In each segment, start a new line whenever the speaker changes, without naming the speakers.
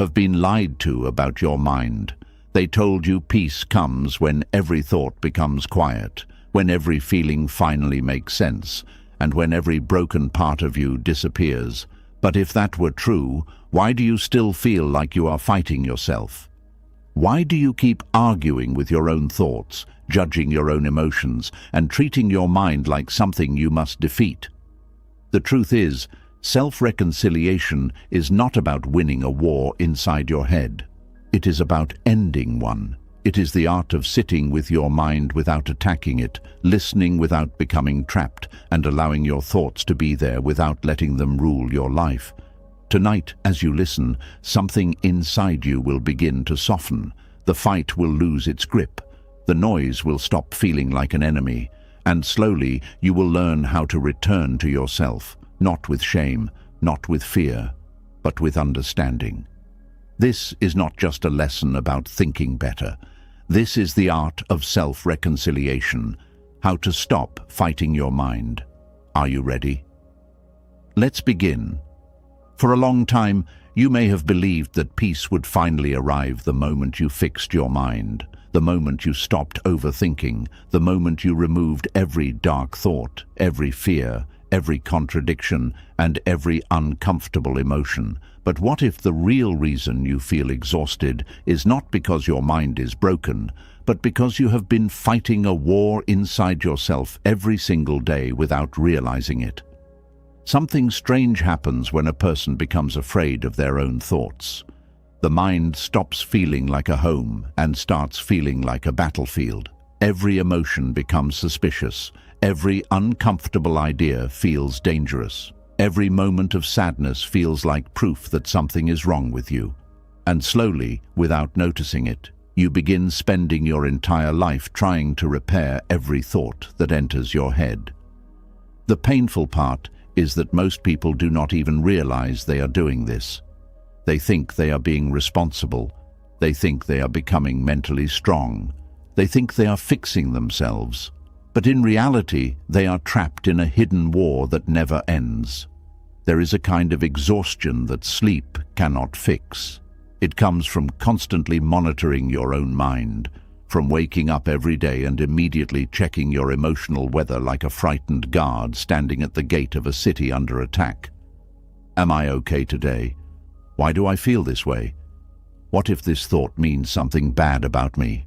have been lied to about your mind. They told you peace comes when every thought becomes quiet, when every feeling finally makes sense, and when every broken part of you disappears. But if that were true, why do you still feel like you are fighting yourself? Why do you keep arguing with your own thoughts, judging your own emotions, and treating your mind like something you must defeat? The truth is, self-reconciliation is not about winning a war inside your head. It is about ending one. It is the art of sitting with your mind without attacking it, listening without becoming trapped, and allowing your thoughts to be there without letting them rule your life. Tonight, as you listen, something inside you will begin to soften. The fight will lose its grip. The noise will stop feeling like an enemy. And slowly, you will learn how to return to yourself, not with shame, not with fear, but with understanding. This is not just a lesson about thinking better. This is the art of self-reconciliation, how to stop fighting your mind. Are you ready? Let's begin. For a long time, you may have believed that peace would finally arrive the moment you fixed your mind, the moment you stopped overthinking, the moment you removed every dark thought, every fear, every contradiction, and every uncomfortable emotion. But what if the real reason you feel exhausted is not because your mind is broken, but because you have been fighting a war inside yourself every single day without realizing it? Something strange happens when a person becomes afraid of their own thoughts. The mind stops feeling like a home and starts feeling like a battlefield. Every emotion becomes suspicious. Every uncomfortable idea feels dangerous. Every moment of sadness feels like proof that something is wrong with you. And slowly, without noticing it, you begin spending your entire life trying to repair every thought that enters your head. The painful part is that most people do not even realize they are doing this. They think they are being responsible. They think they are becoming mentally strong. They think they are fixing themselves. But in reality, they are trapped in a hidden war that never ends. There is a kind of exhaustion that sleep cannot fix. It comes from constantly monitoring your own mind, from waking up every day and immediately checking your emotional weather like a frightened guard standing at the gate of a city under attack. Am I okay today? Why do I feel this way? What if this thought means something bad about me?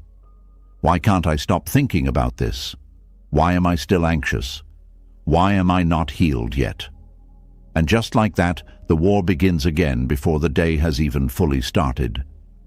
Why can't I stop thinking about this? Why am I still anxious? Why am I not healed yet? And just like that, the war begins again before the day has even fully started.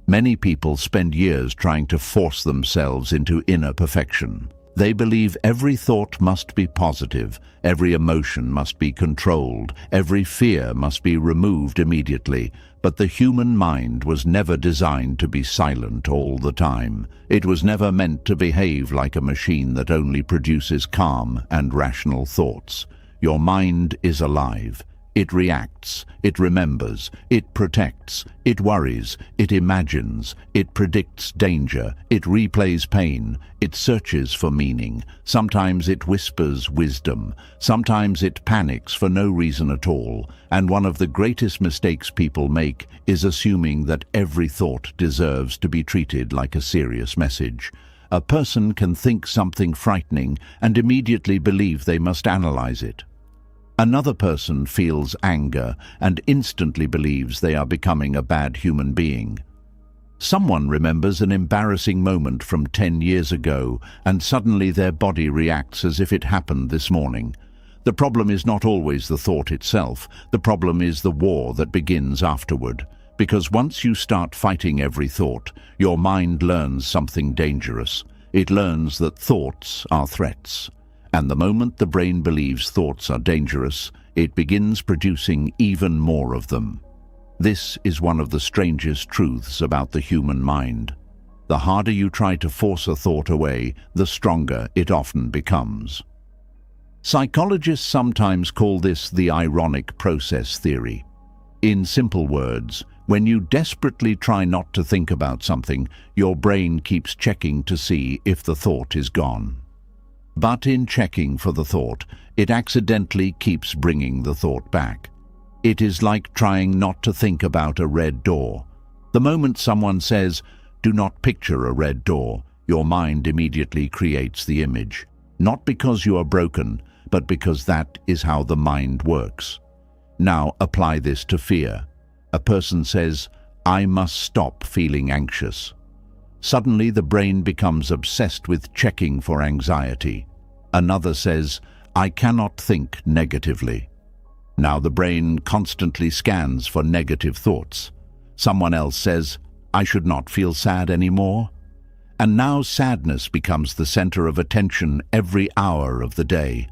Many people spend years trying to force themselves into inner perfection. They believe every thought must be positive, every emotion must be controlled, every fear must be removed immediately. But the human mind was never designed to be silent all the time. It was never meant to behave like a machine that only produces calm and rational thoughts. Your mind is alive. It reacts, it remembers, it protects, it worries, it imagines, it predicts danger, it replays pain, it searches for meaning. Sometimes it whispers wisdom, sometimes it panics for no reason at all. And one of the greatest mistakes people make is assuming that every thought deserves to be treated like a serious message. A person can think something frightening and immediately believe they must analyze it. Another person feels anger and instantly believes they are becoming a bad human being. Someone remembers an embarrassing moment from 10 years ago, and suddenly their body reacts as if it happened this morning. The problem is not always the thought itself. The problem is the war that begins afterward. Because once you start fighting every thought, your mind learns something dangerous. It learns that thoughts are threats. And the moment the brain believes thoughts are dangerous, it begins producing even more of them. This is one of the strangest truths about the human mind. The harder you try to force a thought away, the stronger it often becomes. Psychologists sometimes call this the ironic process theory. In simple words, when you desperately try not to think about something, your brain keeps checking to see if the thought is gone. But in checking for the thought, it accidentally keeps bringing the thought back. It is like trying not to think about a red door. The moment someone says, "Do not picture a red door," your mind immediately creates the image. Not because you are broken, but because that is how the mind works. Now apply this to fear. A person says, "I must stop feeling anxious." Suddenly the brain becomes obsessed with checking for anxiety. Another says, "I cannot think negatively." Now the brain constantly scans for negative thoughts. Someone else says, "I should not feel sad anymore." And now sadness becomes the center of attention every hour of the day.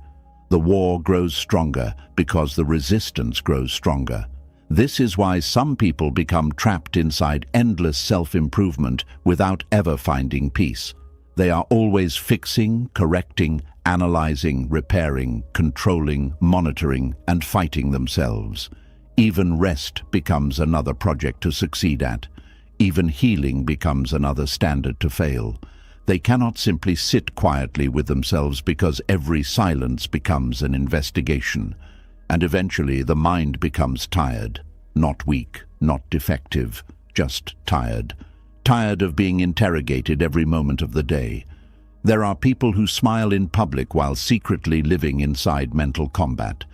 The war grows stronger because the resistance grows stronger. This is why some people become trapped inside endless self-improvement without ever finding peace. They are always fixing, correcting, analyzing, repairing, controlling, monitoring, and fighting themselves. Even rest becomes another project to succeed at. Even healing becomes another standard to fail. They cannot simply sit quietly with themselves because every silence becomes an investigation. And eventually the mind becomes tired. Not weak, not defective, just tired. Tired of being interrogated every moment of the day. There are people who smile in public while secretly living inside mental combat.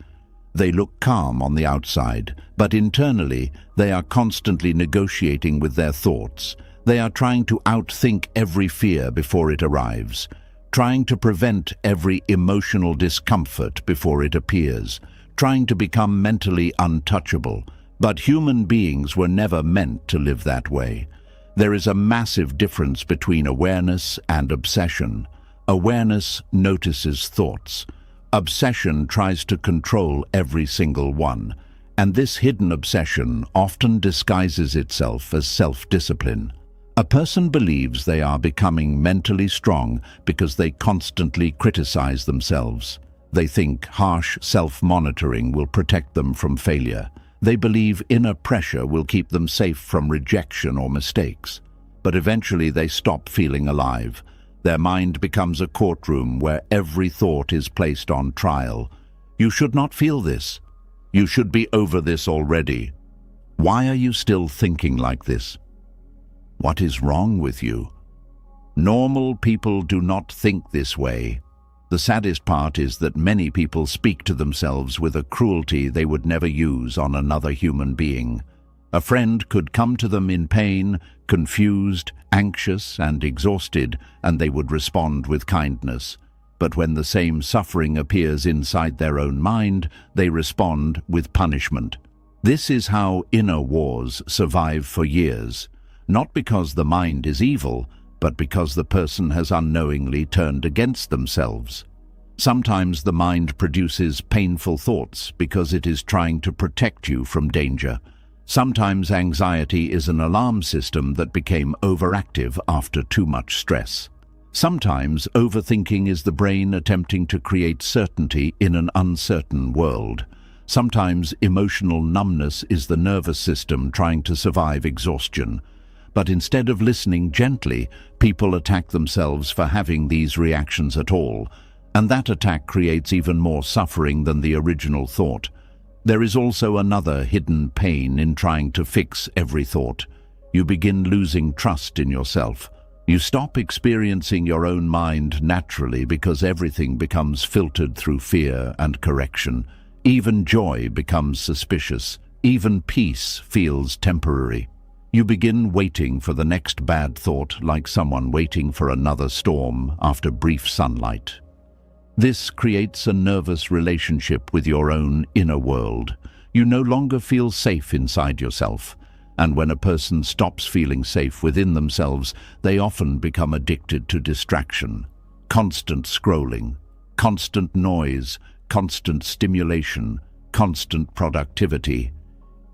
They look calm on the outside, but internally they are constantly negotiating with their thoughts. They are trying to outthink every fear before it arrives, trying to prevent every emotional discomfort before it appears, trying to become mentally untouchable. But human beings were never meant to live that way. There is a massive difference between awareness and obsession. Awareness notices thoughts. Obsession tries to control every single one, and this hidden obsession often disguises itself as self-discipline. A person believes they are becoming mentally strong because they constantly criticize themselves. They think harsh self-monitoring will protect them from failure. They believe inner pressure will keep them safe from rejection or mistakes. But eventually they stop feeling alive. Their mind becomes a courtroom where every thought is placed on trial. You should not feel this. You should be over this already. Why are you still thinking like this? What is wrong with you? Normal people do not think this way. The saddest part is that many people speak to themselves with a cruelty they would never use on another human being. A friend could come to them in pain, confused, anxious, and exhausted, and they would respond with kindness. But when the same suffering appears inside their own mind, they respond with punishment. This is how inner wars survive for years, not because the mind is evil, but because the person has unknowingly turned against themselves. Sometimes the mind produces painful thoughts because it is trying to protect you from danger. Sometimes anxiety is an alarm system that became overactive after too much stress. Sometimes overthinking is the brain attempting to create certainty in an uncertain world. Sometimes emotional numbness is the nervous system trying to survive exhaustion. But instead of listening gently, people attack themselves for having these reactions at all, and that attack creates even more suffering than the original thought. There is also another hidden pain in trying to fix every thought. You begin losing trust in yourself. You stop experiencing your own mind naturally because everything becomes filtered through fear and correction. Even joy becomes suspicious. Even peace feels temporary. You begin waiting for the next bad thought like someone waiting for another storm after brief sunlight. This creates a nervous relationship with your own inner world. You no longer feel safe inside yourself. And when a person stops feeling safe within themselves, they often become addicted to distraction. Constant scrolling, constant noise, constant stimulation, constant productivity.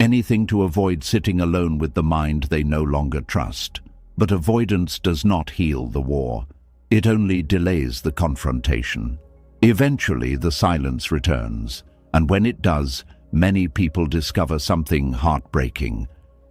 Anything to avoid sitting alone with the mind they no longer trust. But avoidance does not heal the war. It only delays the confrontation. Eventually, the silence returns, and when it does, many people discover something heartbreaking.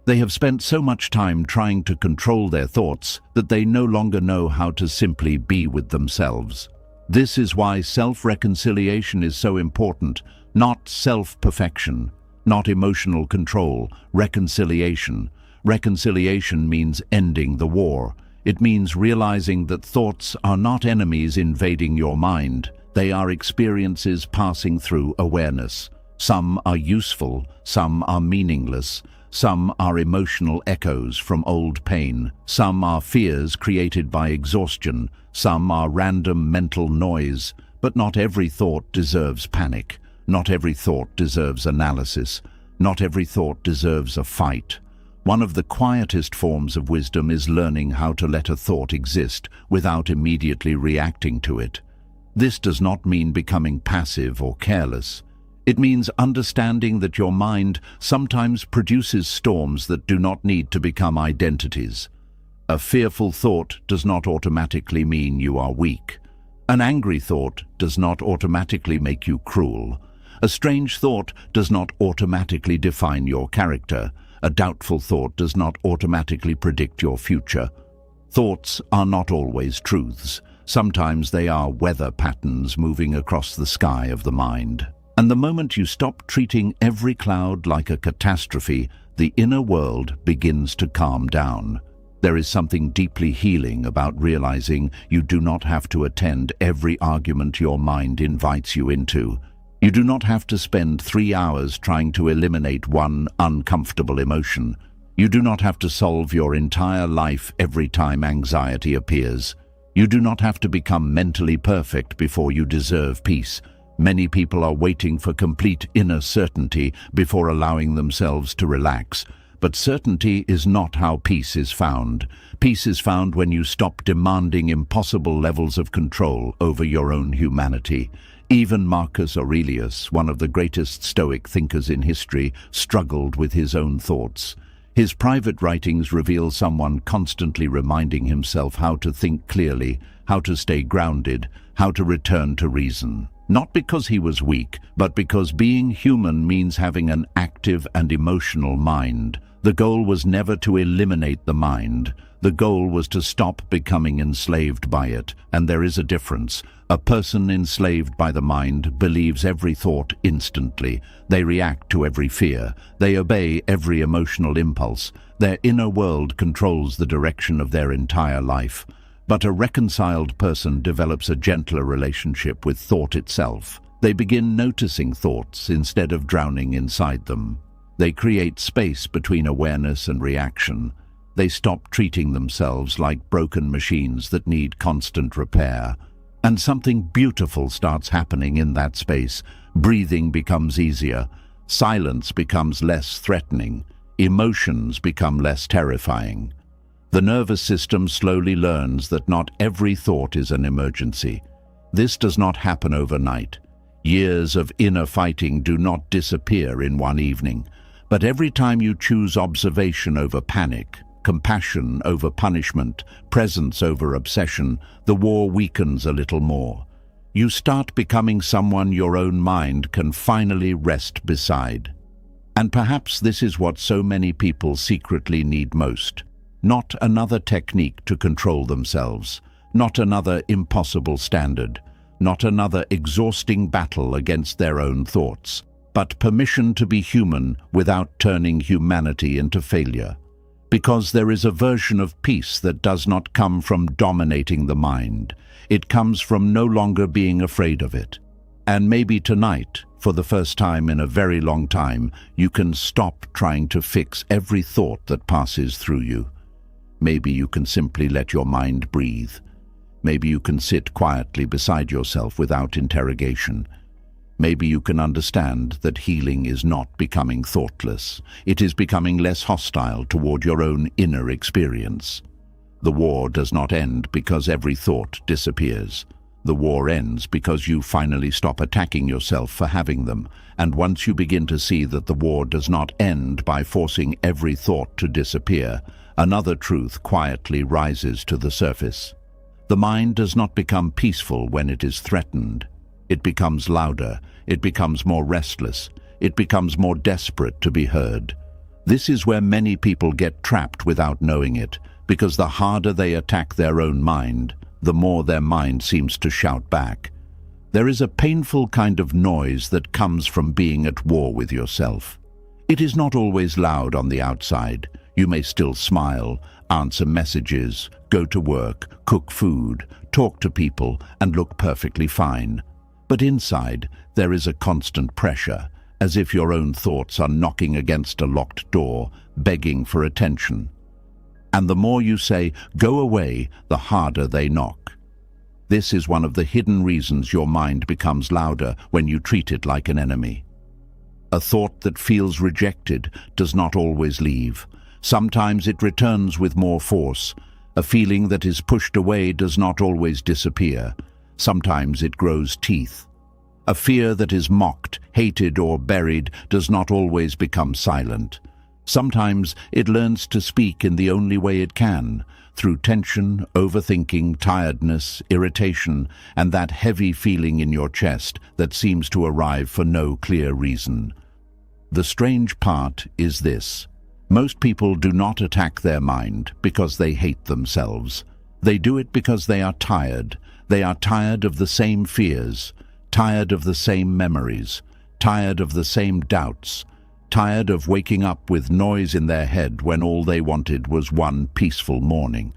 They have spent so much time trying to control their thoughts that they no longer know how to simply be with themselves. This is why self-reconciliation is so important, not self-perfection. Not emotional control, reconciliation. Reconciliation means ending the war. It means realizing that thoughts are not enemies invading your mind. They are experiences passing through awareness. Some are useful, some are meaningless. Some are emotional echoes from old pain. Some are fears created by exhaustion. Some are random mental noise. But not every thought deserves panic. Not every thought deserves analysis. Not every thought deserves a fight. One of the quietest forms of wisdom is learning how to let a thought exist without immediately reacting to it. This does not mean becoming passive or careless. It means understanding that your mind sometimes produces storms that do not need to become identities. A fearful thought does not automatically mean you are weak. An angry thought does not automatically make you cruel. A strange thought does not automatically define your character. A doubtful thought does not automatically predict your future. Thoughts are not always truths. Sometimes they are weather patterns moving across the sky of the mind. And the moment you stop treating every cloud like a catastrophe, the inner world begins to calm down. There is something deeply healing about realizing you do not have to attend every argument your mind invites you into. You do not have to spend 3 hours trying to eliminate one uncomfortable emotion. You do not have to solve your entire life every time anxiety appears. You do not have to become mentally perfect before you deserve peace. Many people are waiting for complete inner certainty before allowing themselves to relax. But certainty is not how peace is found. Peace is found when you stop demanding impossible levels of control over your own humanity. Even Marcus Aurelius, one of the greatest Stoic thinkers in history, struggled with his own thoughts. His private writings reveal someone constantly reminding himself how to think clearly, how to stay grounded, how to return to reason. Not because he was weak, but because being human means having an active and emotional mind. The goal was never to eliminate the mind. The goal was to stop becoming enslaved by it, and there is a difference. A person enslaved by the mind believes every thought instantly. They react to every fear. They obey every emotional impulse. Their inner world controls the direction of their entire life. But a reconciled person develops a gentler relationship with thought itself. They begin noticing thoughts instead of drowning inside them. They create space between awareness and reaction. They stop treating themselves like broken machines that need constant repair. And something beautiful starts happening in that space. Breathing becomes easier. Silence becomes less threatening. Emotions become less terrifying. The nervous system slowly learns that not every thought is an emergency. This does not happen overnight. Years of inner fighting do not disappear in one evening. But every time you choose observation over panic, compassion over punishment, presence over obsession, the war weakens a little more. You start becoming someone your own mind can finally rest beside. And perhaps this is what so many people secretly need most. Not another technique to control themselves, not another impossible standard, not another exhausting battle against their own thoughts, but permission to be human without turning humanity into failure. Because there is a version of peace that does not come from dominating the mind. It comes from no longer being afraid of it. And maybe tonight, for the first time in a very long time, you can stop trying to fix every thought that passes through you. Maybe you can simply let your mind breathe. Maybe you can sit quietly beside yourself without interrogation. Maybe you can understand that healing is not becoming thoughtless. It is becoming less hostile toward your own inner experience. The war does not end because every thought disappears. The war ends because you finally stop attacking yourself for having them. And once you begin to see that the war does not end by forcing every thought to disappear, another truth quietly rises to the surface. The mind does not become peaceful when it is threatened. It becomes louder, it becomes more restless, it becomes more desperate to be heard. This is where many people get trapped without knowing it, because the harder they attack their own mind, the more their mind seems to shout back. There is a painful kind of noise that comes from being at war with yourself. It is not always loud on the outside. You may still smile, answer messages, go to work, cook food, talk to people, and look perfectly fine. But inside, there is a constant pressure, as if your own thoughts are knocking against a locked door, begging for attention. And the more you say, "Go away," the harder they knock. This is one of the hidden reasons your mind becomes louder when you treat it like an enemy. A thought that feels rejected does not always leave. Sometimes it returns with more force. A feeling that is pushed away does not always disappear. Sometimes it grows teeth. A fear that is mocked, hated, or buried does not always become silent. Sometimes it learns to speak in the only way it can, through tension, overthinking, tiredness, irritation, and that heavy feeling in your chest that seems to arrive for no clear reason. The strange part is this. Most people do not attack their mind because they hate themselves. They do it because they are tired. They are tired of the same fears, tired of the same memories, tired of the same doubts, tired of waking up with noise in their head when all they wanted was one peaceful morning.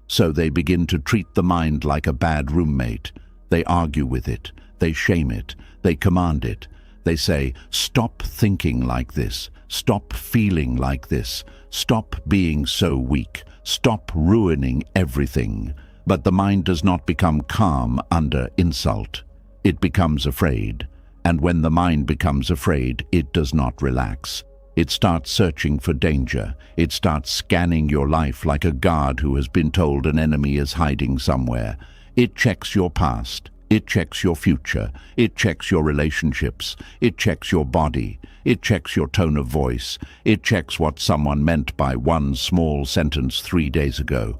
So they begin to treat the mind like a bad roommate. They argue with it, they shame it, they command it. They say, "Stop thinking like this, stop feeling like this, stop being so weak, stop ruining everything." But the mind does not become calm under insult. It becomes afraid. And when the mind becomes afraid, it does not relax. It starts searching for danger. It starts scanning your life like a guard who has been told an enemy is hiding somewhere. It checks your past. It checks your future. It checks your relationships. It checks your body. It checks your tone of voice. It checks what someone meant by one small sentence 3 days ago.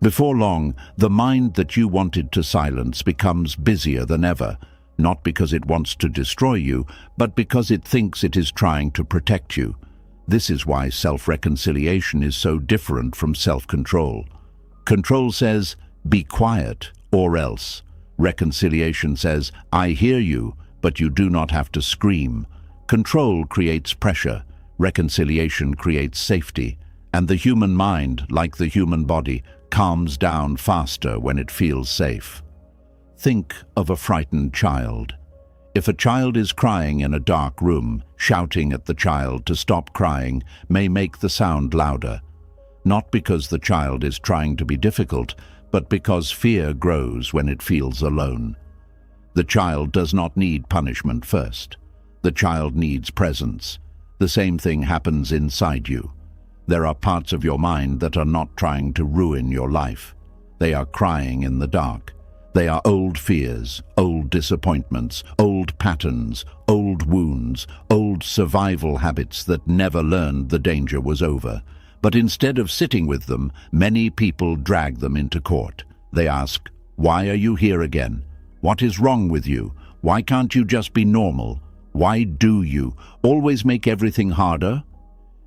Before long, the mind that you wanted to silence becomes busier than ever. Not because it wants to destroy you, but because it thinks it is trying to protect you. This is why self-reconciliation is so different from self-control. Control says, "Be quiet, or else." Reconciliation says, "I hear you, but you do not have to scream." Control creates pressure. Reconciliation creates safety. And the human mind, like the human body, calms down faster when it feels safe. Think of a frightened child. If a child is crying in a dark room, shouting at the child to stop crying may make the sound louder. Not because the child is trying to be difficult, but because fear grows when it feels alone. The child does not need punishment first. The child needs presence. The same thing happens inside you. There are parts of your mind that are not trying to ruin your life. They are crying in the dark. They are old fears, old disappointments, old patterns, old wounds, old survival habits that never learned the danger was over. But instead of sitting with them, many people drag them into court. They ask, "Why are you here again? What is wrong with you? Why can't you just be normal? Why do you always make everything harder?"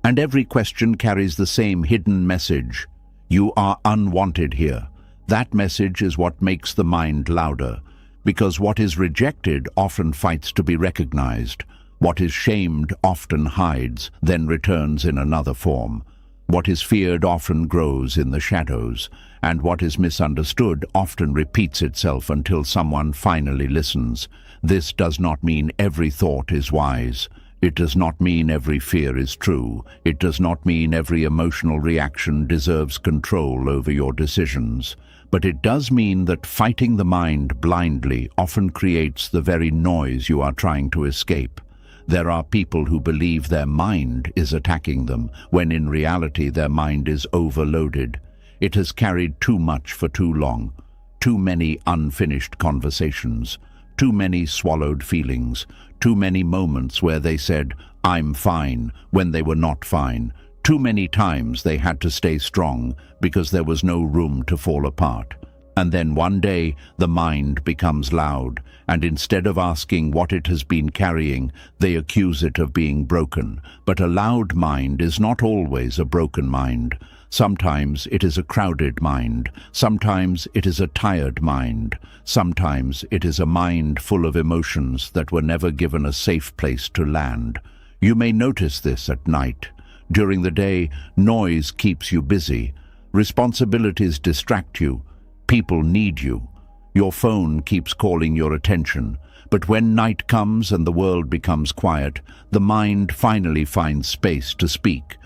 And every question carries the same hidden message. You are unwanted here. That message is what makes the mind louder, because what is rejected often fights to be recognized. What is shamed often hides, then returns in another form. What is feared often grows in the shadows, and what is misunderstood often repeats itself until someone finally listens. This does not mean every thought is wise. It does not mean every fear is true. It does not mean every emotional reaction deserves control over your decisions. But it does mean that fighting the mind blindly often creates the very noise you are trying to escape. There are people who believe their mind is attacking them, when in reality their mind is overloaded. It has carried too much for too long. Too many unfinished conversations. Too many swallowed feelings. Too many moments where they said, "I'm fine," when they were not fine. Too many times they had to stay strong because there was no room to fall apart. And then one day the mind becomes loud, and instead of asking what it has been carrying, they accuse it of being broken. But a loud mind is not always a broken mind. Sometimes it is a crowded mind. Sometimes it is a tired mind. Sometimes it is a mind full of emotions that were never given a safe place to land. You may notice this at night. During the day, noise keeps you busy. Responsibilities distract you. People need you. Your phone keeps calling your attention. But when night comes and the world becomes quiet, the mind finally finds space to speak.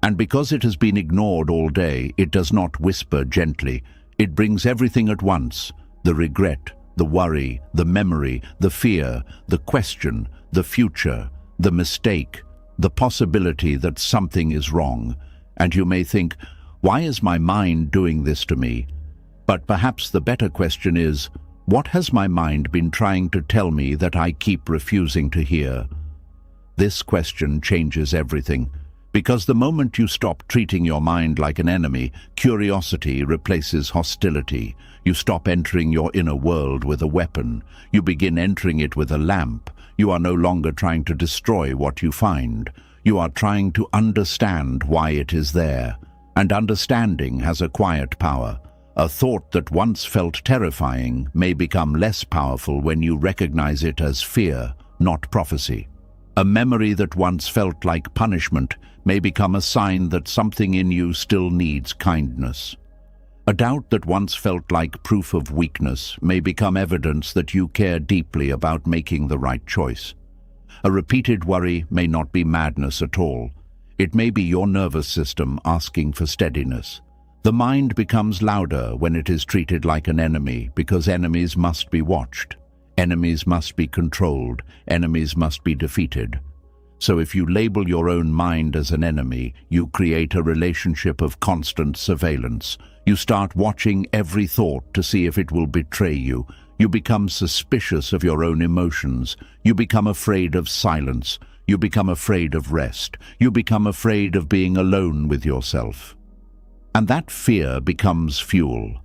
And because it has been ignored all day, it does not whisper gently. It brings everything at once: the regret, the worry, the memory, the fear, the question, the future, the mistake, the possibility that something is wrong. And you may think, why is my mind doing this to me? But perhaps the better question is, what has my mind been trying to tell me that I keep refusing to hear? This question changes everything. Because the moment you stop treating your mind like an enemy, curiosity replaces hostility. You stop entering your inner world with a weapon. You begin entering it with a lamp. You are no longer trying to destroy what you find. You are trying to understand why it is there. And understanding has a quiet power. A thought that once felt terrifying may become less powerful when you recognize it as fear, not prophecy. A memory that once felt like punishment may become a sign that something in you still needs kindness. A doubt that once felt like proof of weakness may become evidence that you care deeply about making the right choice. A repeated worry may not be madness at all. It may be your nervous system asking for steadiness. The mind becomes louder when it is treated like an enemy, because enemies must be watched. Enemies must be controlled. Enemies must be defeated. So if you label your own mind as an enemy, you create a relationship of constant surveillance. You start watching every thought to see if it will betray you. You become suspicious of your own emotions. You become afraid of silence. You become afraid of rest. You become afraid of being alone with yourself. And that fear becomes fuel.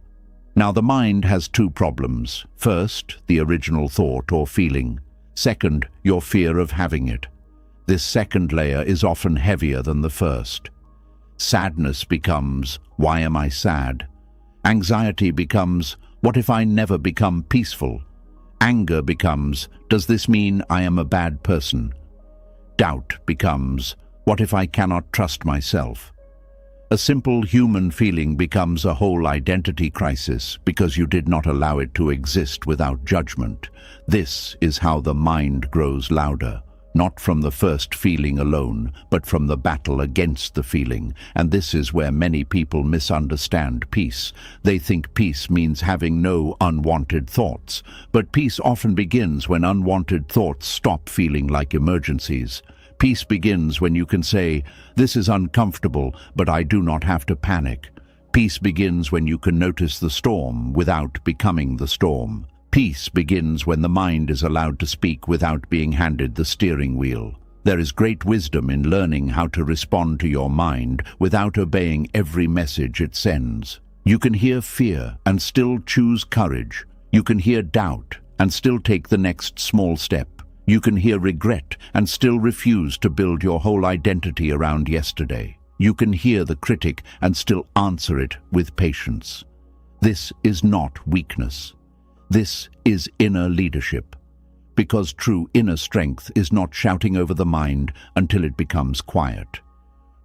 Now, the mind has two problems. First, the original thought or feeling. Second, your fear of having it. This second layer is often heavier than the first. Sadness becomes, why am I sad? Anxiety becomes, what if I never become peaceful? Anger becomes, does this mean I am a bad person? Doubt becomes, what if I cannot trust myself? A simple human feeling becomes a whole identity crisis because you did not allow it to exist without judgment. This is how the mind grows louder, not from the first feeling alone, but from the battle against the feeling. And this is where many people misunderstand peace. They think peace means having no unwanted thoughts, but peace often begins when unwanted thoughts stop feeling like emergencies. Peace begins when you can say, this is uncomfortable, but I do not have to panic. Peace begins when you can notice the storm without becoming the storm. Peace begins when the mind is allowed to speak without being handed the steering wheel. There is great wisdom in learning how to respond to your mind without obeying every message it sends. You can hear fear and still choose courage. You can hear doubt and still take the next small step. You can hear regret and still refuse to build your whole identity around yesterday. You can hear the critic and still answer it with patience. This is not weakness. This is inner leadership. Because true inner strength is not shouting over the mind until it becomes quiet.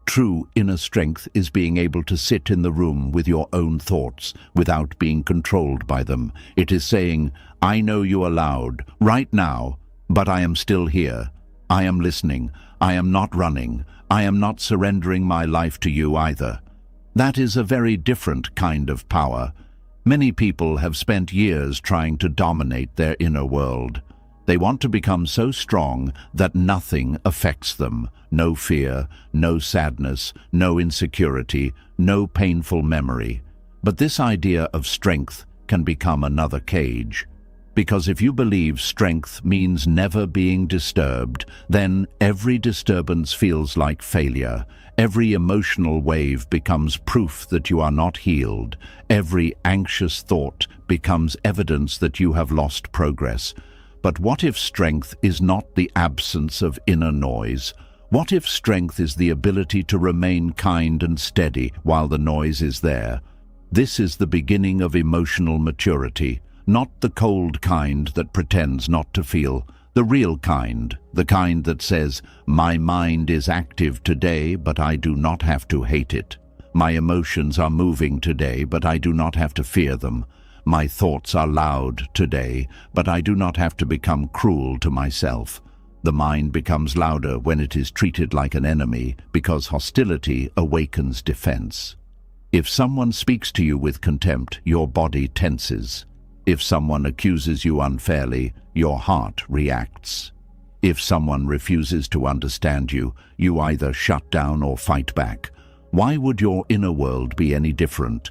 True inner strength is being able to sit in the room with your own thoughts without being controlled by them. It is saying, I know you are loud right now, but I am still here. I am listening. I am not running. I am not surrendering my life to you either. That is a very different kind of power. Many people have spent years trying to dominate their inner world. They want to become so strong that nothing affects them. No fear, no sadness, no insecurity, no painful memory. But this idea of strength can become another cage. Because if you believe strength means never being disturbed, then every disturbance feels like failure. Every emotional wave becomes proof that you are not healed. Every anxious thought becomes evidence that you have lost progress. But what if strength is not the absence of inner noise? What if strength is the ability to remain kind and steady while the noise is there? This is the beginning of emotional maturity. Not the cold kind that pretends not to feel, The real kind, the kind that says, my mind is active today, but I do not have to hate it. My emotions are moving today, but I do not have to fear them. My thoughts are loud today, but I do not have to become cruel to myself. The mind becomes louder when it is treated like an enemy, because hostility awakens defense. If someone speaks to you with contempt, your body tenses. If someone accuses you unfairly, your heart reacts. If someone refuses to understand you, you either shut down or fight back. Why would your inner world be any different?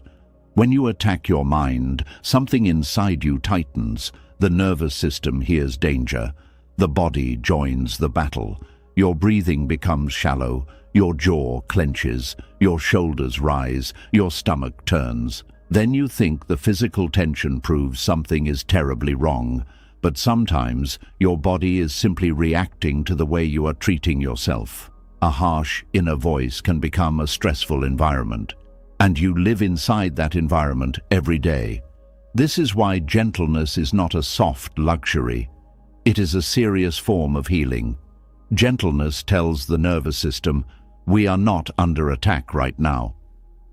When you attack your mind, something inside you tightens. The nervous system hears danger. The body joins the battle. Your breathing becomes shallow. Your jaw clenches. Your shoulders rise. Your stomach turns. Then you think the physical tension proves something is terribly wrong. But sometimes your body is simply reacting to the way you are treating yourself. A harsh inner voice can become a stressful environment, and you live inside that environment every day. This is why gentleness is not a soft luxury. It is a serious form of healing. Gentleness tells the nervous system, we are not under attack right now.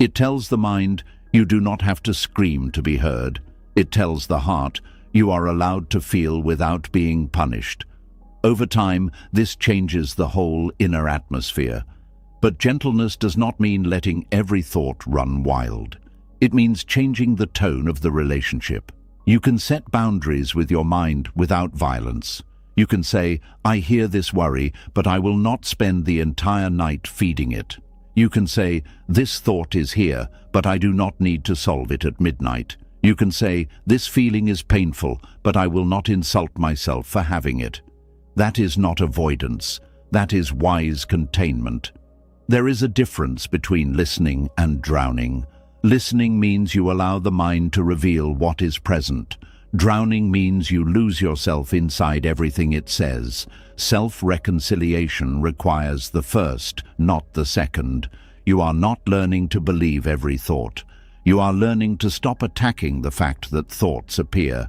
It tells the mind, you do not have to scream to be heard. It tells the heart, you are allowed to feel without being punished. Over time, this changes the whole inner atmosphere. But gentleness does not mean letting every thought run wild. It means changing the tone of the relationship. You can set boundaries with your mind without violence. You can say, I hear this worry, but I will not spend the entire night feeding it. You can say, this thought is here, but I do not need to solve it at midnight. You can say, this feeling is painful, but I will not insult myself for having it. That is not avoidance. That is wise containment. There is a difference between listening and drowning. Listening means you allow the mind to reveal what is present. Drowning means you lose yourself inside everything it says. Self-reconciliation requires the first, not the second. You are not learning to believe every thought. You are learning to stop attacking the fact that thoughts appear.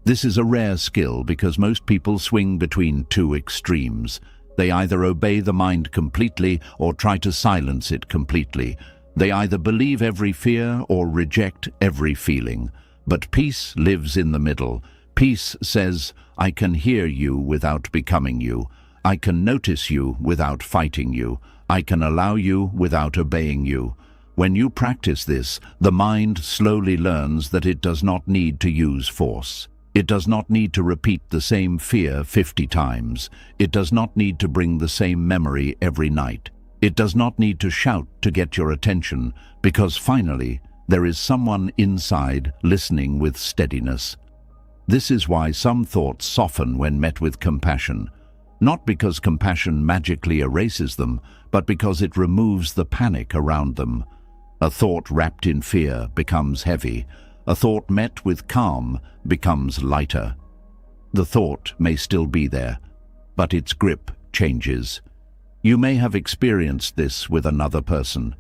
This is a rare skill because most people swing between two extremes. They either obey the mind completely or try to silence it completely. They either believe every fear or reject every feeling. But peace lives in the middle. Peace says, I can hear you without becoming you. I can notice you without fighting you. I can allow you without obeying you. When you practice this, the mind slowly learns that it does not need to use force. It does not need to repeat the same fear 50 times. It does not need to bring the same memory every night. It does not need to shout to get your attention, because finally, there is someone inside listening with steadiness. This is why some thoughts soften when met with compassion. Not because compassion magically erases them, but because it removes the panic around them. A thought wrapped in fear becomes heavy. A thought met with calm becomes lighter. The thought may still be there, but its grip changes. You may have experienced this with another person.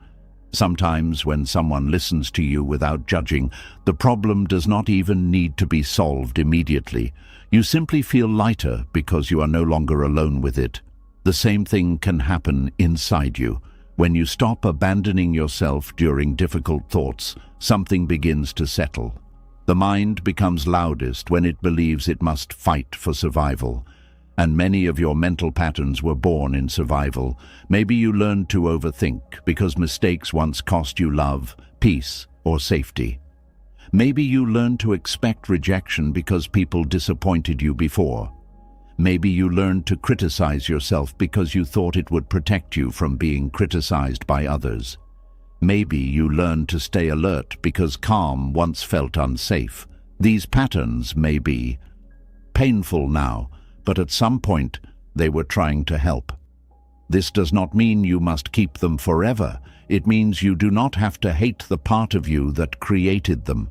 Sometimes when someone listens to you without judging, the problem does not even need to be solved immediately. You simply feel lighter because you are no longer alone with it. The same thing can happen inside you. When you stop abandoning yourself during difficult thoughts, something begins to settle. The mind becomes loudest when it believes it must fight for survival. And many of your mental patterns were born in survival. Maybe you learned to overthink because mistakes once cost you love, peace, or safety. Maybe you learned to expect rejection because people disappointed you before. Maybe you learned to criticize yourself because you thought it would protect you from being criticized by others. Maybe you learned to stay alert because calm once felt unsafe. These patterns may be painful now, but at some point they were trying to help. This does not mean you must keep them forever. It means you do not have to hate the part of you that created them.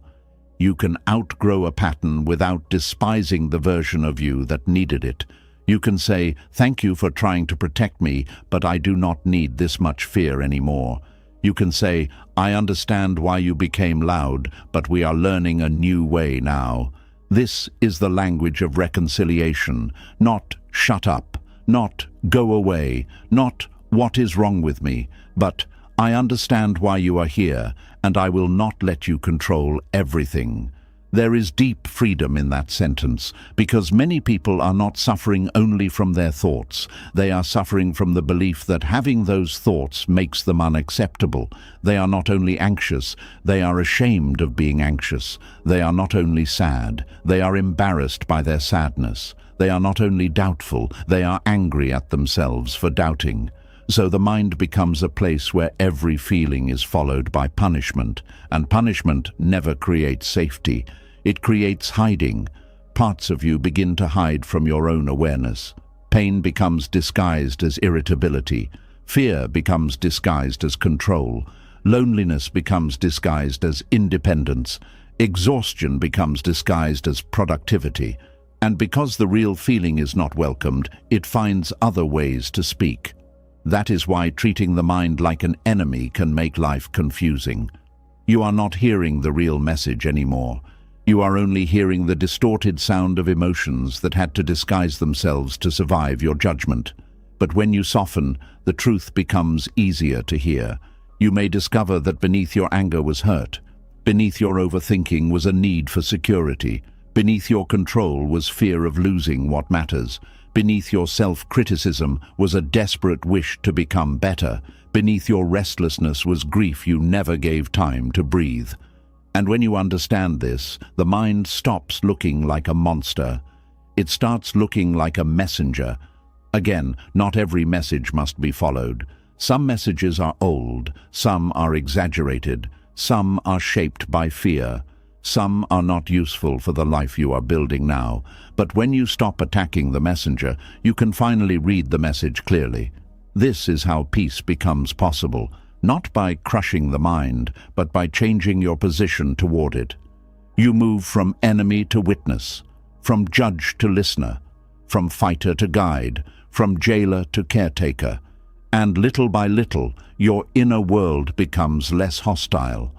You can outgrow a pattern without despising the version of you that needed it. You can say, thank you for trying to protect me, but I do not need this much fear anymore. You can say, I understand why you became loud, but we are learning a new way now. This is the language of reconciliation, not shut up, not go away, not what is wrong with me, but I understand why you are here, and I will not let you control everything. There is deep freedom in that sentence, because many people are not suffering only from their thoughts. They are suffering from the belief that having those thoughts makes them unacceptable. They are not only anxious, they are ashamed of being anxious. They are not only sad, they are embarrassed by their sadness. They are not only doubtful, they are angry at themselves for doubting. So the mind becomes a place where every feeling is followed by punishment, and punishment never creates safety. It creates hiding. Parts of you begin to hide from your own awareness. Pain becomes disguised as irritability. Fear becomes disguised as control. Loneliness becomes disguised as independence. Exhaustion becomes disguised as productivity. And because the real feeling is not welcomed, it finds other ways to speak. That is why treating the mind like an enemy can make life confusing. You are not hearing the real message anymore. You are only hearing the distorted sound of emotions that had to disguise themselves to survive your judgment. But when you soften, the truth becomes easier to hear. You may discover that beneath your anger was hurt. Beneath your overthinking was a need for security. Beneath your control was fear of losing what matters. Beneath your self-criticism was a desperate wish to become better. Beneath your restlessness was grief you never gave time to breathe. And when you understand this, the mind stops looking like a monster. It starts looking like a messenger. Again, not every message must be followed. Some messages are old, some are exaggerated, some are shaped by fear. Some are not useful for the life you are building now. But when you stop attacking the messenger, you can finally read the message clearly. This is how peace becomes possible. Not by crushing the mind, but by changing your position toward it. You move from enemy to witness, from judge to listener, from fighter to guide, from jailer to caretaker. And little by little, your inner world becomes less hostile.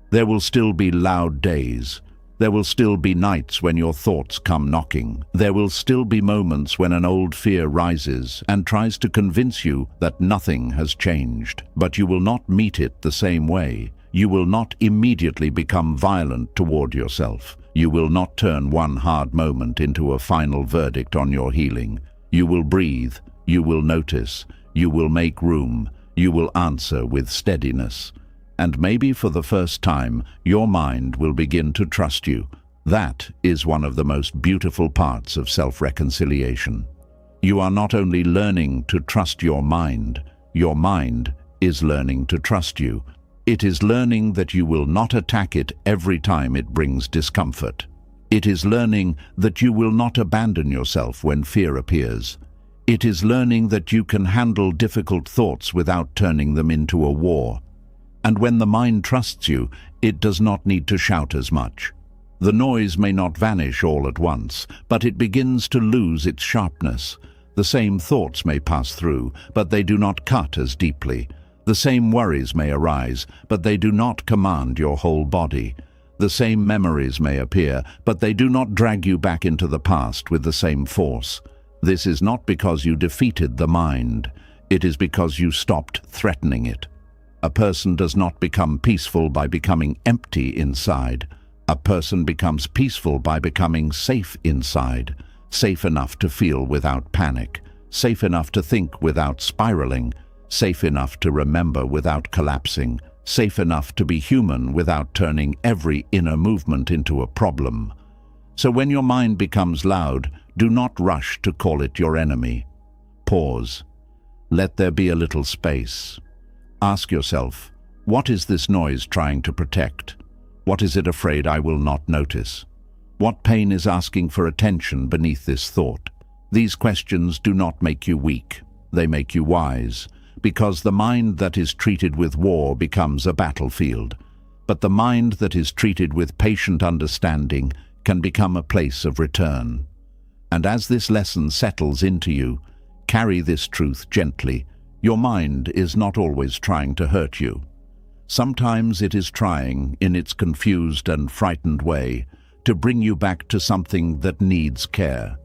There will still be loud days. There will still be nights when your thoughts come knocking. There will still be moments when an old fear rises and tries to convince you that nothing has changed. But you will not meet it the same way. You will not immediately become violent toward yourself. You will not turn one hard moment into a final verdict on your healing. You will breathe. You will notice. You will make room. You will answer with steadiness. And maybe for the first time, your mind will begin to trust you. That is one of the most beautiful parts of self-reconciliation. You are not only learning to trust your mind is learning to trust you. It is learning that you will not attack it every time it brings discomfort. It is learning that you will not abandon yourself when fear appears. It is learning that you can handle difficult thoughts without turning them into a war. And when the mind trusts you, it does not need to shout as much. The noise may not vanish all at once, but it begins to lose its sharpness. The same thoughts may pass through, but they do not cut as deeply. The same worries may arise, but they do not command your whole body. The same memories may appear, but they do not drag you back into the past with the same force. This is not because you defeated the mind. It is because you stopped threatening it. A person does not become peaceful by becoming empty inside. A person becomes peaceful by becoming safe inside, safe enough to feel without panic, safe enough to think without spiraling, safe enough to remember without collapsing, safe enough to be human without turning every inner movement into a problem. So when your mind becomes loud, do not rush to call it your enemy. Pause. Let there be a little space. Ask yourself, what is this noise trying to protect? What is it afraid I will not notice? What pain is asking for attention beneath this thought? These questions do not make you weak. They make you wise, because the mind that is treated with war becomes a battlefield. But the mind that is treated with patient understanding can become a place of return. And as this lesson settles into you, carry this truth gently. Your mind is not always trying to hurt you. Sometimes it is trying, in its confused and frightened way, to bring you back to something that needs care.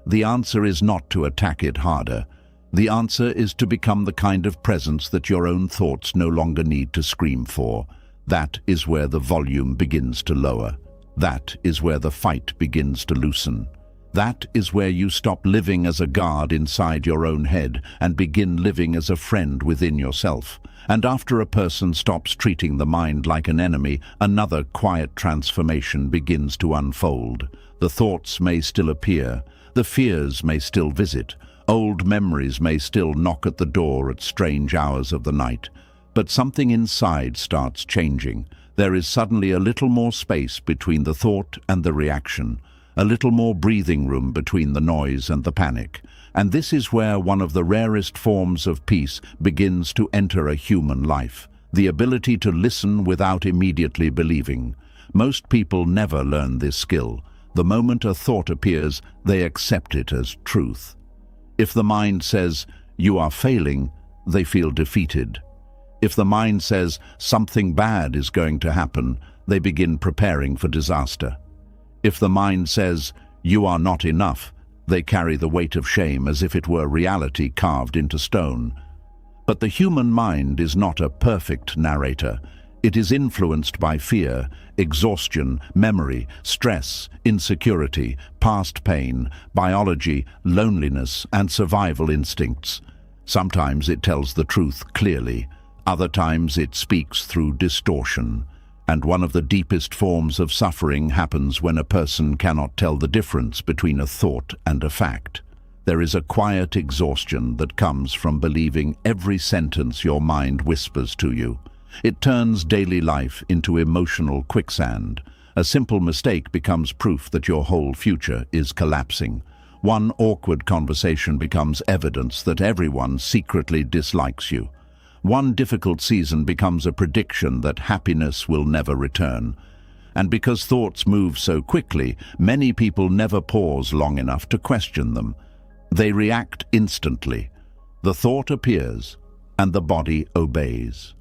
The answer is not to attack it harder. The answer is to become the kind of presence that your own thoughts no longer need to scream for. That is where the volume begins to lower. That is where the fight begins to loosen. That is where you stop living as a guard inside your own head and begin living as a friend within yourself. And after a person stops treating the mind like an enemy, another quiet transformation begins to unfold. The thoughts may still appear, the fears may still visit, old memories may still knock at the door at strange hours of the night, but something inside starts changing. There is suddenly a little more space between the thought and the reaction, a little more breathing room between the noise and the panic. And this is where one of the rarest forms of peace begins to enter a human life, the ability to listen without immediately believing. Most people never learn this skill. The moment a thought appears, they accept it as truth. If the mind says, "You are failing," they feel defeated. If the mind says, "Something bad is going to happen," they begin preparing for disaster. If the mind says, "You are not enough," they carry the weight of shame as if it were reality carved into stone. But the human mind is not a perfect narrator. It is influenced by fear, exhaustion, memory, stress, insecurity, past pain, biology, loneliness, and survival instincts. Sometimes it tells the truth clearly. Other times it speaks through distortion. And one of the deepest forms of suffering happens when a person cannot tell the difference between a thought and a fact. There is a quiet exhaustion that comes from believing every sentence your mind whispers to you. It turns daily life into emotional quicksand. A simple mistake becomes proof that your whole future is collapsing. One awkward conversation becomes evidence that everyone secretly dislikes you. One difficult season becomes a prediction that happiness will never return. And because thoughts move so quickly, many people never pause long enough to question them. They react instantly. The thought appears, and the body obeys.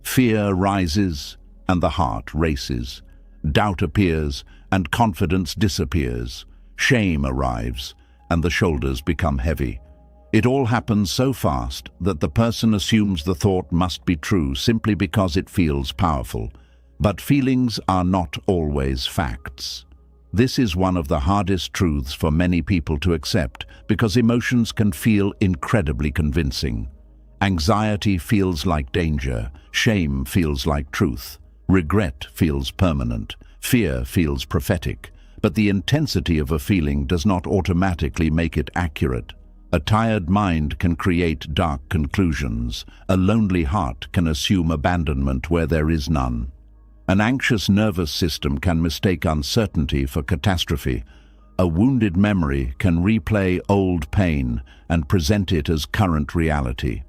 Fear rises, and the heart races. Doubt appears, and confidence disappears. Shame arrives, and the shoulders become heavy. It all happens so fast that the person assumes the thought must be true simply because it feels powerful. But feelings are not always facts. This is one of the hardest truths for many people to accept because emotions can feel incredibly convincing. Anxiety feels like danger, shame feels like truth, regret feels permanent, fear feels prophetic, but the intensity of a feeling does not automatically make it accurate. A tired mind can create dark conclusions. A lonely heart can assume abandonment where there is none. An anxious nervous system can mistake uncertainty for catastrophe. A wounded memory can replay old pain and present it as current reality.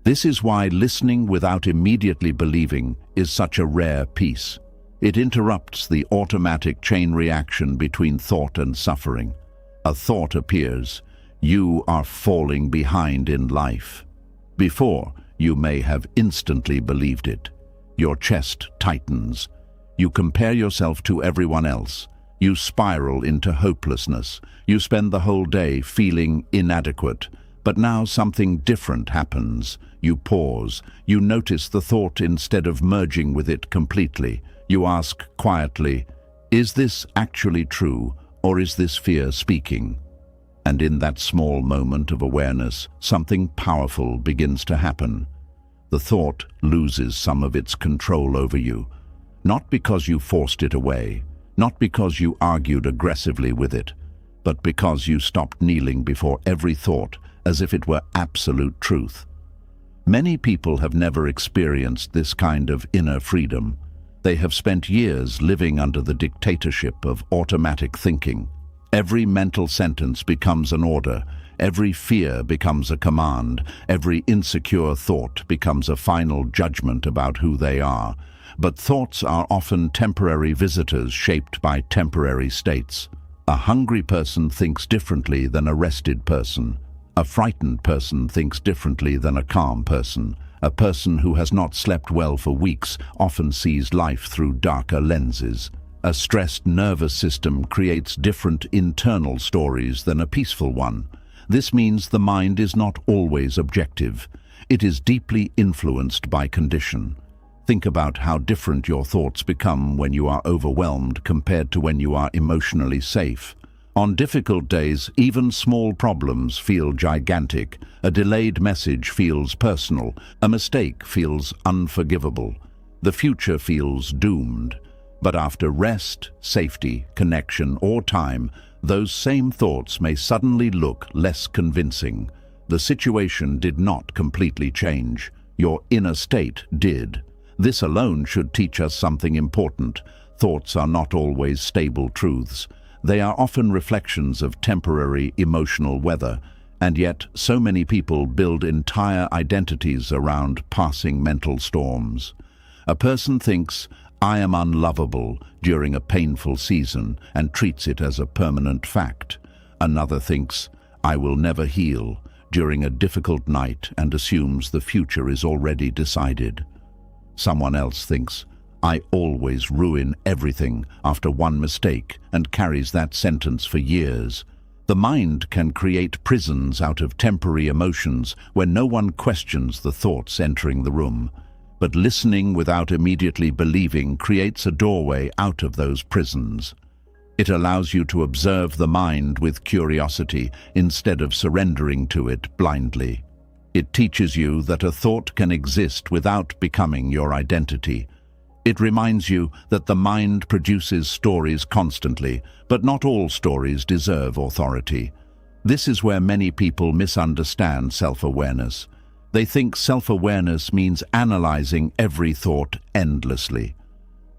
This is why listening without immediately believing is such a rare peace. It interrupts the automatic chain reaction between thought and suffering. A thought appears. You are falling behind in life. Before, you may have instantly believed it. Your chest tightens. You compare yourself to everyone else. You spiral into hopelessness. You spend the whole day feeling inadequate. But now something different happens. You pause. You notice the thought instead of merging with it completely. You ask quietly, "Is this actually true, or is this fear speaking?" And in that small moment of awareness, something powerful begins to happen. The thought loses some of its control over you, not because you forced it away, not because you argued aggressively with it, but because you stopped kneeling before every thought as if it were absolute truth. Many people have never experienced this kind of inner freedom. They have spent years living under the dictatorship of automatic thinking. Every mental sentence becomes an order, every fear becomes a command, every insecure thought becomes a final judgment about who they are. But thoughts are often temporary visitors shaped by temporary states. A hungry person thinks differently than a rested person. A frightened person thinks differently than a calm person. A person who has not slept well for weeks often sees life through darker lenses. A stressed nervous system creates different internal stories than a peaceful one. This means the mind is not always objective. It is deeply influenced by condition. Think about how different your thoughts become when you are overwhelmed compared to when you are emotionally safe. On difficult days, even small problems feel gigantic. A delayed message feels personal. A mistake feels unforgivable. The future feels doomed. But after rest, safety, connection, or time, those same thoughts may suddenly look less convincing. The situation did not completely change. Your inner state did. This alone should teach us something important. Thoughts are not always stable truths. They are often reflections of temporary emotional weather, and yet so many people build entire identities around passing mental storms. A person thinks, "I am unlovable," during a painful season and treats it as a permanent fact. Another thinks, "I will never heal," during a difficult night and assumes the future is already decided. Someone else thinks, "I always ruin everything," after one mistake and carries that sentence for years. The mind can create prisons out of temporary emotions when no one questions the thoughts entering the room. But listening without immediately believing creates a doorway out of those prisons. It allows you to observe the mind with curiosity instead of surrendering to it blindly. It teaches you that a thought can exist without becoming your identity. It reminds you that the mind produces stories constantly, but not all stories deserve authority. This is where many people misunderstand self-awareness. They think self-awareness means analyzing every thought endlessly.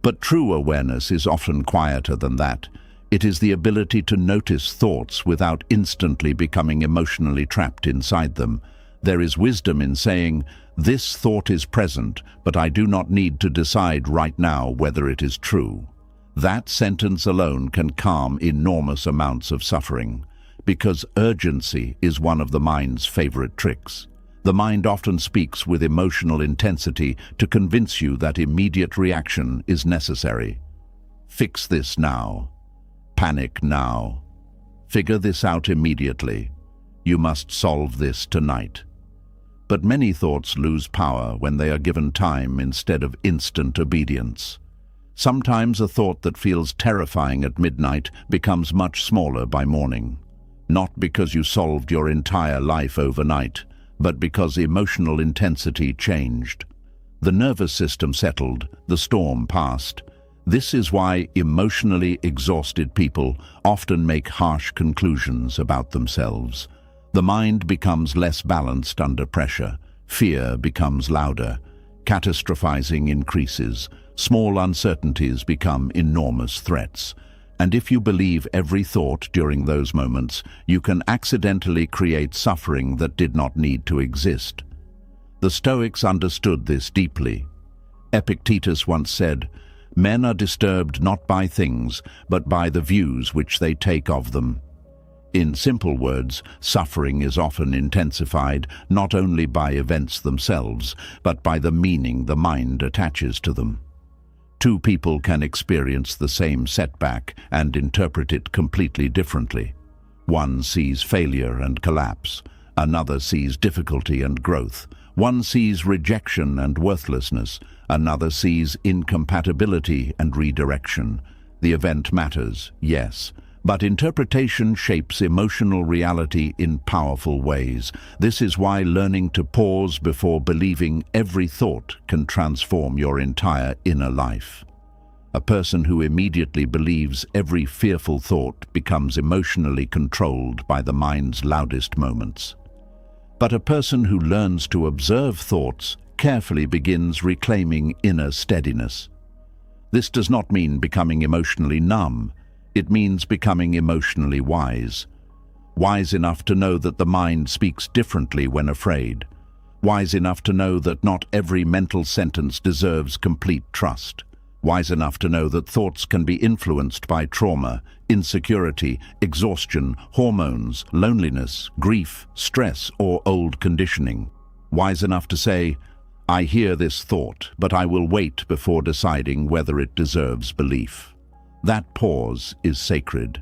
But true awareness is often quieter than that. It is the ability to notice thoughts without instantly becoming emotionally trapped inside them. There is wisdom in saying, "This thought is present, but I do not need to decide right now whether it is true." That sentence alone can calm enormous amounts of suffering, because urgency is one of the mind's favorite tricks. The mind often speaks with emotional intensity to convince you that immediate reaction is necessary. Fix this now. Panic now. Figure this out immediately. You must solve this tonight. But many thoughts lose power when they are given time instead of instant obedience. Sometimes a thought that feels terrifying at midnight becomes much smaller by morning. Not because you solved your entire life overnight, but because emotional intensity changed. The nervous system settled, the storm passed. This is why emotionally exhausted people often make harsh conclusions about themselves. The mind becomes less balanced under pressure. Fear becomes louder. Catastrophizing increases. Small uncertainties become enormous threats. And if you believe every thought during those moments, you can accidentally create suffering that did not need to exist. The Stoics understood this deeply. Epictetus once said, "Men are disturbed not by things, but by the views which they take of them." In simple words, suffering is often intensified not only by events themselves, but by the meaning the mind attaches to them. Two people can experience the same setback and interpret it completely differently. One sees failure and collapse. Another sees difficulty and growth. One sees rejection and worthlessness. Another sees incompatibility and redirection. The event matters, yes, but interpretation shapes emotional reality in powerful ways. This is why learning to pause before believing every thought can transform your entire inner life. A person who immediately believes every fearful thought becomes emotionally controlled by the mind's loudest moments. But a person who learns to observe thoughts carefully begins reclaiming inner steadiness. This does not mean becoming emotionally numb. It means becoming emotionally wise. Wise enough to know that the mind speaks differently when afraid. Wise enough to know that not every mental sentence deserves complete trust. Wise enough to know that thoughts can be influenced by trauma, insecurity, exhaustion, hormones, loneliness, grief, stress, or old conditioning. Wise enough to say, "I hear this thought, but I will wait before deciding whether it deserves belief." That pause is sacred,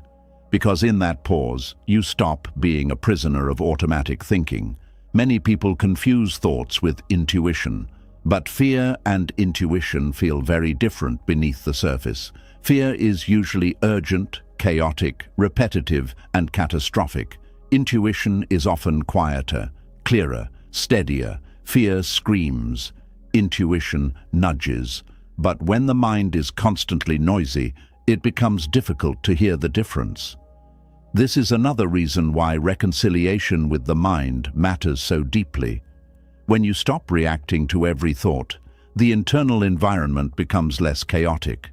because in that pause, you stop being a prisoner of automatic thinking. Many people confuse thoughts with intuition, but fear and intuition feel very different beneath the surface. Fear is usually urgent, chaotic, repetitive, and catastrophic. Intuition is often quieter, clearer, steadier. Fear screams, intuition nudges. But when the mind is constantly noisy, it becomes difficult to hear the difference. This is another reason why reconciliation with the mind matters so deeply. When you stop reacting to every thought, the internal environment becomes less chaotic.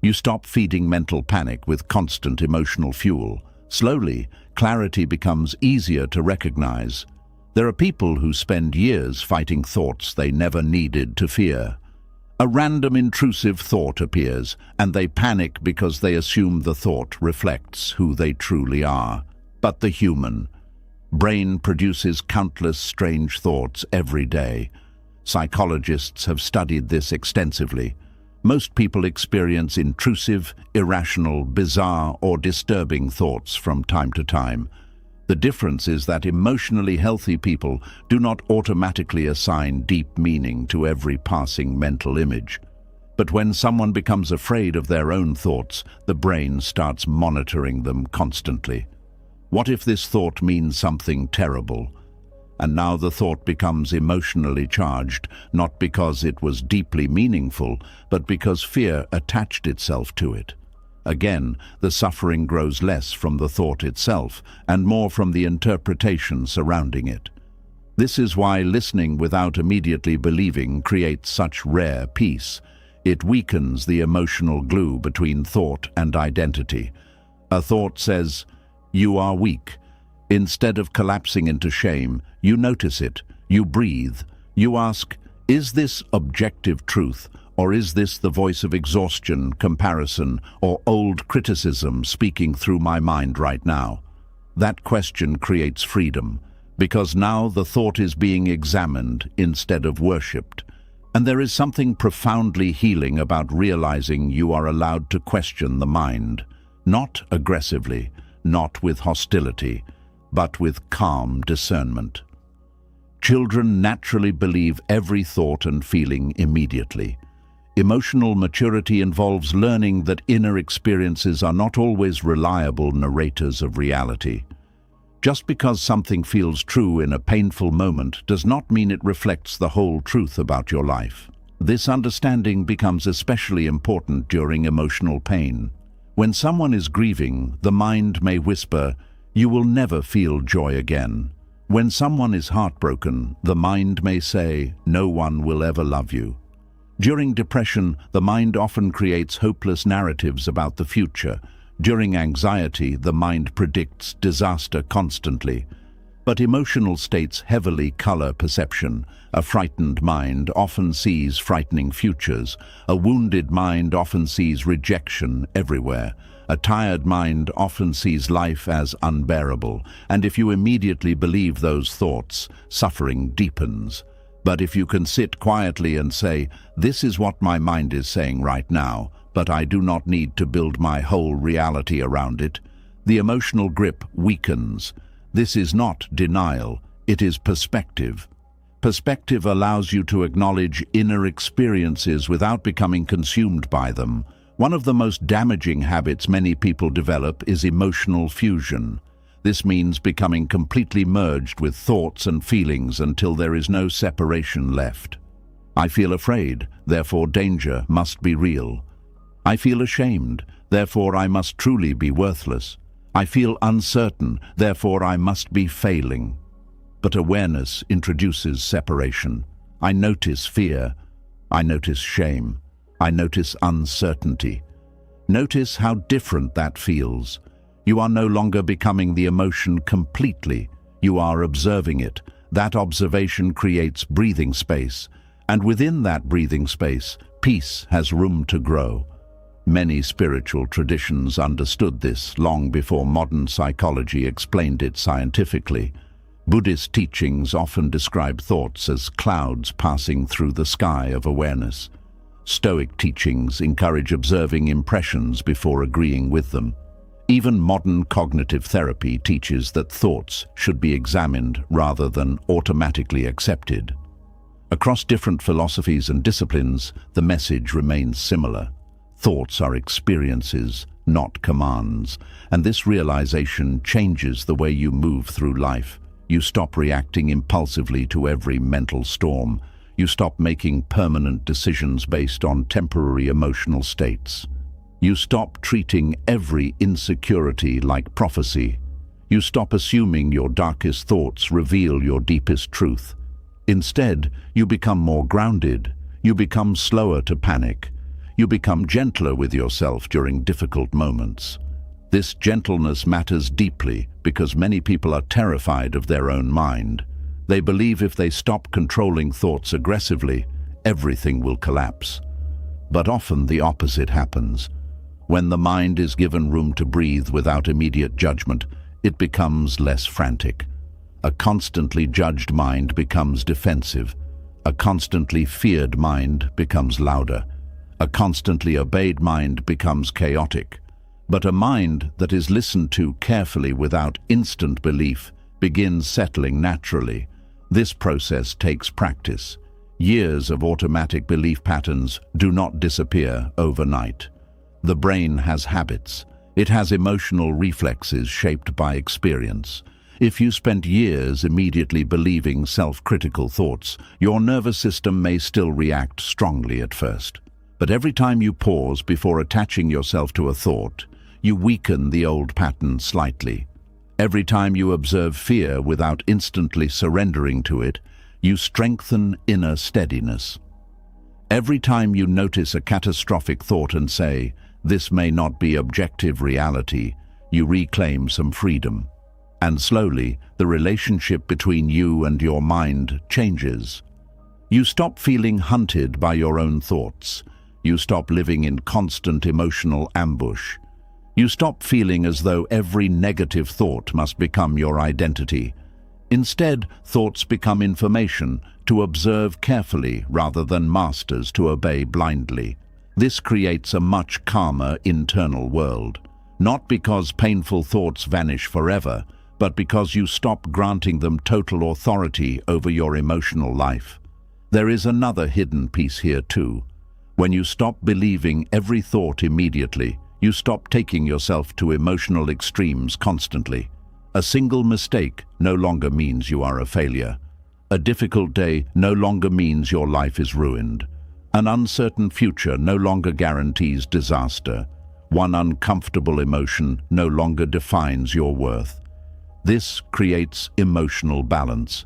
You stop feeding mental panic with constant emotional fuel. Slowly, clarity becomes easier to recognize. There are people who spend years fighting thoughts they never needed to fear. A random intrusive thought appears, and they panic because they assume the thought reflects who they truly are. But the human brain produces countless strange thoughts every day. Psychologists have studied this extensively. Most people experience intrusive, irrational, bizarre, or disturbing thoughts from time to time. The difference is that emotionally healthy people do not automatically assign deep meaning to every passing mental image. But when someone becomes afraid of their own thoughts, the brain starts monitoring them constantly. What if this thought means something terrible? And now the thought becomes emotionally charged, not because it was deeply meaningful, but because fear attached itself to it. Again, the suffering grows less from the thought itself and more from the interpretation surrounding it. This is why listening without immediately believing creates such rare peace. It weakens the emotional glue between thought and identity. A thought says, "You are weak." Instead of collapsing into shame, you notice it, you breathe, you ask, "Is this objective truth? Or is this the voice of exhaustion, comparison, or old criticism speaking through my mind right now?" That question creates freedom, because now the thought is being examined instead of worshipped. And there is something profoundly healing about realizing you are allowed to question the mind, not aggressively, not with hostility, but with calm discernment. Children naturally believe every thought and feeling immediately. Emotional maturity involves learning that inner experiences are not always reliable narrators of reality. Just because something feels true in a painful moment does not mean it reflects the whole truth about your life. This understanding becomes especially important during emotional pain. When someone is grieving, the mind may whisper, "You will never feel joy again." When someone is heartbroken, the mind may say, "No one will ever love you." During depression, the mind often creates hopeless narratives about the future. During anxiety, the mind predicts disaster constantly. But emotional states heavily color perception. A frightened mind often sees frightening futures. A wounded mind often sees rejection everywhere. A tired mind often sees life as unbearable. And if you immediately believe those thoughts, suffering deepens. But if you can sit quietly and say, "This is what my mind is saying right now, but I do not need to build my whole reality around it," the emotional grip weakens. This is not denial, it is perspective. Perspective allows you to acknowledge inner experiences without becoming consumed by them. One of the most damaging habits many people develop is emotional fusion. This means becoming completely merged with thoughts and feelings until there is no separation left. I feel afraid, therefore danger must be real. I feel ashamed, therefore I must truly be worthless. I feel uncertain, therefore I must be failing. But awareness introduces separation. I notice fear. I notice shame. I notice uncertainty. Notice how different that feels. You are no longer becoming the emotion completely. You are observing it. That observation creates breathing space. And within that breathing space, peace has room to grow. Many spiritual traditions understood this long before modern psychology explained it scientifically. Buddhist teachings often describe thoughts as clouds passing through the sky of awareness. Stoic teachings encourage observing impressions before agreeing with them. Even modern cognitive therapy teaches that thoughts should be examined rather than automatically accepted. Across different philosophies and disciplines, the message remains similar. Thoughts are experiences, not commands, and this realization changes the way you move through life. You stop reacting impulsively to every mental storm. You stop making permanent decisions based on temporary emotional states. You stop treating every insecurity like prophecy. You stop assuming your darkest thoughts reveal your deepest truth. Instead, you become more grounded. You become slower to panic. You become gentler with yourself during difficult moments. This gentleness matters deeply because many people are terrified of their own mind. They believe if they stop controlling thoughts aggressively, everything will collapse. But often the opposite happens. When the mind is given room to breathe without immediate judgment, it becomes less frantic. A constantly judged mind becomes defensive. A constantly feared mind becomes louder. A constantly obeyed mind becomes chaotic. But a mind that is listened to carefully without instant belief begins settling naturally. This process takes practice. Years of automatic belief patterns do not disappear overnight. The brain has habits. It has emotional reflexes shaped by experience. If you spent years immediately believing self-critical thoughts, your nervous system may still react strongly at first. But every time you pause before attaching yourself to a thought, you weaken the old pattern slightly. Every time you observe fear without instantly surrendering to it, you strengthen inner steadiness. Every time you notice a catastrophic thought and say, "This may not be objective reality," you reclaim some freedom. And slowly, the relationship between you and your mind changes. You stop feeling hunted by your own thoughts. You stop living in constant emotional ambush. You stop feeling as though every negative thought must become your identity. Instead, thoughts become information to observe carefully rather than masters to obey blindly. This creates a much calmer internal world, not because painful thoughts vanish forever, but because you stop granting them total authority over your emotional life. There is another hidden piece here too. When you stop believing every thought immediately, you stop taking yourself to emotional extremes constantly. A single mistake no longer means you are a failure. A difficult day no longer means your life is ruined. An uncertain future no longer guarantees disaster. One uncomfortable emotion no longer defines your worth. This creates emotional balance.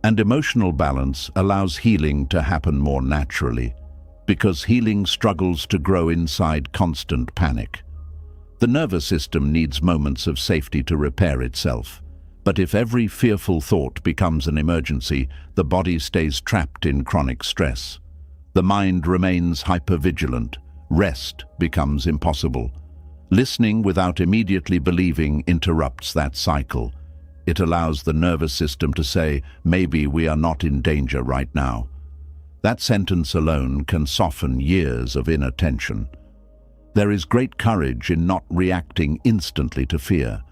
And emotional balance allows healing to happen more naturally, because healing struggles to grow inside constant panic. The nervous system needs moments of safety to repair itself. But if every fearful thought becomes an emergency, the body stays trapped in chronic stress. The mind remains hypervigilant. Rest becomes impossible. Listening without immediately believing interrupts that cycle. It allows the nervous system to say, "Maybe we are not in danger right now." That sentence alone can soften years of inner tension. There is great courage in not reacting instantly to fear.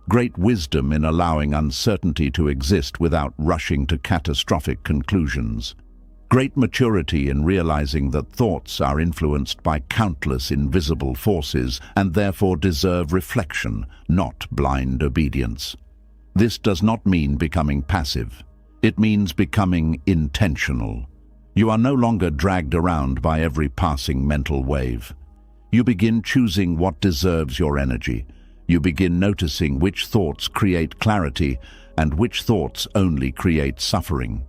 Great wisdom in allowing uncertainty to exist without rushing to catastrophic conclusions. Great maturity in realizing that thoughts are influenced by countless invisible forces and therefore deserve reflection, not blind obedience. This does not mean becoming passive. It means becoming intentional. You are no longer dragged around by every passing mental wave. You begin choosing what deserves your energy. You begin noticing which thoughts create clarity and which thoughts only create suffering.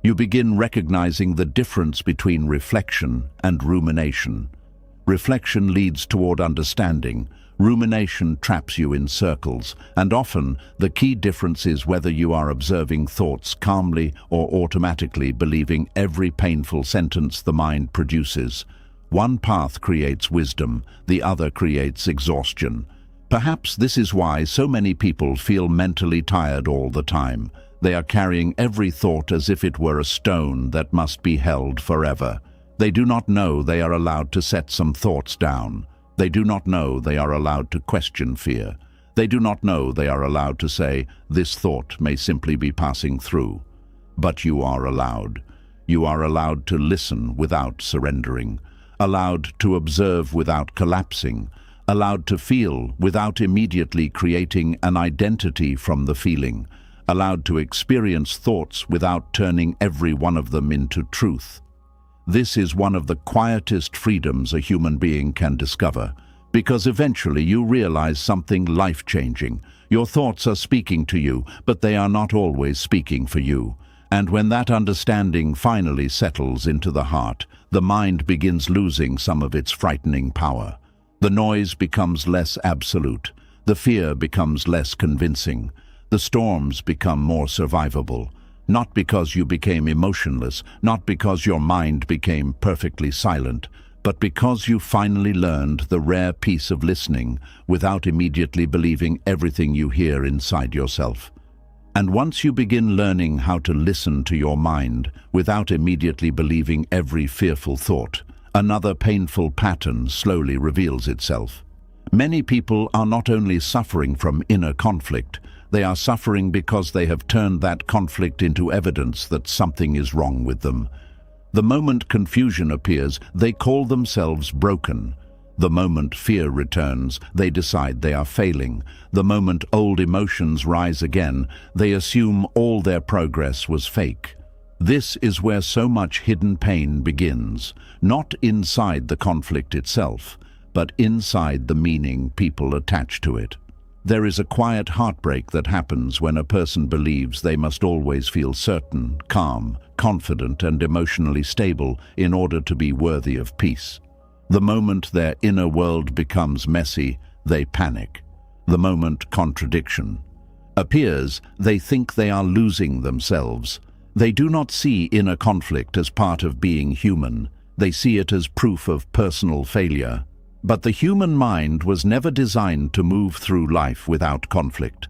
You begin recognizing the difference between reflection and rumination. Reflection leads toward understanding. Rumination traps you in circles, and often the key difference is whether you are observing thoughts calmly or automatically believing every painful sentence the mind produces. One path creates wisdom, the other creates exhaustion. Perhaps this is why so many people feel mentally tired all the time. They are carrying every thought as if it were a stone that must be held forever. They do not know they are allowed to set some thoughts down. They do not know they are allowed to question fear. They do not know they are allowed to say, this thought may simply be passing through. But you are allowed. You are allowed to listen without surrendering, allowed to observe without collapsing, allowed to feel without immediately creating an identity from the feeling, allowed to experience thoughts without turning every one of them into truth. This is one of the quietest freedoms a human being can discover, because eventually you realize something life-changing. Your thoughts are speaking to you, but they are not always speaking for you. And when that understanding finally settles into the heart, the mind begins losing some of its frightening power. The noise becomes less absolute. The fear becomes less convincing. The storms become more survivable. Not because you became emotionless, not because your mind became perfectly silent, but because you finally learned the rare peace of listening without immediately believing everything you hear inside yourself. And once you begin learning how to listen to your mind without immediately believing every fearful thought, another painful pattern slowly reveals itself. Many people are not only suffering from inner conflict, they are suffering because they have turned that conflict into evidence that something is wrong with them. The moment confusion appears, they call themselves broken. The moment fear returns, they decide they are failing. The moment old emotions rise again, they assume all their progress was fake. This is where so much hidden pain begins, not inside the conflict itself, but inside the meaning people attach to it. There is a quiet heartbreak that happens when a person believes they must always feel certain, calm, confident, and emotionally stable in order to be worthy of peace. The moment their inner world becomes messy, they panic. The moment contradiction appears, they think they are losing themselves. They do not see inner conflict as part of being human. They see it as proof of personal failure. But the human mind was never designed to move through life without conflict.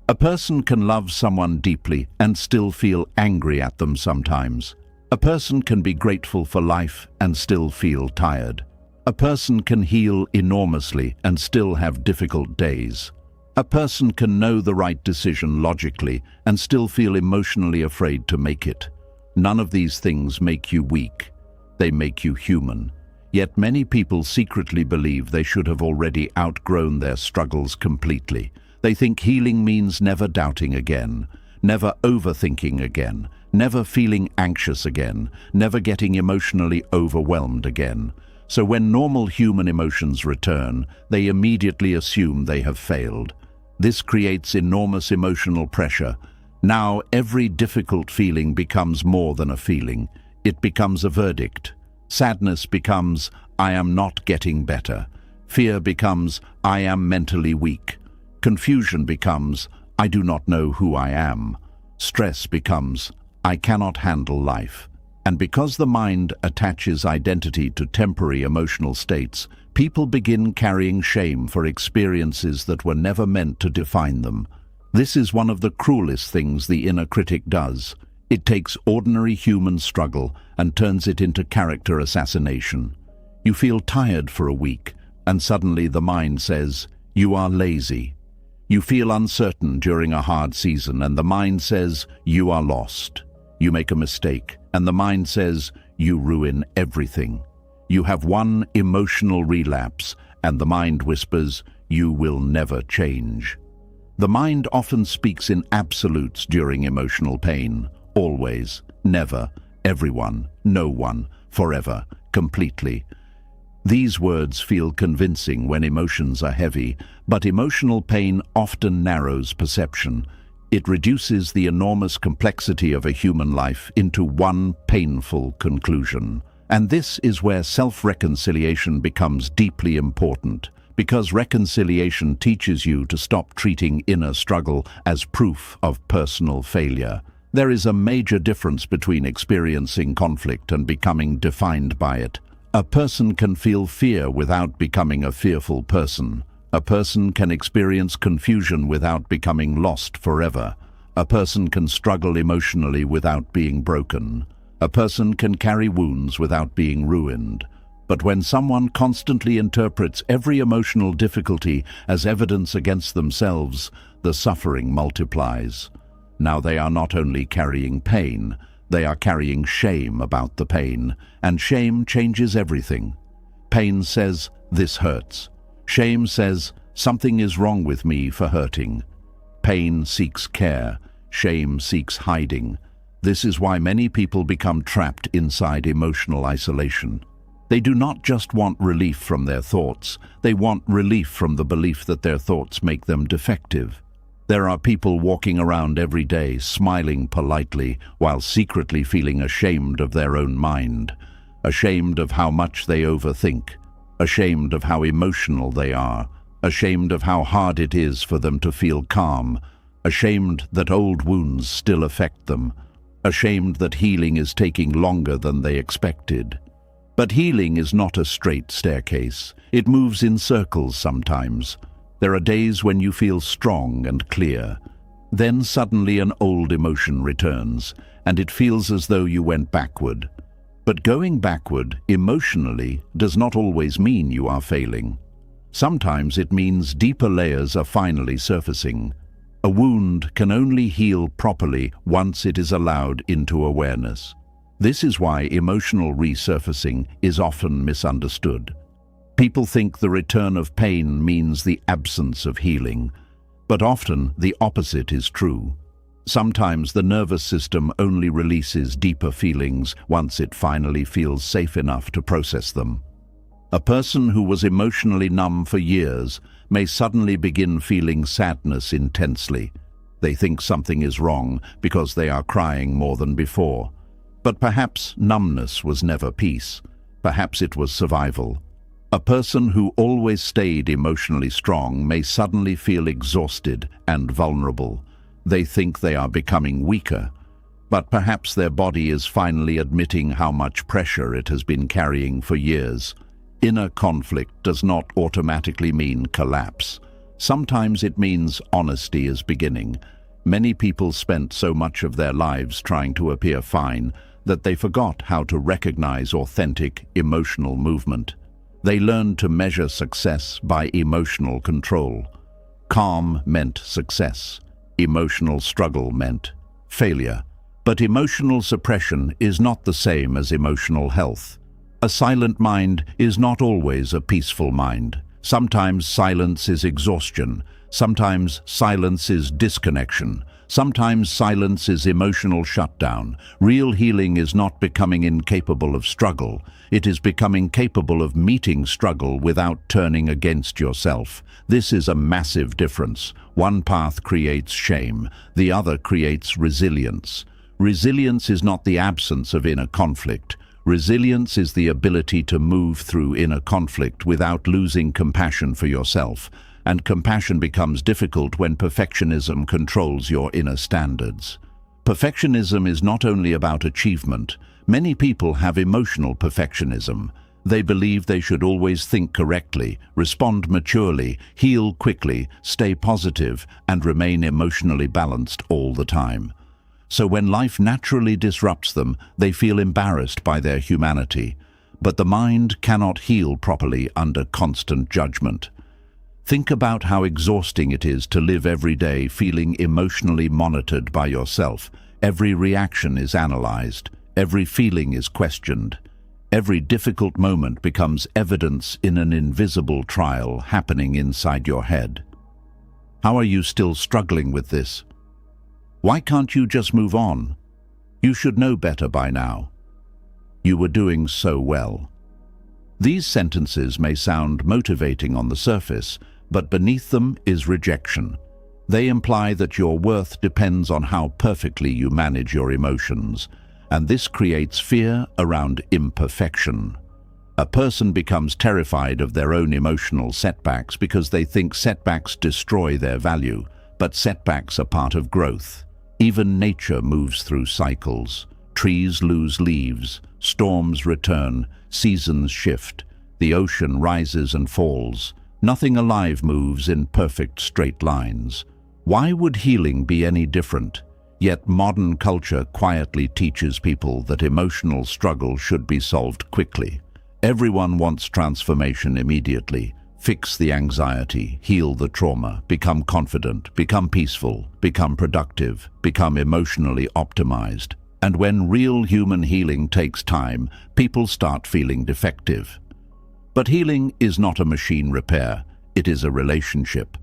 A person can love someone deeply and still feel angry at them sometimes. A person can be grateful for life and still feel tired. A person can heal enormously and still have difficult days. A person can know the right decision logically and still feel emotionally afraid to make it. None of these things make you weak. They make you human. Yet many people secretly believe they should have already outgrown their struggles completely. They think healing means never doubting again, never overthinking again, never feeling anxious again, never getting emotionally overwhelmed again. So when normal human emotions return, they immediately assume they have failed. This creates enormous emotional pressure. Now every difficult feeling becomes more than a feeling. It becomes a verdict. Sadness becomes, I am not getting better. Fear becomes, I am mentally weak. Confusion becomes, I do not know who I am. Stress becomes, I cannot handle life. And because the mind attaches identity to temporary emotional states, people begin carrying shame for experiences that were never meant to define them. This is one of the cruelest things the inner critic does. It takes ordinary human struggle and turns it into character assassination. You feel tired for a week, and suddenly the mind says, you are lazy. You feel uncertain during a hard season, and the mind says, you are lost. You make a mistake, and the mind says, you ruin everything. You have one emotional relapse, and the mind whispers, you will never change. The mind often speaks in absolutes during emotional pain. Always, never, everyone, no one, forever, completely. These words feel convincing when emotions are heavy, but emotional pain often narrows perception. It reduces the enormous complexity of a human life into one painful conclusion. And this is where self-reconciliation becomes deeply important, because reconciliation teaches you to stop treating inner struggle as proof of personal failure. There is a major difference between experiencing conflict and becoming defined by it. A person can feel fear without becoming a fearful person. A person can experience confusion without becoming lost forever. A person can struggle emotionally without being broken. A person can carry wounds without being ruined. But when someone constantly interprets every emotional difficulty as evidence against themselves, the suffering multiplies. Now they are not only carrying pain, they are carrying shame about the pain, and shame changes everything. Pain says, "This hurts." Shame says, "Something is wrong with me for hurting." Pain seeks care, shame seeks hiding. This is why many people become trapped inside emotional isolation. They do not just want relief from their thoughts, they want relief from the belief that their thoughts make them defective. There are people walking around every day smiling politely while secretly feeling ashamed of their own mind, ashamed of how much they overthink, ashamed of how emotional they are, ashamed of how hard it is for them to feel calm, ashamed that old wounds still affect them, ashamed that healing is taking longer than they expected. But healing is not a straight staircase. It moves in circles sometimes. There are days when you feel strong and clear. Then suddenly an old emotion returns, and it feels as though you went backward. But going backward, emotionally, does not always mean you are failing. Sometimes it means deeper layers are finally surfacing. A wound can only heal properly once it is allowed into awareness. This is why emotional resurfacing is often misunderstood. People think the return of pain means the absence of healing, but often the opposite is true. Sometimes the nervous system only releases deeper feelings once it finally feels safe enough to process them. A person who was emotionally numb for years may suddenly begin feeling sadness intensely. They think something is wrong because they are crying more than before. But perhaps numbness was never peace. Perhaps it was survival. A person who always stayed emotionally strong may suddenly feel exhausted and vulnerable. They think they are becoming weaker, but perhaps their body is finally admitting how much pressure it has been carrying for years. Inner conflict does not automatically mean collapse. Sometimes it means honesty is beginning. Many people spent so much of their lives trying to appear fine that they forgot how to recognize authentic emotional movement. They learned to measure success by emotional control. Calm meant success. Emotional struggle meant failure. But emotional suppression is not the same as emotional health. A silent mind is not always a peaceful mind. Sometimes silence is exhaustion. Sometimes silence is disconnection. Sometimes silence is emotional shutdown. Real healing is not becoming incapable of struggle. It is becoming capable of meeting struggle without turning against yourself. This is a massive difference. One path creates shame. The other creates resilience. Resilience is not the absence of inner conflict. Resilience is the ability to move through inner conflict without losing compassion for yourself. And compassion becomes difficult when perfectionism controls your inner standards. Perfectionism is not only about achievement. Many people have emotional perfectionism. They believe they should always think correctly, respond maturely, heal quickly, stay positive, and remain emotionally balanced all the time. So when life naturally disrupts them, they feel embarrassed by their humanity. But the mind cannot heal properly under constant judgment. Think about how exhausting it is to live every day feeling emotionally monitored by yourself. Every reaction is analyzed. Every feeling is questioned. Every difficult moment becomes evidence in an invisible trial happening inside your head. How are you still struggling with this? Why can't you just move on? You should know better by now. You were doing so well. These sentences may sound motivating on the surface, but beneath them is rejection. They imply that your worth depends on how perfectly you manage your emotions, and this creates fear around imperfection. A person becomes terrified of their own emotional setbacks because they think setbacks destroy their value, but setbacks are part of growth. Even nature moves through cycles. Trees lose leaves, storms return, seasons shift, the ocean rises and falls. Nothing alive moves in perfect straight lines. Why would healing be any different? Yet modern culture quietly teaches people that emotional struggle should be solved quickly. Everyone wants transformation immediately. Fix the anxiety, heal the trauma, become confident, become peaceful, become productive, become emotionally optimized. And when real human healing takes time, people start feeling defective. But healing is not a machine repair, it is a relationship.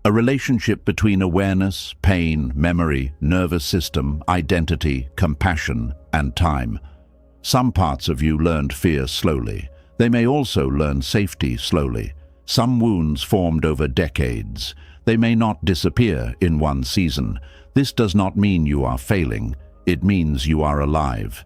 A relationship between awareness, pain, memory, nervous system, identity, compassion, and time. Some parts of you learned fear slowly. They may also learn safety slowly. Some wounds formed over decades. They may not disappear in one season. This does not mean you are failing. It means you are alive.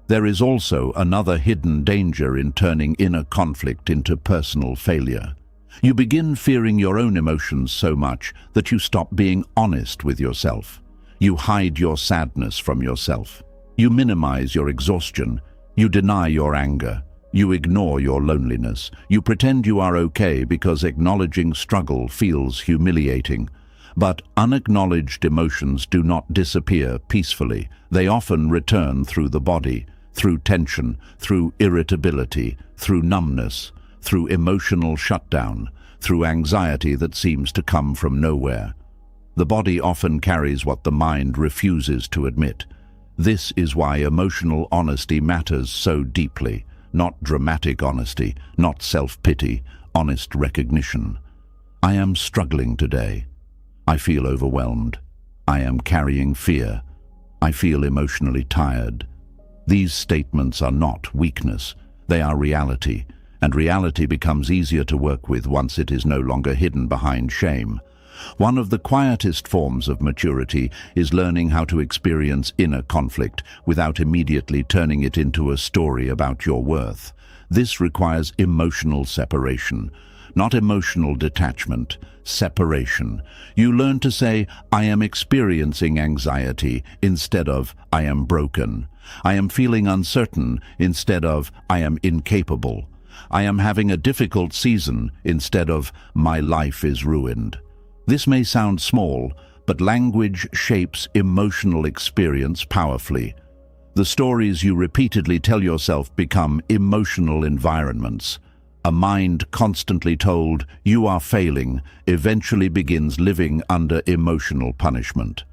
There is also another hidden danger in turning inner conflict into personal failure. You begin fearing your own emotions so much that you stop being honest with yourself. You hide your sadness from yourself. You minimize your exhaustion. You deny your anger. You ignore your loneliness. You pretend you are okay because acknowledging struggle feels humiliating. But unacknowledged emotions do not disappear peacefully. They often return through the body, through tension, through irritability, through numbness, through emotional shutdown, through anxiety that seems to come from nowhere. The body often carries what the mind refuses to admit. This is why emotional honesty matters so deeply. Not dramatic honesty, not self-pity, honest recognition. I am struggling today. I feel overwhelmed. I am carrying fear. I feel emotionally tired. These statements are not weakness. They are reality, and reality becomes easier to work with once it is no longer hidden behind shame. One of the quietest forms of maturity is learning how to experience inner conflict without immediately turning it into a story about your worth. This requires emotional separation, not emotional detachment, separation. You learn to say, I am experiencing anxiety, instead of, I am broken. I am feeling uncertain, instead of, I am incapable. I am having a difficult season, instead of, my life is ruined. This may sound small, but language shapes emotional experience powerfully. The stories you repeatedly tell yourself become emotional environments. A mind constantly told, you are failing, eventually begins living under emotional punishment.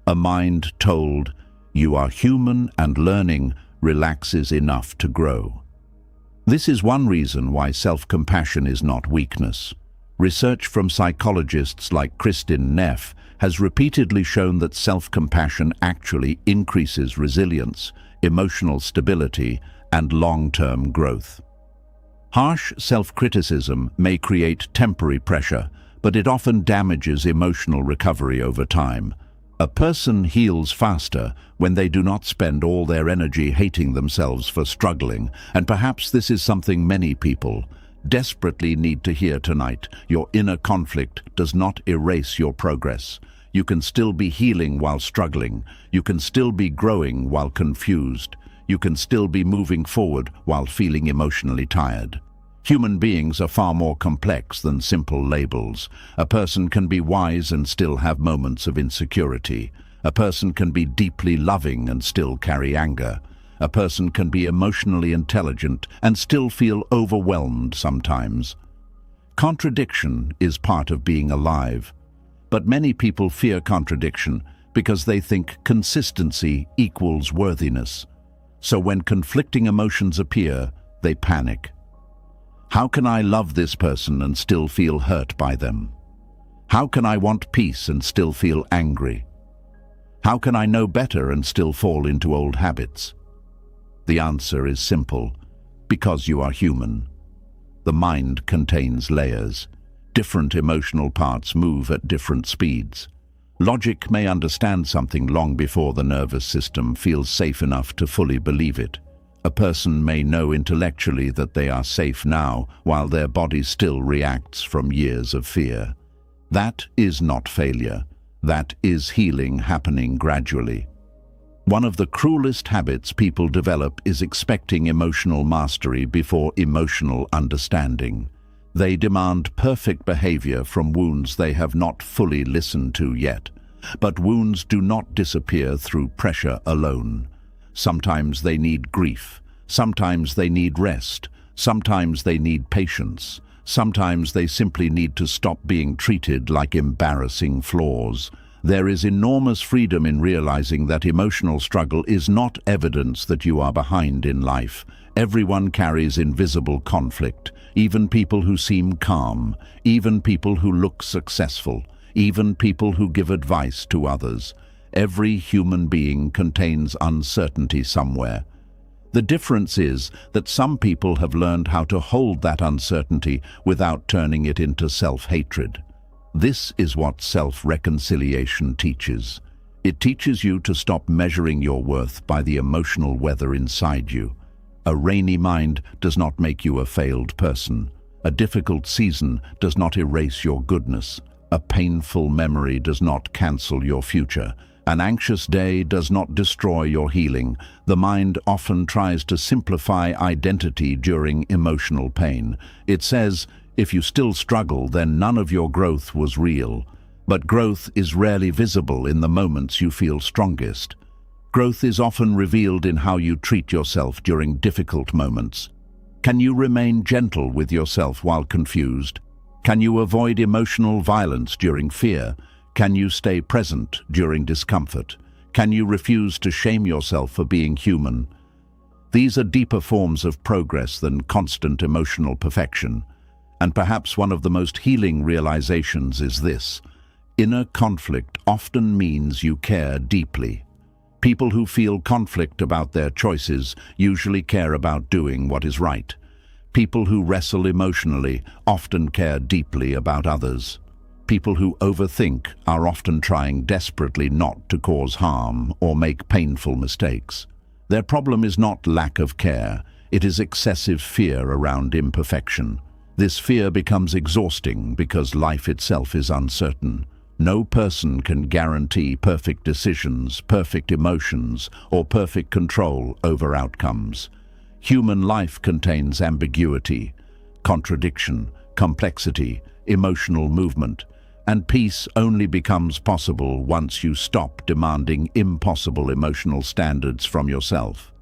A mind told, you are human and learning, relaxes enough to grow. This is one reason why self-compassion is not weakness. Research from psychologists like Kristin Neff has repeatedly shown that self-compassion actually increases resilience, emotional stability, and long-term growth. Harsh self-criticism may create temporary pressure, but it often damages emotional recovery over time. A person heals faster when they do not spend all their energy hating themselves for struggling, and perhaps this is something many people desperately need to hear tonight. Your inner conflict does not erase your progress. You can still be healing while struggling. You can still be growing while confused. You can still be moving forward while feeling emotionally tired. Human beings are far more complex than simple labels. A person can be wise and still have moments of insecurity. A person can be deeply loving and still carry anger. A person can be emotionally intelligent and still feel overwhelmed sometimes. Contradiction is part of being alive, but many people fear contradiction because they think consistency equals worthiness. So when conflicting emotions appear, they panic. How can I love this person and still feel hurt by them? How can I want peace and still feel angry? How can I know better and still fall into old habits? The answer is simple: because you are human. The mind contains layers. Different emotional parts move at different speeds. Logic may understand something long before the nervous system feels safe enough to fully believe it. A person may know intellectually that they are safe now, while their body still reacts from years of fear. That is not failure. That is healing happening gradually. One of the cruelest habits people develop is expecting emotional mastery before emotional understanding. They demand perfect behavior from wounds they have not fully listened to yet. But wounds do not disappear through pressure alone. Sometimes they need grief. Sometimes they need rest. Sometimes they need patience. Sometimes they simply need to stop being treated like embarrassing flaws. There is enormous freedom in realizing that emotional struggle is not evidence that you are behind in life. Everyone carries invisible conflict, even people who seem calm, even people who look successful, even people who give advice to others. Every human being contains uncertainty somewhere. The difference is that some people have learned how to hold that uncertainty without turning it into self-hatred. This is what self-reconciliation teaches. It teaches you to stop measuring your worth by the emotional weather inside you. A rainy mind does not make you a failed person. A difficult season does not erase your goodness. A painful memory does not cancel your future. An anxious day does not destroy your healing. The mind often tries to simplify identity during emotional pain. It says, if you still struggle, then none of your growth was real. But growth is rarely visible in the moments you feel strongest. Growth is often revealed in how you treat yourself during difficult moments. Can you remain gentle with yourself while confused? Can you avoid emotional violence during fear? Can you stay present during discomfort? Can you refuse to shame yourself for being human? These are deeper forms of progress than constant emotional perfection. And perhaps one of the most healing realizations is this: inner conflict often means you care deeply. People who feel conflict about their choices usually care about doing what is right. People who wrestle emotionally often care deeply about others. People who overthink are often trying desperately not to cause harm or make painful mistakes. Their problem is not lack of care, it is excessive fear around imperfection. This fear becomes exhausting because life itself is uncertain. No person can guarantee perfect decisions, perfect emotions, or perfect control over outcomes. Human life contains ambiguity, contradiction, complexity, emotional movement, and peace only becomes possible once you stop demanding impossible emotional standards from yourself.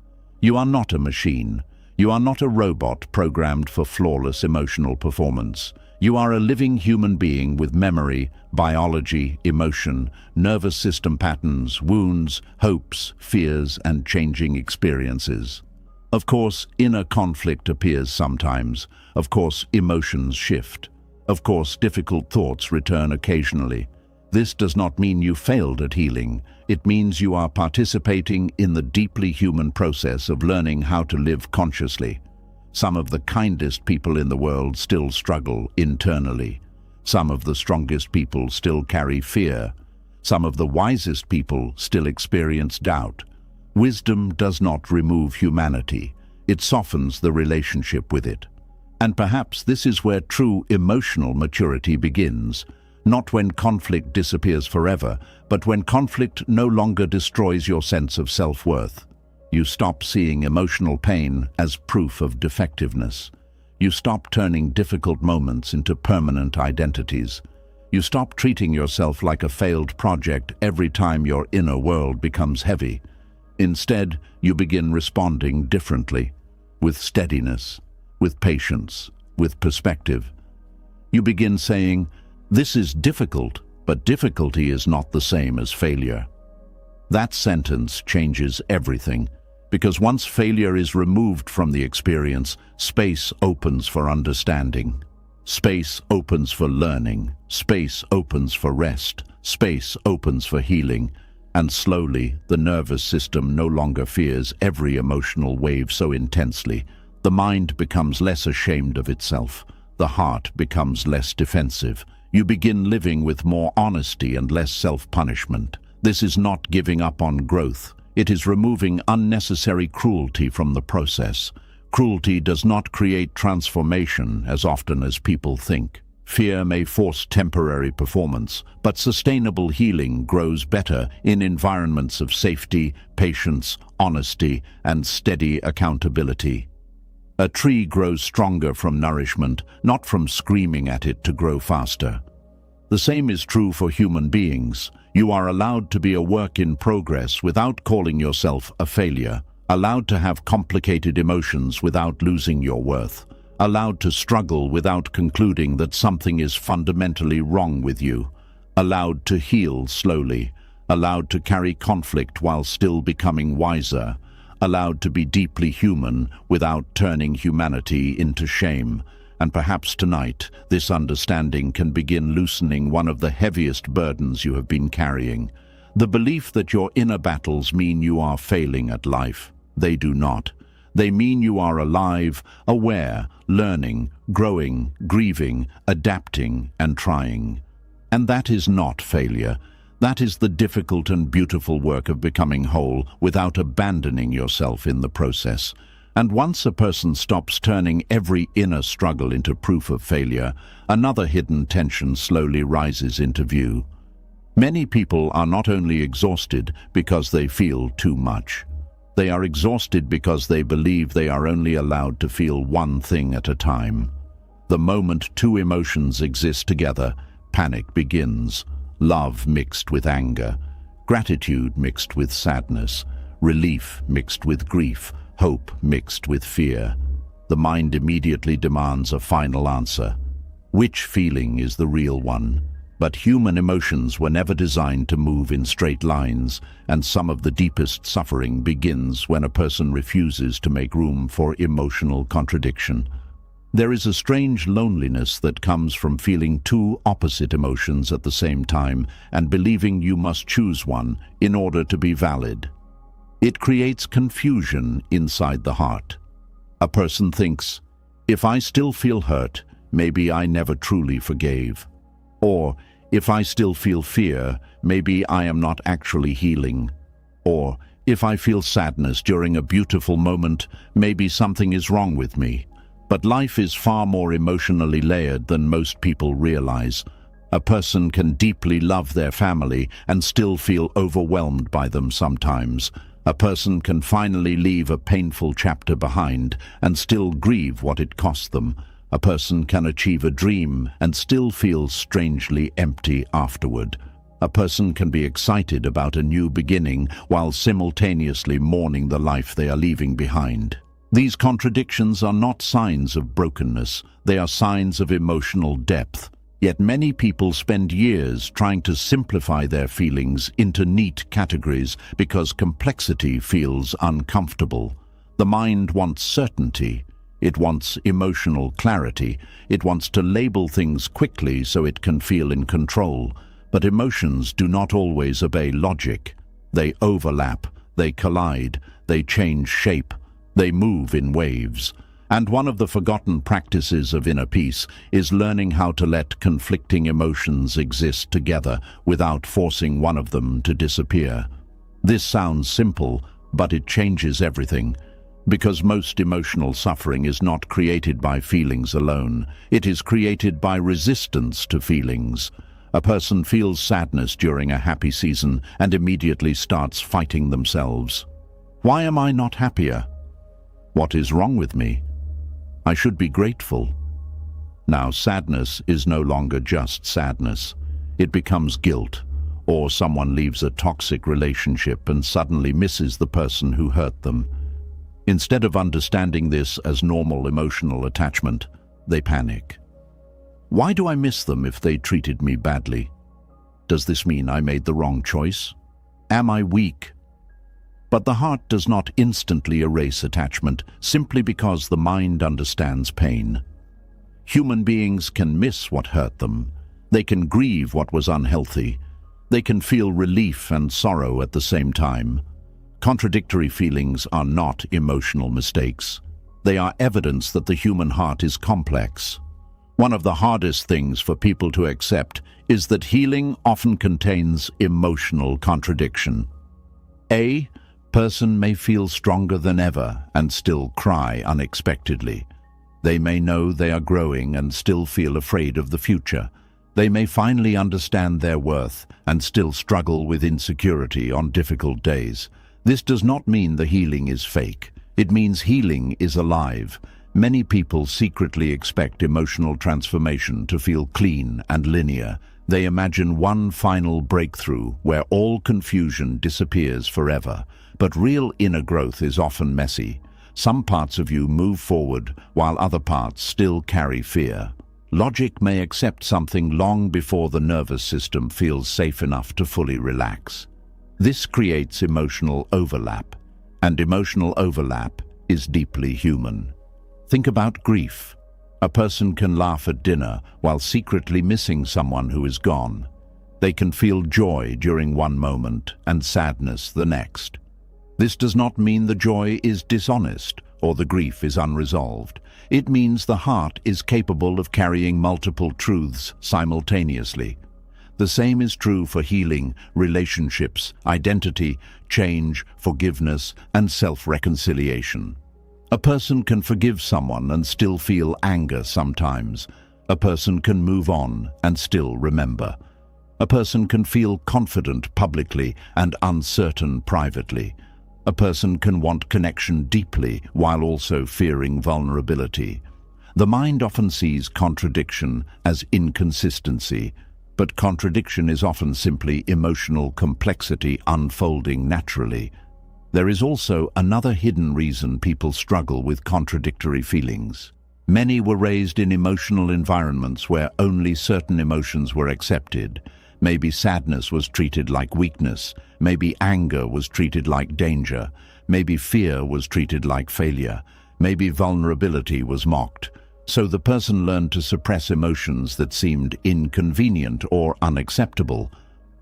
You are not a machine. You are not a robot programmed for flawless emotional performance. You are a living human being with memory, biology, emotion, nervous system patterns, wounds, hopes, fears, and changing experiences. Of course, inner conflict appears sometimes. Of course, emotions shift. Of course, difficult thoughts return occasionally. This does not mean you failed at healing. It means you are participating in the deeply human process of learning how to live consciously. Some of the kindest people in the world still struggle internally. Some of the strongest people still carry fear. Some of the wisest people still experience doubt. Wisdom does not remove humanity. It softens the relationship with it. And perhaps this is where true emotional maturity begins. Not when conflict disappears forever, but when conflict no longer destroys your sense of self-worth. You stop seeing emotional pain as proof of defectiveness. You stop turning difficult moments into permanent identities. You stop treating yourself like a failed project every time your inner world becomes heavy. Instead, you begin responding differently, with steadiness, with patience, with perspective. You begin saying, "This is difficult, but difficulty is not the same as failure." That sentence changes everything, because once failure is removed from the experience, space opens for understanding. Space opens for learning. Space opens for rest. Space opens for healing. And slowly, the nervous system no longer fears every emotional wave so intensely. The mind becomes less ashamed of itself. The heart becomes less defensive. You begin living with more honesty and less self-punishment. This is not giving up on growth. It is removing unnecessary cruelty from the process. Cruelty does not create transformation as often as people think. Fear may force temporary performance, but sustainable healing grows better in environments of safety, patience, honesty, and steady accountability. A tree grows stronger from nourishment, not from screaming at it to grow faster. The same is true for human beings. You are allowed to be a work in progress without calling yourself a failure, allowed to have complicated emotions without losing your worth, allowed to struggle without concluding that something is fundamentally wrong with you, allowed to heal slowly, allowed to carry conflict while still becoming wiser, allowed to be deeply human without turning humanity into shame. And perhaps tonight, this understanding can begin loosening one of the heaviest burdens you have been carrying. The belief that your inner battles mean you are failing at life. They do not. They mean you are alive, aware, learning, growing, grieving, adapting, and trying. And that is not failure. That is the difficult and beautiful work of becoming whole without abandoning yourself in the process. And once a person stops turning every inner struggle into proof of failure, another hidden tension slowly rises into view. Many people are not only exhausted because they feel too much. They are exhausted because they believe they are only allowed to feel one thing at a time. The moment two emotions exist together, panic begins. Love mixed with anger, gratitude mixed with sadness, relief mixed with grief, hope mixed with fear. The mind immediately demands a final answer. Which feeling is the real one? But human emotions were never designed to move in straight lines, and some of the deepest suffering begins when a person refuses to make room for emotional contradiction. There is a strange loneliness that comes from feeling two opposite emotions at the same time and believing you must choose one in order to be valid. It creates confusion inside the heart. A person thinks, if I still feel hurt, maybe I never truly forgave. Or, if I still feel fear, maybe I am not actually healing. Or, if I feel sadness during a beautiful moment, maybe something is wrong with me. But life is far more emotionally layered than most people realize. A person can deeply love their family and still feel overwhelmed by them sometimes. A person can finally leave a painful chapter behind and still grieve what it cost them. A person can achieve a dream and still feel strangely empty afterward. A person can be excited about a new beginning while simultaneously mourning the life they are leaving behind. These contradictions are not signs of brokenness, they are signs of emotional depth. Yet many people spend years trying to simplify their feelings into neat categories because complexity feels uncomfortable. The mind wants certainty. It wants emotional clarity. It wants to label things quickly so it can feel in control. But emotions do not always obey logic. They overlap, they collide, they change shape, they move in waves. And one of the forgotten practices of inner peace is learning how to let conflicting emotions exist together without forcing one of them to disappear. This sounds simple, but it changes everything. Because most emotional suffering is not created by feelings alone. It is created by resistance to feelings. A person feels sadness during a happy season and immediately starts fighting themselves. Why am I not happier? What is wrong with me? I should be grateful. Now, sadness is no longer just sadness. It becomes guilt, or someone leaves a toxic relationship and suddenly misses the person who hurt them. Instead of understanding this as normal emotional attachment, they panic. Why do I miss them if they treated me badly? Does this mean I made the wrong choice? Am I weak? But the heart does not instantly erase attachment simply because the mind understands pain. Human beings can miss what hurt them. They can grieve what was unhealthy. They can feel relief and sorrow at the same time. Contradictory feelings are not emotional mistakes. They are evidence that the human heart is complex. One of the hardest things for people to accept is that healing often contains emotional contradiction. A person may feel stronger than ever and still cry unexpectedly. They may know they are growing and still feel afraid of the future. They may finally understand their worth and still struggle with insecurity on difficult days. This does not mean the healing is fake. It means healing is alive. Many people secretly expect emotional transformation to feel clean and linear. They imagine one final breakthrough where all confusion disappears forever. But real inner growth is often messy. Some parts of you move forward while other parts still carry fear. Logic may accept something long before the nervous system feels safe enough to fully relax. This creates emotional overlap, and emotional overlap is deeply human. Think about grief. A person can laugh at dinner while secretly missing someone who is gone. They can feel joy during one moment and sadness the next. This does not mean the joy is dishonest or the grief is unresolved. It means the heart is capable of carrying multiple truths simultaneously. The same is true for healing, relationships, identity, change, forgiveness, and self-reconciliation. A person can forgive someone and still feel anger sometimes. A person can move on and still remember. A person can feel confident publicly and uncertain privately. A person can want connection deeply while also fearing vulnerability. The mind often sees contradiction as inconsistency, but contradiction is often simply emotional complexity unfolding naturally. There is also another hidden reason people struggle with contradictory feelings. Many were raised in emotional environments where only certain emotions were accepted. Maybe sadness was treated like weakness. Maybe anger was treated like danger. Maybe fear was treated like failure. Maybe vulnerability was mocked. So the person learned to suppress emotions that seemed inconvenient or unacceptable.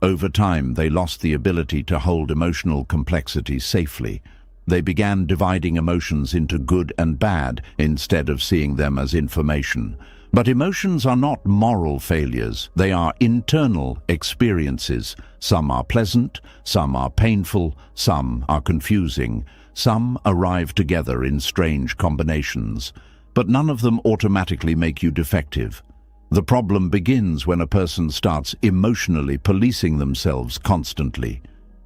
Over time, they lost the ability to hold emotional complexity safely. They began dividing emotions into good and bad instead of seeing them as information. But emotions are not moral failures. They are internal experiences. Some are pleasant, some are painful, some are confusing. Some arrive together in strange combinations. But none of them automatically make you defective. The problem begins when a person starts emotionally policing themselves constantly.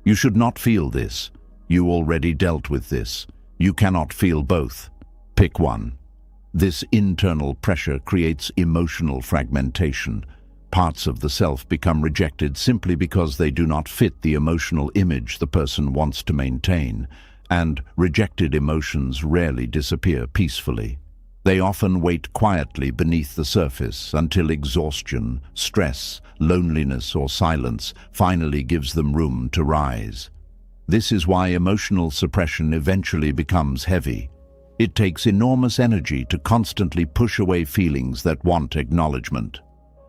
You should not feel this. You already dealt with this. You cannot feel both. Pick one. This internal pressure creates emotional fragmentation. Parts of the self become rejected simply because they do not fit the emotional image the person wants to maintain, and rejected emotions rarely disappear peacefully. They often wait quietly beneath the surface until exhaustion, stress, loneliness, or silence finally gives them room to rise. This is why emotional suppression eventually becomes heavy. It takes enormous energy to constantly push away feelings that want acknowledgement.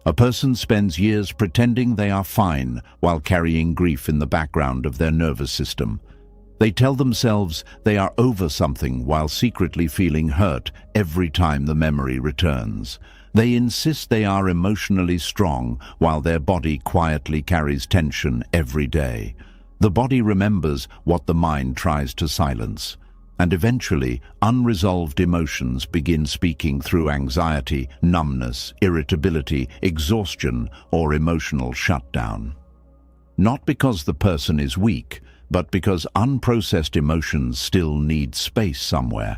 A person spends years pretending they are fine while carrying grief in the background of their nervous system. They tell themselves they are over something while secretly feeling hurt every time the memory returns. They insist they are emotionally strong while their body quietly carries tension every day. The body remembers what the mind tries to silence. And eventually, unresolved emotions begin speaking through anxiety, numbness, irritability, exhaustion, or emotional shutdown. Not because the person is weak, but because unprocessed emotions still need space somewhere.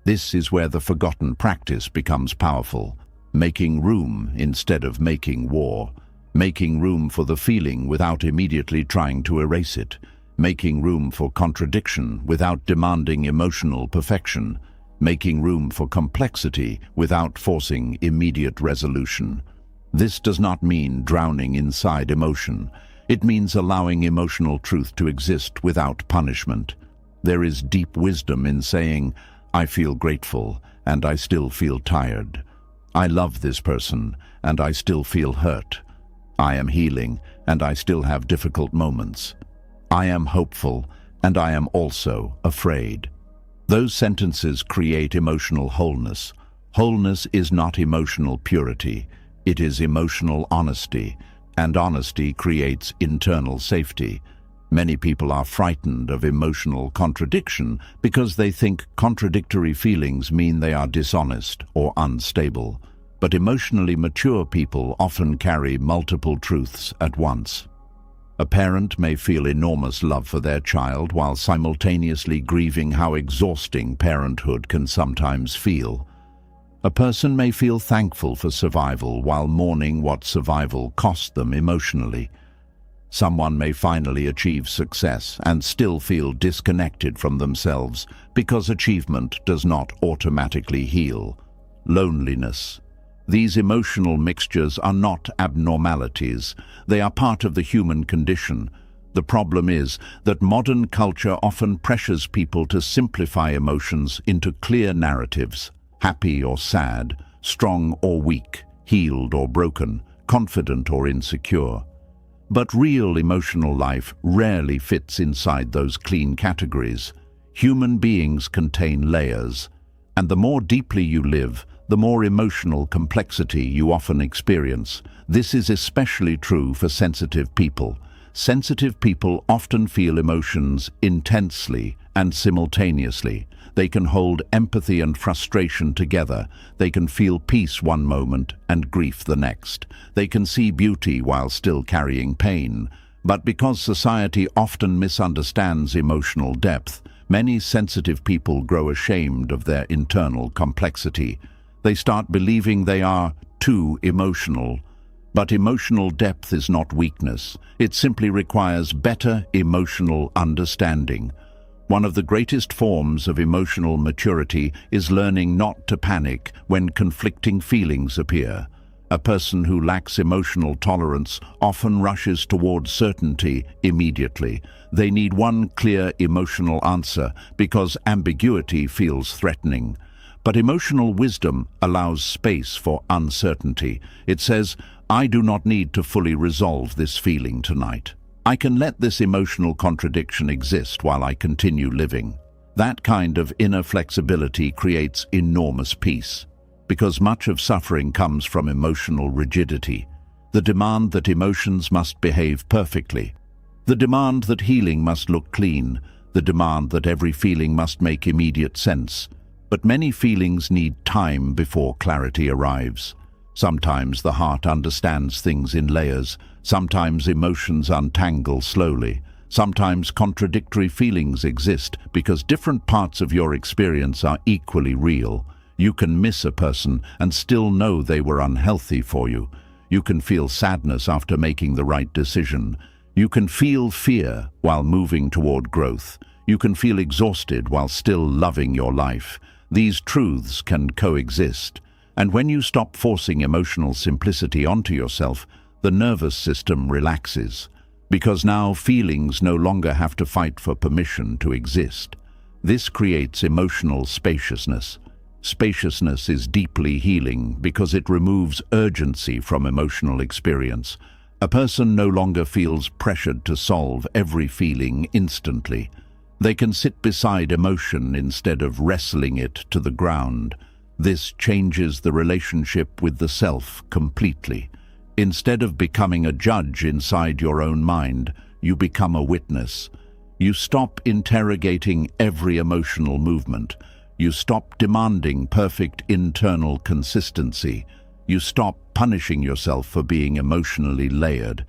This is where the forgotten practice becomes powerful. Making room instead of making war. Making room for the feeling without immediately trying to erase it. Making room for contradiction without demanding emotional perfection. Making room for complexity without forcing immediate resolution. This does not mean drowning inside emotion. It means allowing emotional truth to exist without punishment. There is deep wisdom in saying, I feel grateful and I still feel tired. I love this person and I still feel hurt. I am healing and I still have difficult moments. I am hopeful and I am also afraid. Those sentences create emotional wholeness. Wholeness is not emotional purity. It is emotional honesty. And honesty creates internal safety. Many people are frightened of emotional contradiction because they think contradictory feelings mean they are dishonest or unstable. But emotionally mature people often carry multiple truths at once. A parent may feel enormous love for their child while simultaneously grieving how exhausting parenthood can sometimes feel. A person may feel thankful for survival while mourning what survival cost them emotionally. Someone may finally achieve success and still feel disconnected from themselves because achievement does not automatically heal. Loneliness. These emotional mixtures are not abnormalities. They are part of the human condition. The problem is that modern culture often pressures people to simplify emotions into clear narratives: happy or sad, strong or weak, healed or broken, confident or insecure. But real emotional life rarely fits inside those clean categories. Human beings contain layers, and the more deeply you live, the more emotional complexity you often experience. This is especially true for sensitive people. Sensitive people often feel emotions intensely and simultaneously. They can hold empathy and frustration together. They can feel peace one moment and grief the next. They can see beauty while still carrying pain. But because society often misunderstands emotional depth, many sensitive people grow ashamed of their internal complexity. They start believing they are too emotional. But emotional depth is not weakness. It simply requires better emotional understanding. One of the greatest forms of emotional maturity is learning not to panic when conflicting feelings appear. A person who lacks emotional tolerance often rushes toward certainty immediately. They need one clear emotional answer because ambiguity feels threatening. But emotional wisdom allows space for uncertainty. It says, I do not need to fully resolve this feeling tonight. I can let this emotional contradiction exist while I continue living. That kind of inner flexibility creates enormous peace, because much of suffering comes from emotional rigidity, the demand that emotions must behave perfectly, the demand that healing must look clean, the demand that every feeling must make immediate sense. But many feelings need time before clarity arrives. Sometimes the heart understands things in layers. Sometimes emotions untangle slowly. Sometimes contradictory feelings exist because different parts of your experience are equally real. You can miss a person and still know they were unhealthy for you. You can feel sadness after making the right decision. You can feel fear while moving toward growth. You can feel exhausted while still loving your life. These truths can coexist. And when you stop forcing emotional simplicity onto yourself, the nervous system relaxes, because now feelings no longer have to fight for permission to exist. This creates emotional spaciousness. Spaciousness is deeply healing because it removes urgency from emotional experience. A person no longer feels pressured to solve every feeling instantly. They can sit beside emotion instead of wrestling it to the ground. This changes the relationship with the self completely. Instead of becoming a judge inside your own mind, you become a witness. You stop interrogating every emotional movement. You stop demanding perfect internal consistency. You stop punishing yourself for being emotionally layered.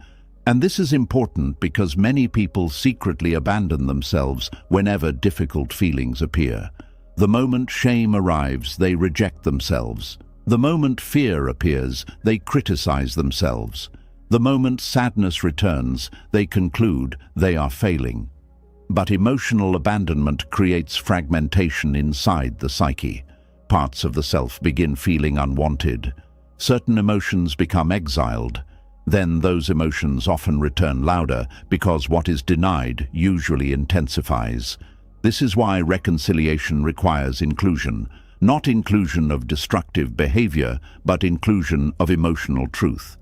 And this is important because many people secretly abandon themselves whenever difficult feelings appear. The moment shame arrives, they reject themselves. The moment fear appears, they criticize themselves. The moment sadness returns, they conclude they are failing. But emotional abandonment creates fragmentation inside the psyche. Parts of the self begin feeling unwanted. Certain emotions become exiled. Then those emotions often return louder because what is denied usually intensifies. This is why reconciliation requires inclusion, not inclusion of destructive behavior, but inclusion of emotional truth.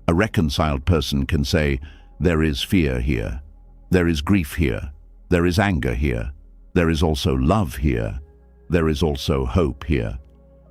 A reconciled person can say, there is fear here, there is grief here, there is anger here, there is also love here, there is also hope here.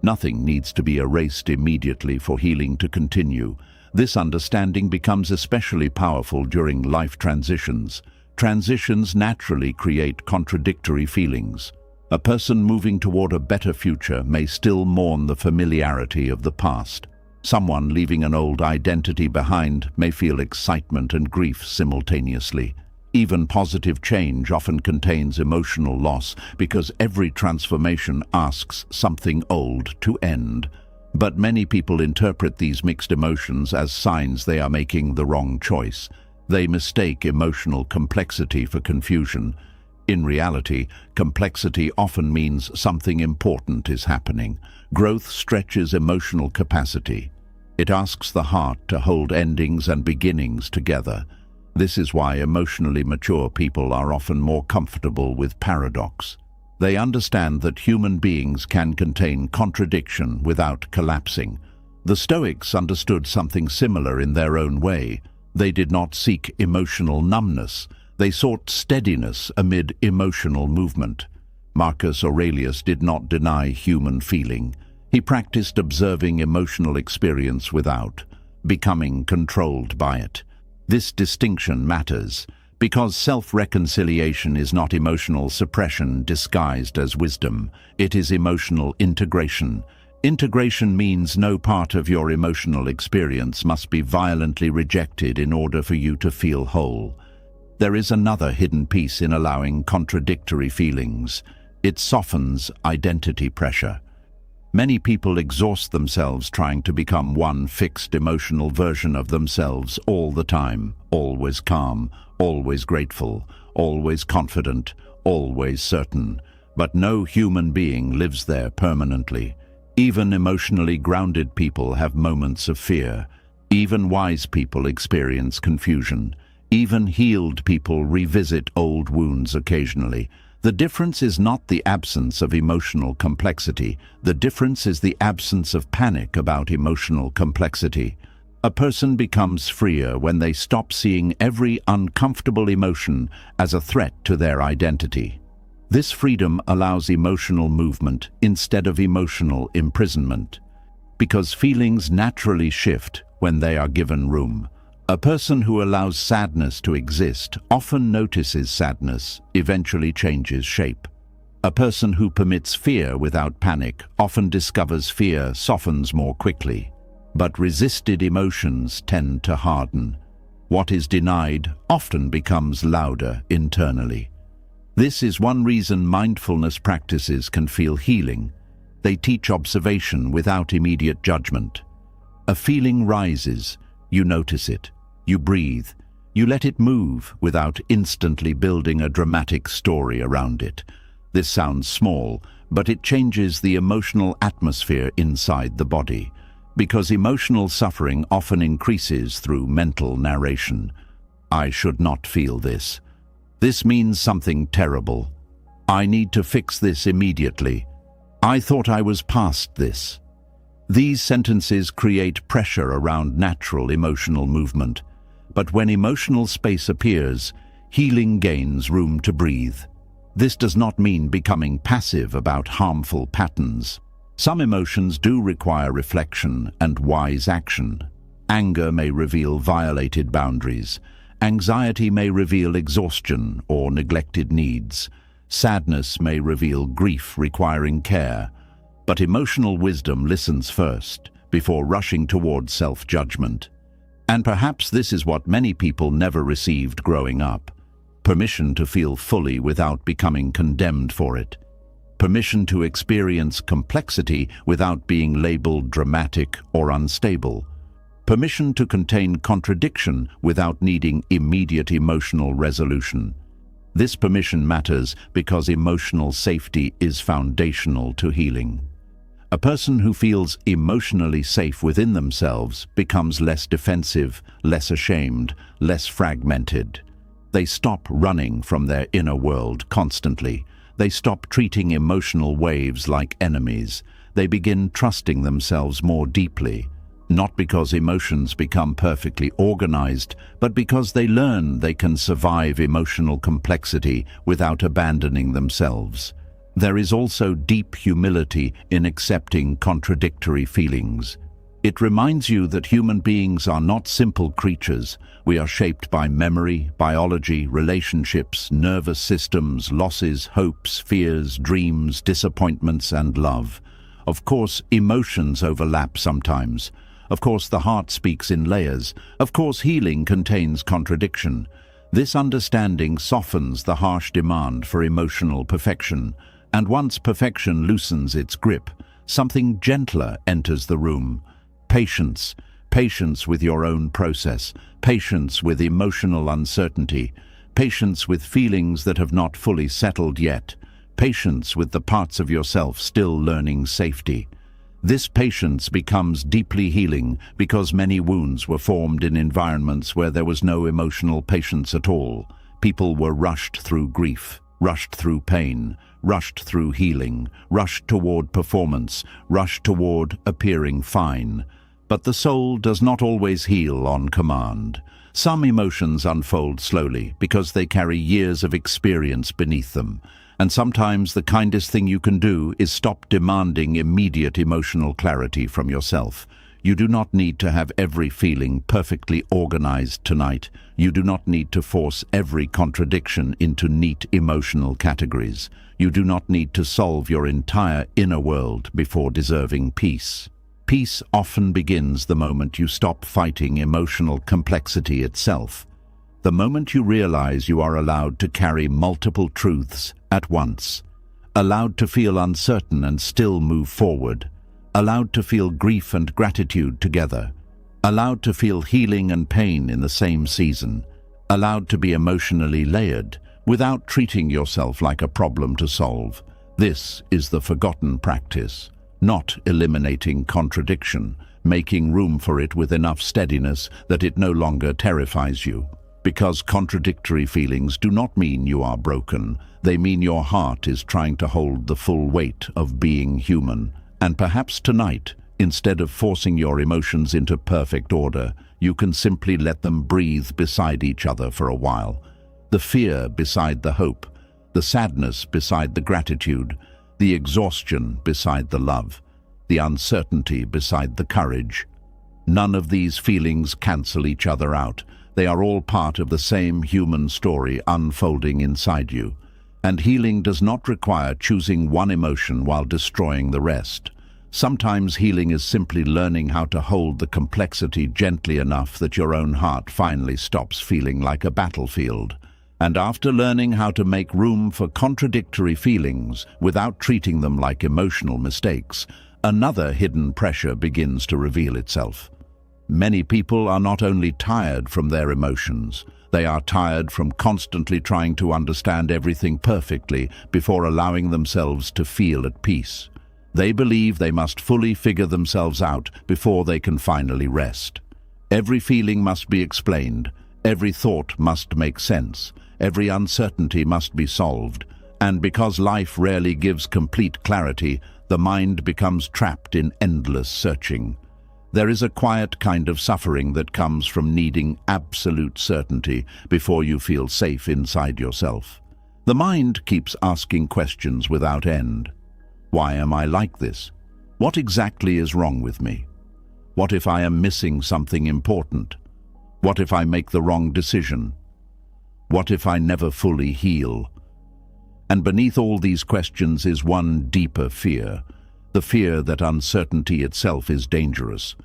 Nothing needs to be erased immediately for healing to continue. This understanding becomes especially powerful during life transitions. Transitions naturally create contradictory feelings. A person moving toward a better future may still mourn the familiarity of the past. Someone leaving an old identity behind may feel excitement and grief simultaneously. Even positive change often contains emotional loss because every transformation asks something old to end. But many people interpret these mixed emotions as signs they are making the wrong choice. They mistake emotional complexity for confusion. In reality, complexity often means something important is happening. Growth stretches emotional capacity. It asks the heart to hold endings and beginnings together. This is why emotionally mature people are often more comfortable with paradox. They understand that human beings can contain contradiction without collapsing. The Stoics understood something similar in their own way. They did not seek emotional numbness. They sought steadiness amid emotional movement. Marcus Aurelius did not deny human feeling. He practiced observing emotional experience without becoming controlled by it. This distinction matters because self-reconciliation is not emotional suppression disguised as wisdom. It is emotional integration. Integration means no part of your emotional experience must be violently rejected in order for you to feel whole. There is another hidden piece in allowing contradictory feelings. It softens identity pressure. Many people exhaust themselves trying to become one fixed emotional version of themselves all the time, always calm, always grateful, always confident, always certain. But no human being lives there permanently. Even emotionally grounded people have moments of fear. Even wise people experience confusion. Even healed people revisit old wounds occasionally. The difference is not the absence of emotional complexity. The difference is the absence of panic about emotional complexity. A person becomes freer when they stop seeing every uncomfortable emotion as a threat to their identity. This freedom allows emotional movement instead of emotional imprisonment, because feelings naturally shift when they are given room. A person who allows sadness to exist often notices sadness, eventually changes shape. A person who permits fear without panic often discovers fear softens more quickly. But resisted emotions tend to harden. What is denied often becomes louder internally. This is one reason mindfulness practices can feel healing. They teach observation without immediate judgment. A feeling rises, you notice it. You breathe. You let it move without instantly building a dramatic story around it. This sounds small, but it changes the emotional atmosphere inside the body, because emotional suffering often increases through mental narration. I should not feel this. This means something terrible. I need to fix this immediately. I thought I was past this. These sentences create pressure around natural emotional movement. But when emotional space appears, healing gains room to breathe. This does not mean becoming passive about harmful patterns. Some emotions do require reflection and wise action. Anger may reveal violated boundaries. Anxiety may reveal exhaustion or neglected needs. Sadness may reveal grief requiring care. But emotional wisdom listens first, before rushing toward self-judgment. And perhaps this is what many people never received growing up. Permission to feel fully without becoming condemned for it. Permission to experience complexity without being labeled dramatic or unstable. Permission to contain contradiction without needing immediate emotional resolution. This permission matters because emotional safety is foundational to healing. A person who feels emotionally safe within themselves becomes less defensive, less ashamed, less fragmented. They stop running from their inner world constantly. They stop treating emotional waves like enemies. They begin trusting themselves more deeply, not because emotions become perfectly organized, but because they learn they can survive emotional complexity without abandoning themselves. There is also deep humility in accepting contradictory feelings. It reminds you that human beings are not simple creatures. We are shaped by memory, biology, relationships, nervous systems, losses, hopes, fears, dreams, disappointments, and love. Of course, emotions overlap sometimes. Of course, the heart speaks in layers. Of course, healing contains contradiction. This understanding softens the harsh demand for emotional perfection, and once perfection loosens its grip, something gentler enters the room. Patience. Patience with your own process. Patience with emotional uncertainty. Patience with feelings that have not fully settled yet. Patience with the parts of yourself still learning safety. This patience becomes deeply healing because many wounds were formed in environments where there was no emotional patience at all. People were rushed through grief, rushed through pain, rushed through healing, rushed toward performance, rushed toward appearing fine. But the soul does not always heal on command. Some emotions unfold slowly because they carry years of experience beneath them. And sometimes the kindest thing you can do is stop demanding immediate emotional clarity from yourself. You do not need to have every feeling perfectly organized tonight. You do not need to force every contradiction into neat emotional categories. You do not need to solve your entire inner world before deserving peace. Peace often begins the moment you stop fighting emotional complexity itself. The moment you realize you are allowed to carry multiple truths at once, allowed to feel uncertain and still move forward, allowed to feel grief and gratitude together, allowed to feel healing and pain in the same season, allowed to be emotionally layered without treating yourself like a problem to solve. This is the forgotten practice, not eliminating contradiction, making room for it with enough steadiness that it no longer terrifies you. Because contradictory feelings do not mean you are broken, they mean your heart is trying to hold the full weight of being human. And perhaps tonight, instead of forcing your emotions into perfect order, you can simply let them breathe beside each other for a while. The fear beside the hope, the sadness beside the gratitude, the exhaustion beside the love, the uncertainty beside the courage. None of these feelings cancel each other out. They are all part of the same human story unfolding inside you. And healing does not require choosing one emotion while destroying the rest. Sometimes healing is simply learning how to hold the complexity gently enough that your own heart finally stops feeling like a battlefield. And after learning how to make room for contradictory feelings without treating them like emotional mistakes, another hidden pressure begins to reveal itself. Many people are not only tired from their emotions, they are tired from constantly trying to understand everything perfectly before allowing themselves to feel at peace. They believe they must fully figure themselves out before they can finally rest. Every feeling must be explained, every thought must make sense, every uncertainty must be solved, and because life rarely gives complete clarity, the mind becomes trapped in endless searching. There is a quiet kind of suffering that comes from needing absolute certainty before you feel safe inside yourself. The mind keeps asking questions without end. Why am I like this? What exactly is wrong with me? What if I am missing something important? What if I make the wrong decision? What if I never fully heal? And beneath all these questions is one deeper fear, the fear that uncertainty itself is dangerous.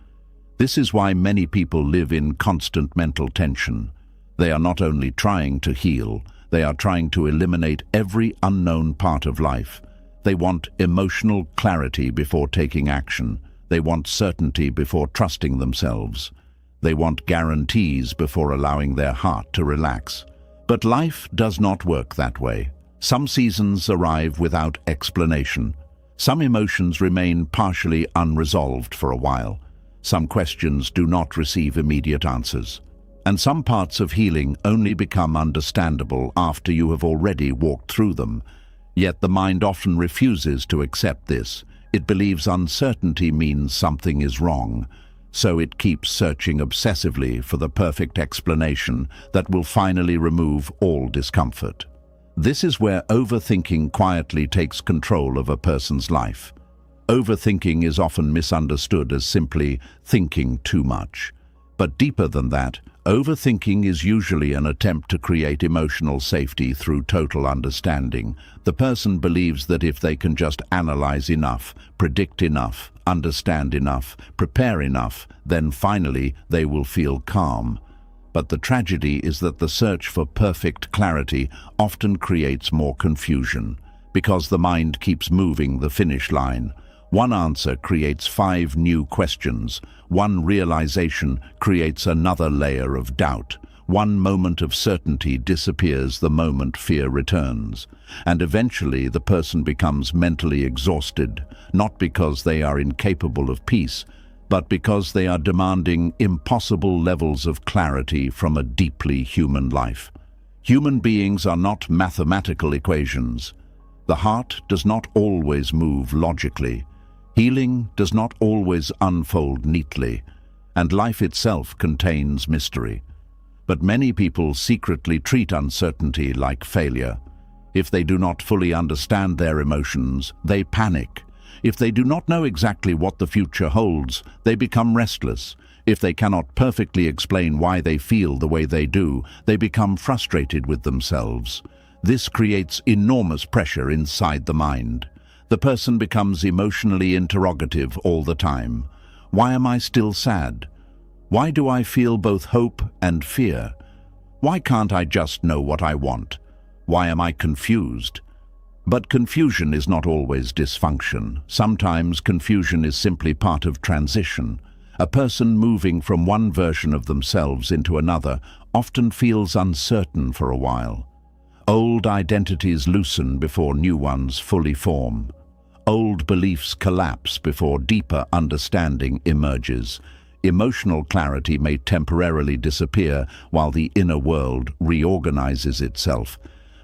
This is why many people live in constant mental tension. They are not only trying to heal, they are trying to eliminate every unknown part of life. They want emotional clarity before taking action. They want certainty before trusting themselves. They want guarantees before allowing their heart to relax. But life does not work that way. Some seasons arrive without explanation. Some emotions remain partially unresolved for a while. Some questions do not receive immediate answers. And some parts of healing only become understandable after you have already walked through them. Yet the mind often refuses to accept this. It believes uncertainty means something is wrong, so it keeps searching obsessively for the perfect explanation that will finally remove all discomfort. This is where overthinking quietly takes control of a person's life. Overthinking is often misunderstood as simply thinking too much. But deeper than that, overthinking is usually an attempt to create emotional safety through total understanding. The person believes that if they can just analyze enough, predict enough, understand enough, prepare enough, then finally they will feel calm. But the tragedy is that the search for perfect clarity often creates more confusion, because the mind keeps moving the finish line. One answer creates 5 new questions. One realization creates another layer of doubt. One moment of certainty disappears the moment fear returns. And eventually the person becomes mentally exhausted, not because they are incapable of peace, but because they are demanding impossible levels of clarity from a deeply human life. Human beings are not mathematical equations. The heart does not always move logically. Healing does not always unfold neatly, and life itself contains mystery. But many people secretly treat uncertainty like failure. If they do not fully understand their emotions, they panic. If they do not know exactly what the future holds, they become restless. If they cannot perfectly explain why they feel the way they do, they become frustrated with themselves. This creates enormous pressure inside the mind. The person becomes emotionally interrogative all the time. Why am I still sad? Why do I feel both hope and fear? Why can't I just know what I want? Why am I confused? But confusion is not always dysfunction. Sometimes confusion is simply part of transition. A person moving from one version of themselves into another often feels uncertain for a while. Old identities loosen before new ones fully form. Old beliefs collapse before deeper understanding emerges. Emotional clarity may temporarily disappear while the inner world reorganizes itself.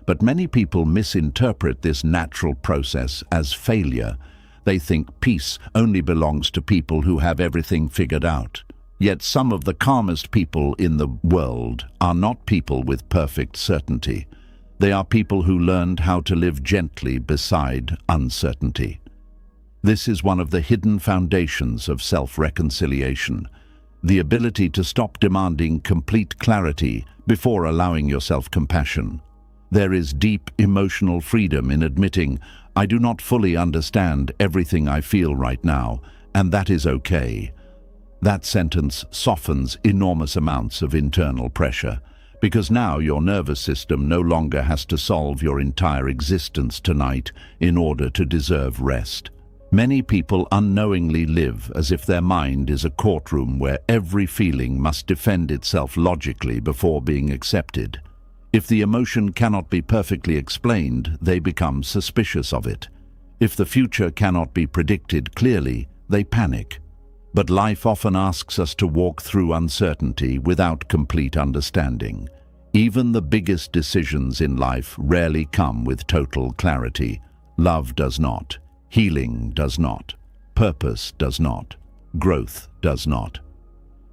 But many people misinterpret this natural process as failure. They think peace only belongs to people who have everything figured out. Yet some of the calmest people in the world are not people with perfect certainty. They are people who learned how to live gently beside uncertainty. This is one of the hidden foundations of self-reconciliation, the ability to stop demanding complete clarity before allowing yourself compassion. There is deep emotional freedom in admitting, I do not fully understand everything I feel right now, and that is okay. That sentence softens enormous amounts of internal pressure, because now your nervous system no longer has to solve your entire existence tonight in order to deserve rest. Many people unknowingly live as if their mind is a courtroom where every feeling must defend itself logically before being accepted. If the emotion cannot be perfectly explained, they become suspicious of it. If the future cannot be predicted clearly, they panic. But life often asks us to walk through uncertainty without complete understanding. Even the biggest decisions in life rarely come with total clarity. Love does not. Healing does not. Purpose does not. Growth does not.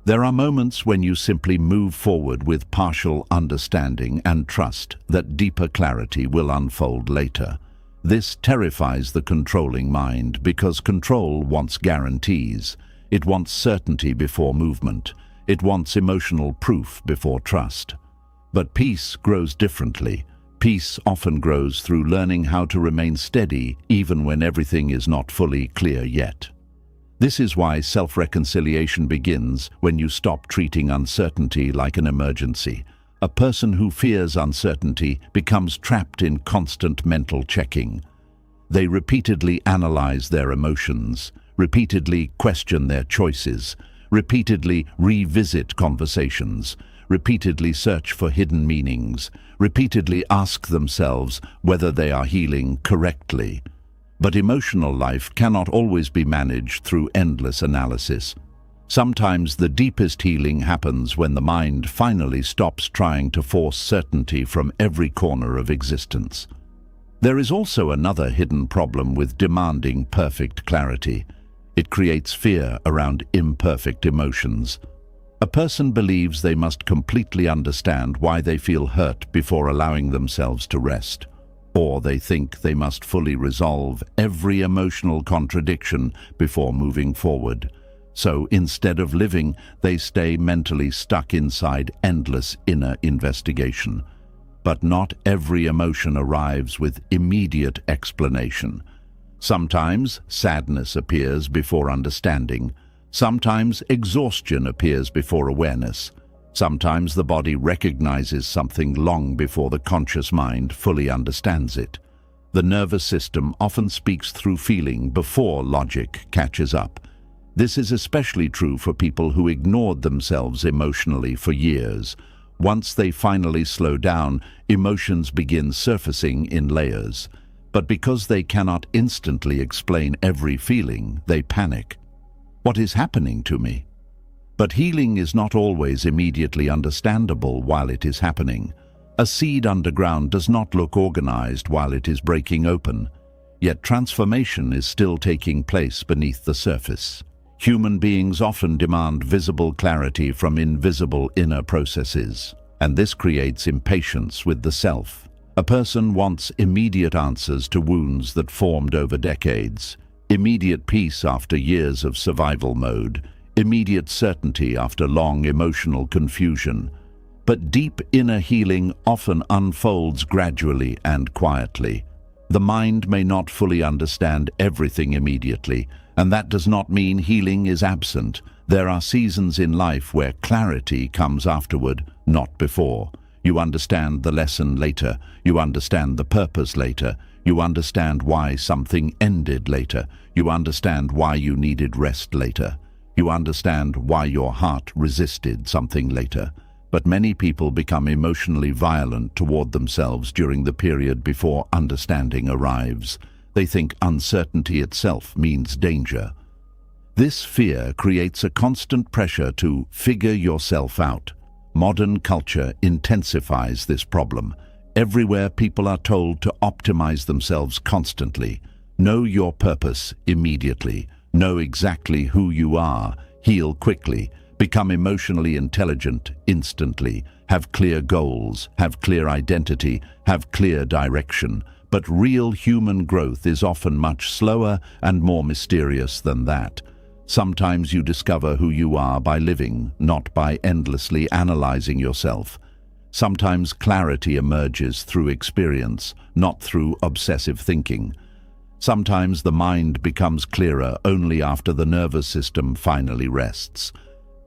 There are moments when you simply move forward with partial understanding and trust that deeper clarity will unfold later. This terrifies the controlling mind because control wants guarantees. It wants certainty before movement. It wants emotional proof before trust. But peace grows differently. Peace often grows through learning how to remain steady even when everything is not fully clear yet. This is why self-reconciliation begins when you stop treating uncertainty like an emergency. A person who fears uncertainty becomes trapped in constant mental checking. They repeatedly analyze their emotions, repeatedly question their choices, repeatedly revisit conversations, repeatedly search for hidden meanings, repeatedly ask themselves whether they are healing correctly. But emotional life cannot always be managed through endless analysis. Sometimes the deepest healing happens when the mind finally stops trying to force certainty from every corner of existence. There is also another hidden problem with demanding perfect clarity. It creates fear around imperfect emotions. A person believes they must completely understand why they feel hurt before allowing themselves to rest. Or they think they must fully resolve every emotional contradiction before moving forward. So instead of living, they stay mentally stuck inside endless inner investigation. But not every emotion arrives with immediate explanation. Sometimes sadness appears before understanding. Sometimes exhaustion appears before awareness. Sometimes the body recognizes something long before the conscious mind fully understands it. The nervous system often speaks through feeling before logic catches up. This is especially true for people who ignored themselves emotionally for years. Once they finally slow down, emotions begin surfacing in layers. But because they cannot instantly explain every feeling, they panic. What is happening to me? But healing is not always immediately understandable while it is happening. A seed underground does not look organized while it is breaking open, yet transformation is still taking place beneath the surface. Human beings often demand visible clarity from invisible inner processes, and this creates impatience with the self. A person wants immediate answers to wounds that formed over decades, immediate peace after years of survival mode, immediate certainty after long emotional confusion. But deep inner healing often unfolds gradually and quietly. The mind may not fully understand everything immediately, and that does not mean healing is absent. There are seasons in life where clarity comes afterward, not before. You understand the lesson later, you understand the purpose later, you understand why something ended later, you understand why you needed rest later. You understand why your heart resisted something later. But many people become emotionally violent toward themselves during the period before understanding arrives. They think uncertainty itself means danger. This fear creates a constant pressure to figure yourself out. Modern culture intensifies this problem. Everywhere people are told to optimize themselves constantly. Know your purpose immediately. Know exactly who you are, heal quickly, become emotionally intelligent instantly, have clear goals, have clear identity, have clear direction. But real human growth is often much slower and more mysterious than that. Sometimes you discover who you are by living, not by endlessly analyzing yourself. Sometimes clarity emerges through experience, not through obsessive thinking. Sometimes the mind becomes clearer only after the nervous system finally rests.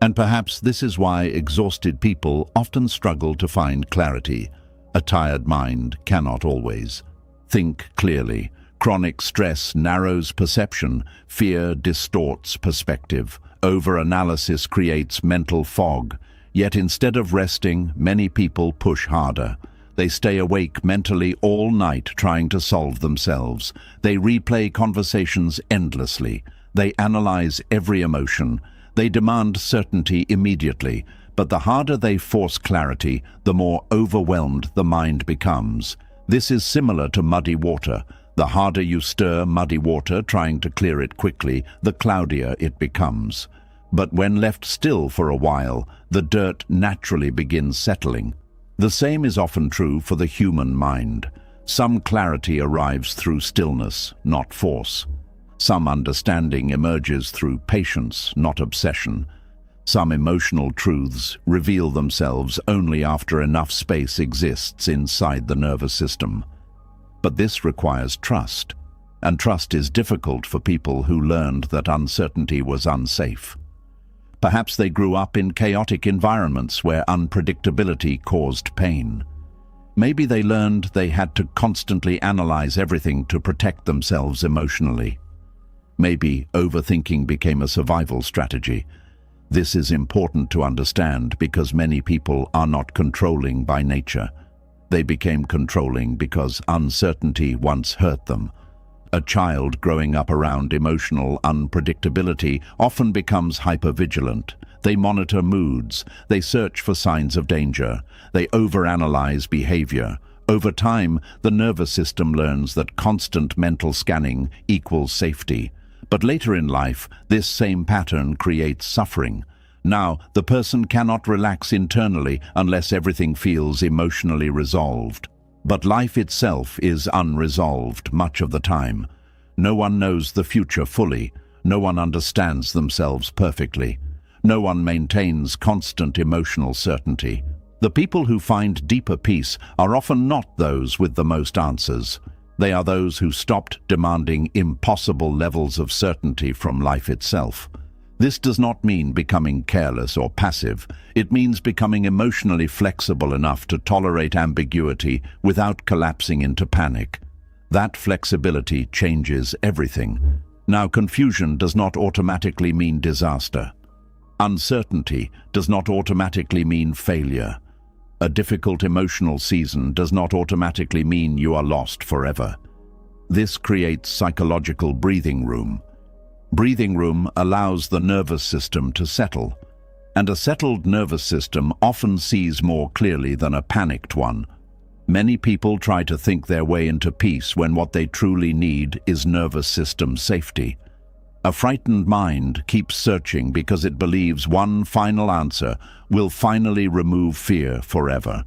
And perhaps this is why exhausted people often struggle to find clarity. A tired mind cannot always think clearly. Chronic stress narrows perception, fear distorts perspective, overanalysis creates mental fog. Yet instead of resting, many people push harder. They stay awake mentally all night trying to solve themselves. They replay conversations endlessly. They analyze every emotion. They demand certainty immediately. But the harder they force clarity, the more overwhelmed the mind becomes. This is similar to muddy water. The harder you stir muddy water trying to clear it quickly, the cloudier it becomes. But when left still for a while, the dirt naturally begins settling. The same is often true for the human mind. Some clarity arrives through stillness, not force. Some understanding emerges through patience, not obsession. Some emotional truths reveal themselves only after enough space exists inside the nervous system. But this requires trust, and trust is difficult for people who learned that uncertainty was unsafe. Perhaps they grew up in chaotic environments where unpredictability caused pain. Maybe they learned they had to constantly analyze everything to protect themselves emotionally. Maybe overthinking became a survival strategy. This is important to understand because many people are not controlling by nature. They became controlling because uncertainty once hurt them. A child growing up around emotional unpredictability often becomes hypervigilant. They monitor moods, they search for signs of danger, they overanalyze behavior. Over time, the nervous system learns that constant mental scanning equals safety. But later in life, this same pattern creates suffering. Now, the person cannot relax internally unless everything feels emotionally resolved. But life itself is unresolved much of the time. No one knows the future fully. No one understands themselves perfectly. No one maintains constant emotional certainty. The people who find deeper peace are often not those with the most answers. They are those who stopped demanding impossible levels of certainty from life itself. This does not mean becoming careless or passive. It means becoming emotionally flexible enough to tolerate ambiguity without collapsing into panic. That flexibility changes everything. Now, confusion does not automatically mean disaster. Uncertainty does not automatically mean failure. A difficult emotional season does not automatically mean you are lost forever. This creates psychological breathing room. Breathing room allows the nervous system to settle, and a settled nervous system often sees more clearly than a panicked one. Many people try to think their way into peace when what they truly need is nervous system safety. A frightened mind keeps searching because it believes one final answer will finally remove fear forever.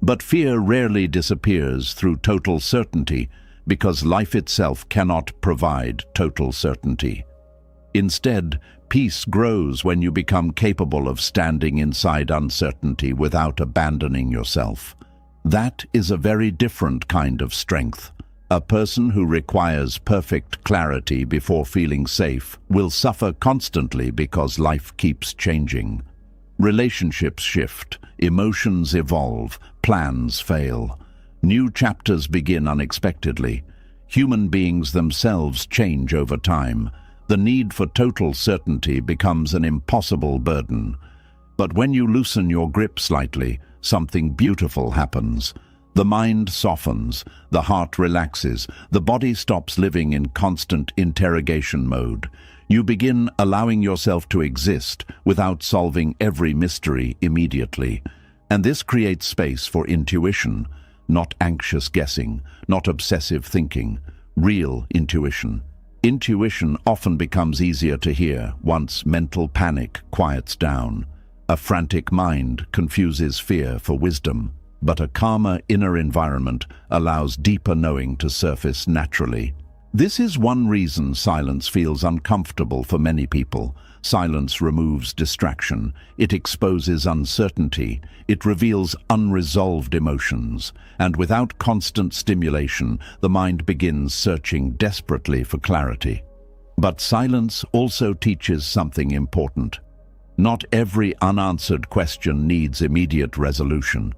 But fear rarely disappears through total certainty, because life itself cannot provide total certainty. Instead, peace grows when you become capable of standing inside uncertainty without abandoning yourself. That is a very different kind of strength. A person who requires perfect clarity before feeling safe will suffer constantly because life keeps changing. Relationships shift, emotions evolve, plans fail. New chapters begin unexpectedly. Human beings themselves change over time. The need for total certainty becomes an impossible burden. But when you loosen your grip slightly, something beautiful happens. The mind softens, the heart relaxes, the body stops living in constant interrogation mode. You begin allowing yourself to exist without solving every mystery immediately. And this creates space for intuition. Not anxious guessing, not obsessive thinking, real intuition. Intuition often becomes easier to hear once mental panic quiets down. A frantic mind confuses fear for wisdom, but a calmer inner environment allows deeper knowing to surface naturally. This is one reason silence feels uncomfortable for many people. Silence removes distraction, it exposes uncertainty, it reveals unresolved emotions, and without constant stimulation, the mind begins searching desperately for clarity. But silence also teaches something important. Not every unanswered question needs immediate resolution.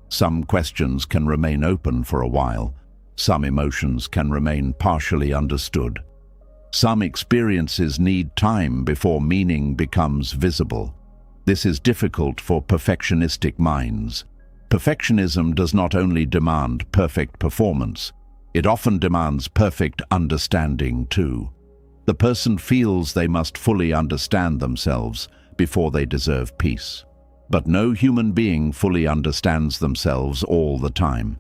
Some questions can remain open for a while. Some emotions can remain partially understood. Some experiences need time before meaning becomes visible. This is difficult for perfectionistic minds. Perfectionism does not only demand perfect performance, it often demands perfect understanding too. The person feels they must fully understand themselves before they deserve peace. But no human being fully understands themselves all the time.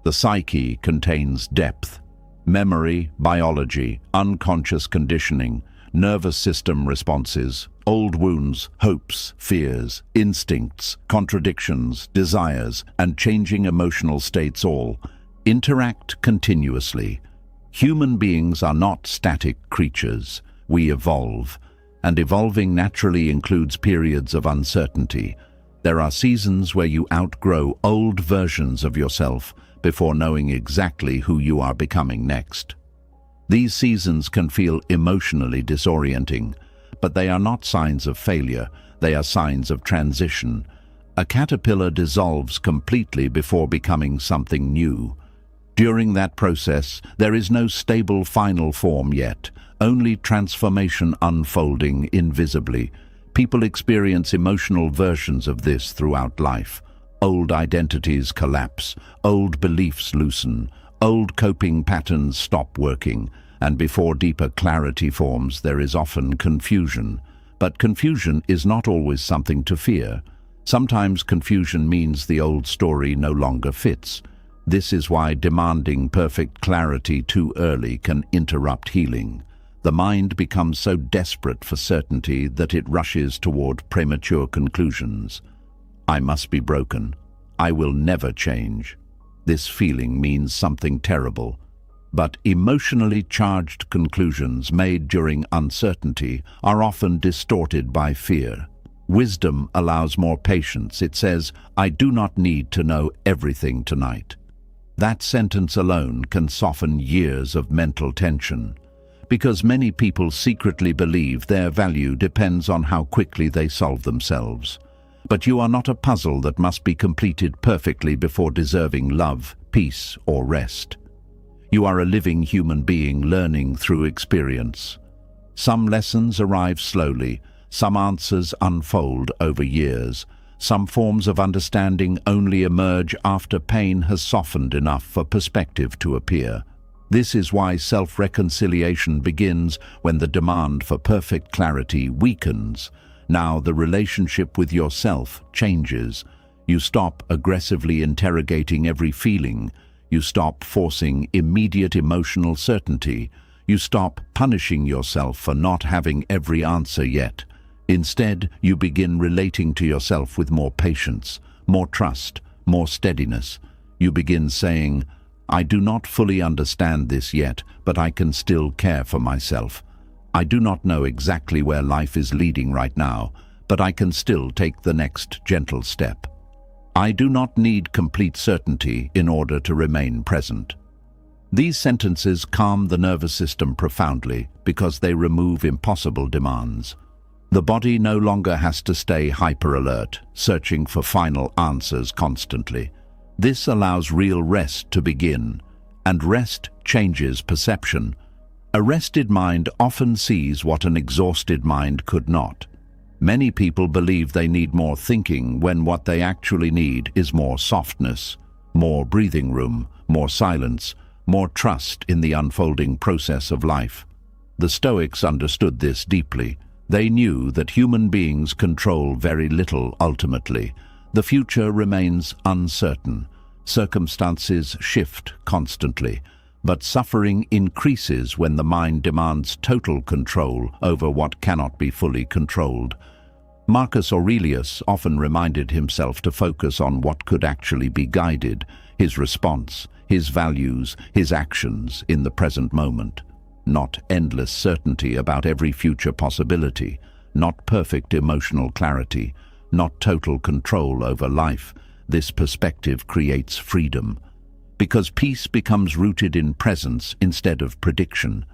The psyche contains depth. Memory, biology, unconscious conditioning, nervous system responses, old wounds, hopes, fears, instincts, contradictions, desires, and changing emotional states all interact continuously. Human beings are not static creatures. We evolve, and evolving naturally includes periods of uncertainty. There are seasons where you outgrow old versions of yourself before knowing exactly who you are becoming next. These seasons can feel emotionally disorienting, but they are not signs of failure, they are signs of transition. A caterpillar dissolves completely before becoming something new. During that process, there is no stable final form yet, only transformation unfolding invisibly. People experience emotional versions of this throughout life. Old identities collapse, old beliefs loosen, old coping patterns stop working, and before deeper clarity forms, there is often confusion. But confusion is not always something to fear. Sometimes confusion means the old story no longer fits. This is why demanding perfect clarity too early can interrupt healing. The mind becomes so desperate for certainty that it rushes toward premature conclusions. I must be broken. I will never change. This feeling means something terrible. But emotionally charged conclusions made during uncertainty are often distorted by fear. Wisdom allows more patience. It says, I do not need to know everything tonight. That sentence alone can soften years of mental tension. because many people secretly believe their value depends on how quickly they solve themselves. But you are not a puzzle that must be completed perfectly before deserving love, peace, or rest. You are a living human being learning through experience. Some lessons arrive slowly, some answers unfold over years, some forms of understanding only emerge after pain has softened enough for perspective to appear. This is why self-reconciliation begins when the demand for perfect clarity weakens. Now the relationship with yourself changes. You stop aggressively interrogating every feeling. You stop forcing immediate emotional certainty. You stop punishing yourself for not having every answer yet. Instead, you begin relating to yourself with more patience, more trust, more steadiness. You begin saying, "I do not fully understand this yet, but I can still care for myself. I do not know exactly where life is leading right now, but I can still take the next gentle step. I do not need complete certainty in order to remain present." These sentences calm the nervous system profoundly because they remove impossible demands. The body no longer has to stay hyper-alert, searching for final answers constantly. This allows real rest to begin, and rest changes perception. A rested mind often sees what an exhausted mind could not. Many people believe they need more thinking when what they actually need is more softness, more breathing room, more silence, more trust in the unfolding process of life. The Stoics understood this deeply. They knew that human beings control very little ultimately. The future remains uncertain. Circumstances shift constantly, but suffering increases when the mind demands total control over what cannot be fully controlled. Marcus Aurelius often reminded himself to focus on what could actually be guided, his response, his values, his actions in the present moment. Not endless certainty about every future possibility, not perfect emotional clarity, not total control over life. This perspective creates freedom, because peace becomes rooted in presence instead of prediction.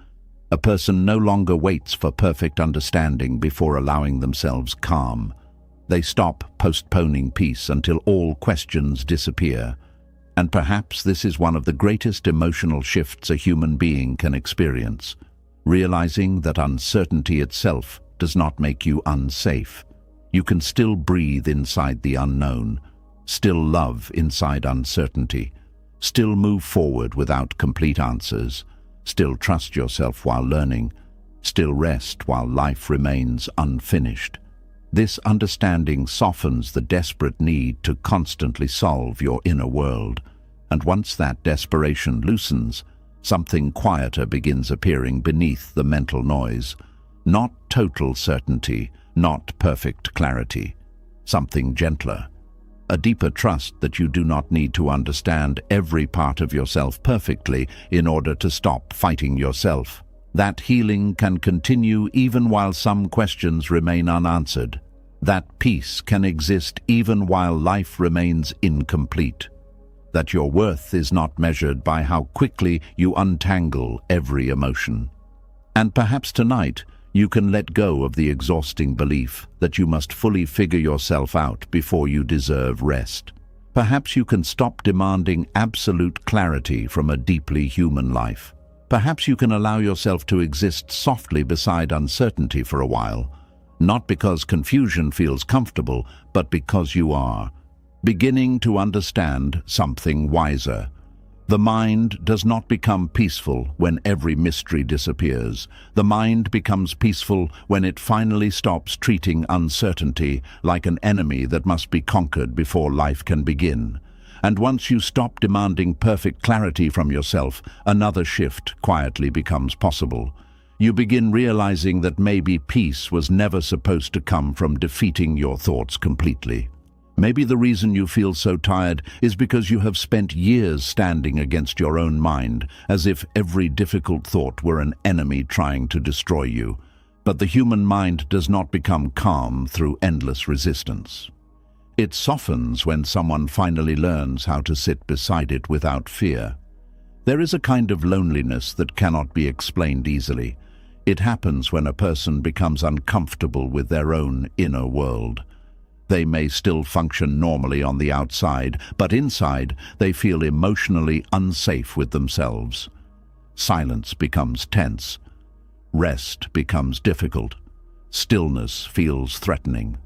A person no longer waits for perfect understanding before allowing themselves calm. They stop postponing peace until all questions disappear. And perhaps this is one of the greatest emotional shifts a human being can experience, realizing that uncertainty itself does not make you unsafe. You can still breathe inside the unknown, still love inside uncertainty, still move forward without complete answers, still trust yourself while learning, still rest while life remains unfinished. This understanding softens the desperate need to constantly solve your inner world, and once that desperation loosens, something quieter begins appearing beneath the mental noise. Not total certainty, not perfect clarity, something gentler. A deeper trust that you do not need to understand every part of yourself perfectly in order to stop fighting yourself. That healing can continue even while some questions remain unanswered. That peace can exist even while life remains incomplete. That your worth is not measured by how quickly you untangle every emotion. And perhaps tonight, you can let go of the exhausting belief that you must fully figure yourself out before you deserve rest. Perhaps you can stop demanding absolute clarity from a deeply human life. Perhaps you can allow yourself to exist softly beside uncertainty for a while, not because confusion feels comfortable, but because you are beginning to understand something wiser. The mind does not become peaceful when every mystery disappears. The mind becomes peaceful when it finally stops treating uncertainty like an enemy that must be conquered before life can begin. And once you stop demanding perfect clarity from yourself, another shift quietly becomes possible. You begin realizing that maybe peace was never supposed to come from defeating your thoughts completely. Maybe the reason you feel so tired is because you have spent years standing against your own mind, as if every difficult thought were an enemy trying to destroy you. But the human mind does not become calm through endless resistance. It softens when someone finally learns how to sit beside it without fear. There is a kind of loneliness that cannot be explained easily. It happens when a person becomes uncomfortable with their own inner world. They may still function normally on the outside, but inside they feel emotionally unsafe with themselves. Silence becomes tense. Rest becomes difficult. Stillness feels threatening.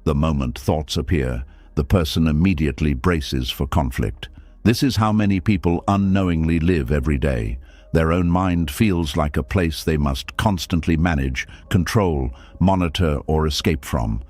The moment thoughts appear, the person immediately braces for conflict. This is how many people unknowingly live every day. Their own mind feels like a place they must constantly manage, control, monitor, or escape from.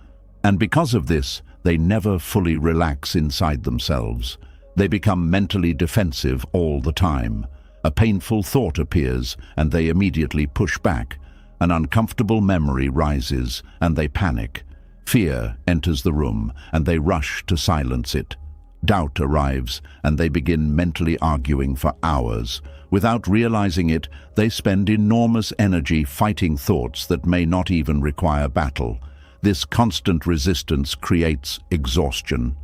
And because of this, they never fully relax inside themselves. They become mentally defensive all the time. A painful thought appears, and they immediately push back. An uncomfortable memory rises, and they panic. Fear enters the room, and they rush to silence it. Doubt arrives, and they begin mentally arguing for hours. Without realizing it, they spend enormous energy fighting thoughts that may not even require battle. This constant resistance creates exhaustion.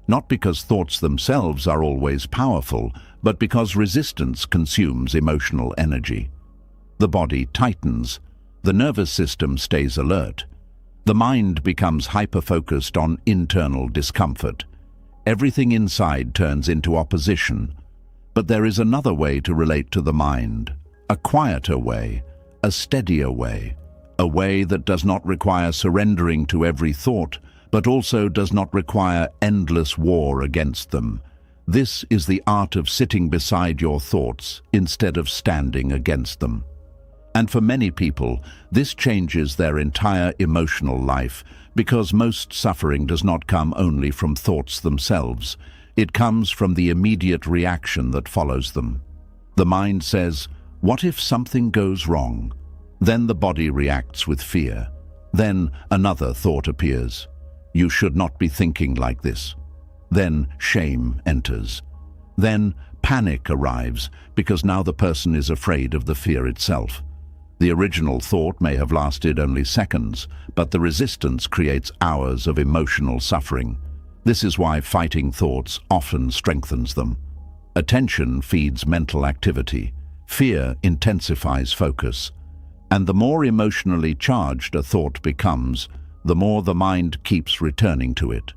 Not because thoughts themselves are always powerful, but because resistance consumes emotional energy. The body tightens. The nervous system stays alert. The mind becomes hyper-focused on internal discomfort. Everything inside turns into opposition. But there is another way to relate to the mind, a quieter way, a steadier way, a way that does not require surrendering to every thought, but also does not require endless war against them. This is the art of sitting beside your thoughts instead of standing against them. And for many people, this changes their entire emotional life, because most suffering does not come only from thoughts themselves. It comes from the immediate reaction that follows them. The mind says, "What if something goes wrong?" Then the body reacts with fear. Then another thought appears. "You should not be thinking like this." Then shame enters. Then panic arrives, because now the person is afraid of the fear itself. The original thought may have lasted only seconds, but the resistance creates hours of emotional suffering. This is why fighting thoughts often strengthens them. Attention feeds mental activity. Fear intensifies focus. And the more emotionally charged a thought becomes, the more the mind keeps returning to it.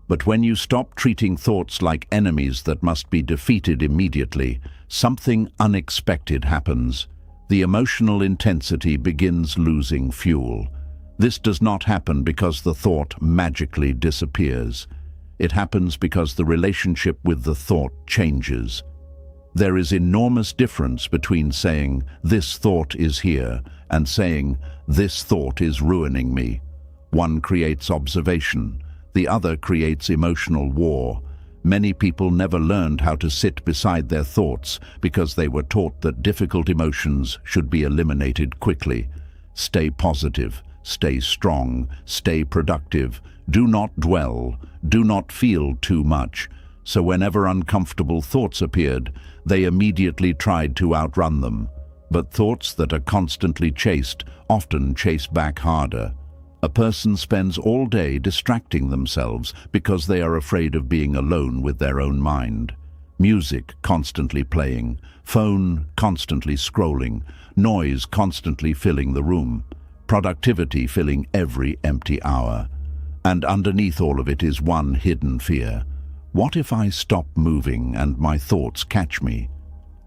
But when you stop treating thoughts like enemies that must be defeated immediately, something unexpected happens. The emotional intensity begins losing fuel. This does not happen because the thought magically disappears. It happens because the relationship with the thought changes. There is enormous difference between saying, "This thought is here," and saying, "This thought is ruining me." One creates observation, the other creates emotional war. Many people never learned how to sit beside their thoughts because they were taught that difficult emotions should be eliminated quickly. Stay positive, stay strong, stay productive. Do not dwell, do not feel too much. So whenever uncomfortable thoughts appeared, they immediately tried to outrun them. But thoughts that are constantly chased often chase back harder. A person spends all day distracting themselves because they are afraid of being alone with their own mind. Music constantly playing, phone constantly scrolling, noise constantly filling the room, productivity filling every empty hour. And underneath all of it is one hidden fear. What if I stop moving and my thoughts catch me?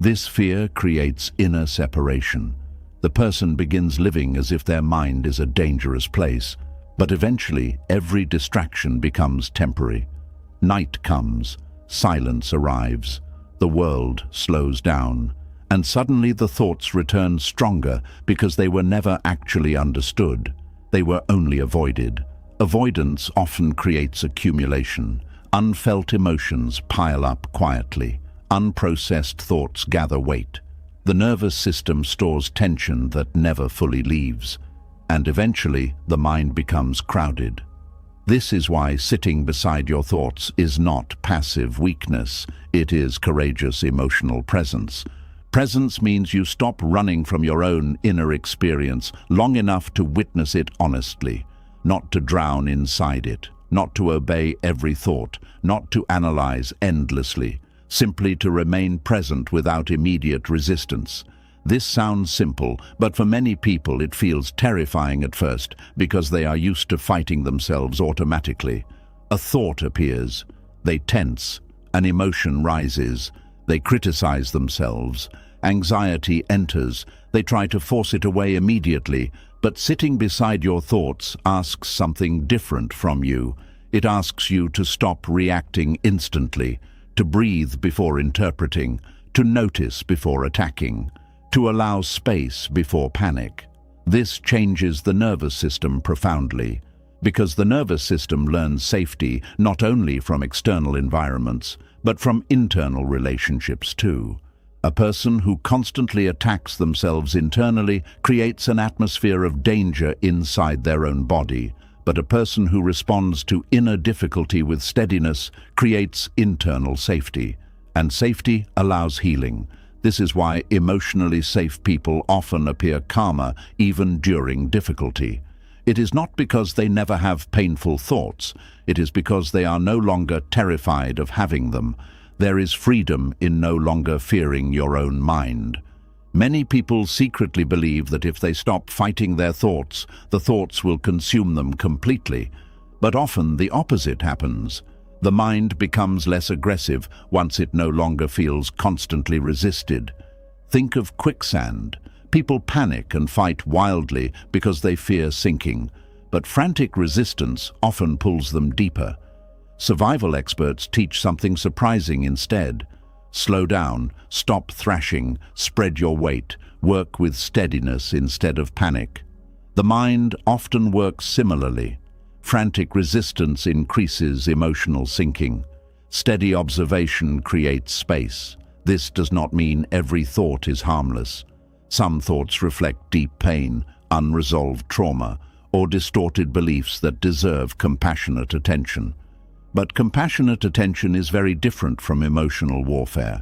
This fear creates inner separation. The person begins living as if their mind is a dangerous place, but eventually every distraction becomes temporary. Night comes, silence arrives, the world slows down, and suddenly the thoughts return stronger because they were never actually understood. They were only avoided. Avoidance often creates accumulation. Unfelt emotions pile up quietly. Unprocessed thoughts gather weight. The nervous system stores tension that never fully leaves, and eventually the mind becomes crowded. This is why sitting beside your thoughts is not passive weakness, it is courageous emotional presence. Presence means you stop running from your own inner experience long enough to witness it honestly, not to drown inside it, not to obey every thought, not to analyze endlessly. simply to remain present without immediate resistance. This sounds simple, but for many people it feels terrifying at first because they are used to fighting themselves automatically. A thought appears, they tense, an emotion rises, they criticize themselves, anxiety enters, they try to force it away immediately, but sitting beside your thoughts asks something different from you. It asks you to stop reacting instantly, to breathe before interpreting, to notice before attacking, to allow space before panic. This changes the nervous system profoundly, because the nervous system learns safety not only from external environments, but from internal relationships too. A person who constantly attacks themselves internally creates an atmosphere of danger inside their own body, but a person who responds to inner difficulty with steadiness creates internal safety, and safety allows healing. This is why emotionally safe people often appear calmer even during difficulty. It is not because they never have painful thoughts, it is because they are no longer terrified of having them. There is freedom in no longer fearing your own mind. Many people secretly believe that if they stop fighting their thoughts, the thoughts will consume them completely. But often the opposite happens. The mind becomes less aggressive once it no longer feels constantly resisted. Think of quicksand. People panic and fight wildly because they fear sinking, but frantic resistance often pulls them deeper. Survival experts teach something surprising instead. Slow down, stop thrashing, spread your weight, work with steadiness instead of panic. The mind often works similarly. Frantic resistance increases emotional sinking. Steady observation creates space. This does not mean every thought is harmless. Some thoughts reflect deep pain, unresolved trauma, or distorted beliefs that deserve compassionate attention. But compassionate attention is very different from emotional warfare.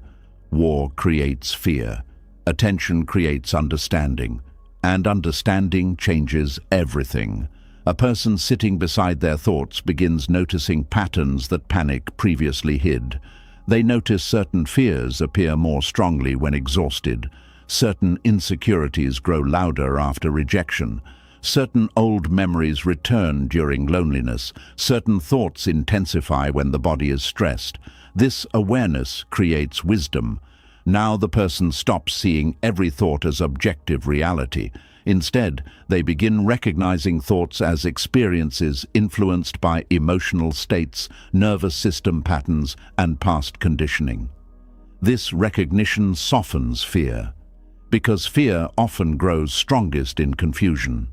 War creates fear. Attention creates understanding. And understanding changes everything. A person sitting beside their thoughts begins noticing patterns that panic previously hid. They notice certain fears appear more strongly when exhausted. Certain insecurities grow louder after rejection. Certain old memories return during loneliness. Certain thoughts intensify when the body is stressed. This awareness creates wisdom. Now the person stops seeing every thought as objective reality. Instead, they begin recognizing thoughts as experiences influenced by emotional states, nervous system patterns, and past conditioning. This recognition softens fear, because fear often grows strongest in confusion.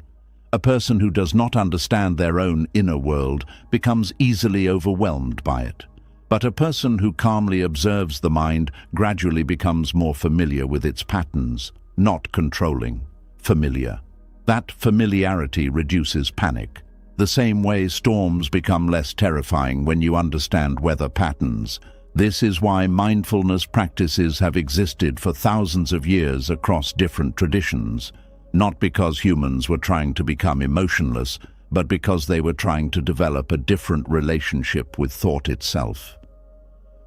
A person who does not understand their own inner world becomes easily overwhelmed by it. But a person who calmly observes the mind gradually becomes more familiar with its patterns, not controlling, familiar. That familiarity reduces panic. The same way storms become less terrifying when you understand weather patterns. This is why mindfulness practices have existed for thousands of years across different traditions. Not because humans were trying to become emotionless, but because they were trying to develop a different relationship with thought itself.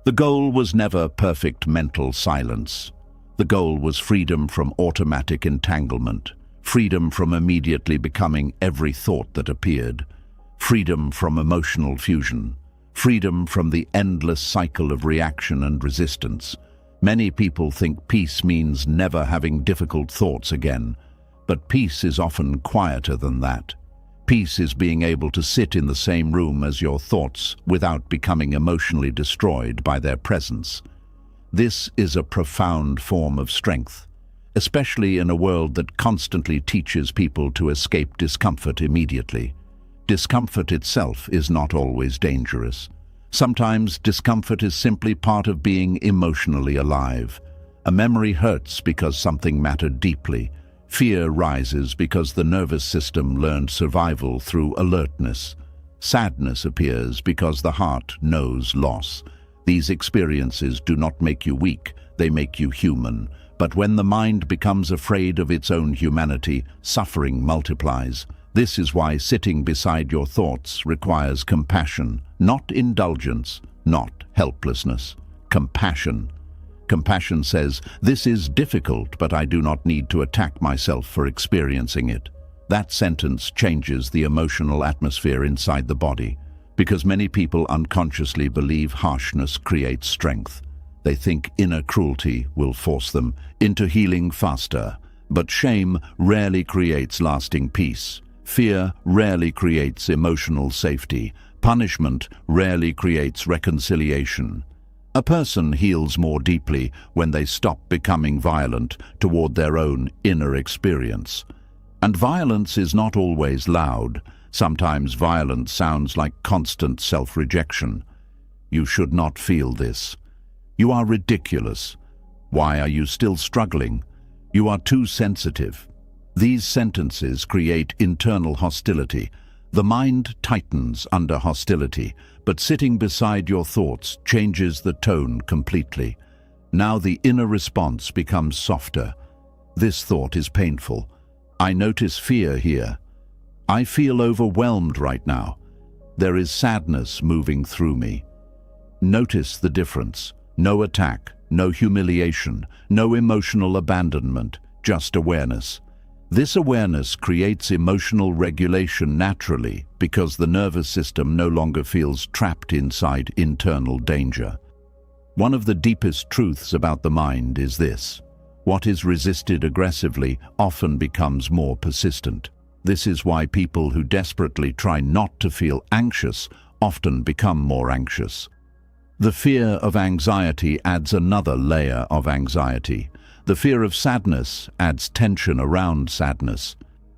The goal was never perfect mental silence. The goal was freedom from automatic entanglement, freedom from immediately becoming every thought that appeared, freedom from emotional fusion, freedom from the endless cycle of reaction and resistance. Many people think peace means never having difficult thoughts again. But peace is often quieter than that. Peace is being able to sit in the same room as your thoughts without becoming emotionally destroyed by their presence. This is a profound form of strength, especially in a world that constantly teaches people to escape discomfort immediately. Discomfort itself is not always dangerous. Sometimes discomfort is simply part of being emotionally alive. A memory hurts because something mattered deeply. Fear rises because the nervous system learned survival through alertness. Sadness appears because the heart knows loss. These experiences do not make you weak, they make you human. But when the mind becomes afraid of its own humanity, suffering multiplies. This is why sitting beside your thoughts requires compassion, not indulgence, not helplessness. compassion. Compassion says, "This is difficult, but I do not need to attack myself for experiencing it." That sentence changes the emotional atmosphere inside the body, because many people unconsciously believe harshness creates strength. They think inner cruelty will force them into healing faster. But shame rarely creates lasting peace. Fear rarely creates emotional safety. Punishment rarely creates reconciliation. A person heals more deeply when they stop becoming violent toward their own inner experience. And violence is not always loud. Sometimes violence sounds like constant self-rejection. You should not feel this. You are ridiculous. Why are you still struggling? You are too sensitive. These sentences create internal hostility. The mind tightens under hostility, but sitting beside your thoughts changes the tone completely. Now the inner response becomes softer. This thought is painful. I notice fear here. I feel overwhelmed right now. There is sadness moving through me. Notice the difference. No attack, no humiliation, no emotional abandonment, just awareness. This awareness creates emotional regulation naturally because the nervous system no longer feels trapped inside internal danger. One of the deepest truths about the mind is this: what is resisted aggressively often becomes more persistent. This is why people who desperately try not to feel anxious often become more anxious. The fear of anxiety adds another layer of anxiety. The fear of sadness adds tension around sadness.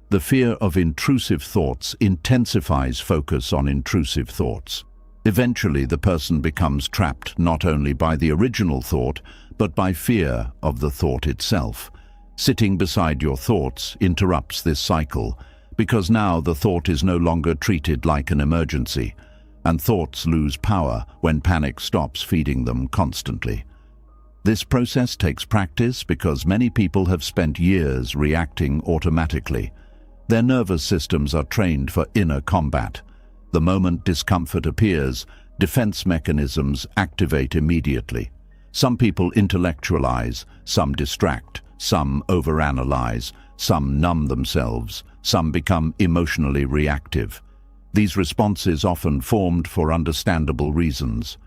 The fear of intrusive thoughts intensifies focus on intrusive thoughts. Eventually, the person becomes trapped not only by the original thought, but by fear of the thought itself. Sitting beside your thoughts interrupts this cycle, because now the thought is no longer treated like an emergency, and thoughts lose power when panic stops feeding them constantly. This process takes practice because many people have spent years reacting automatically. Their nervous systems are trained for inner combat. The moment discomfort appears, defense mechanisms activate immediately. Some people intellectualize, some distract, some overanalyze, some numb themselves, some become emotionally reactive. These responses often formed for understandable reasons.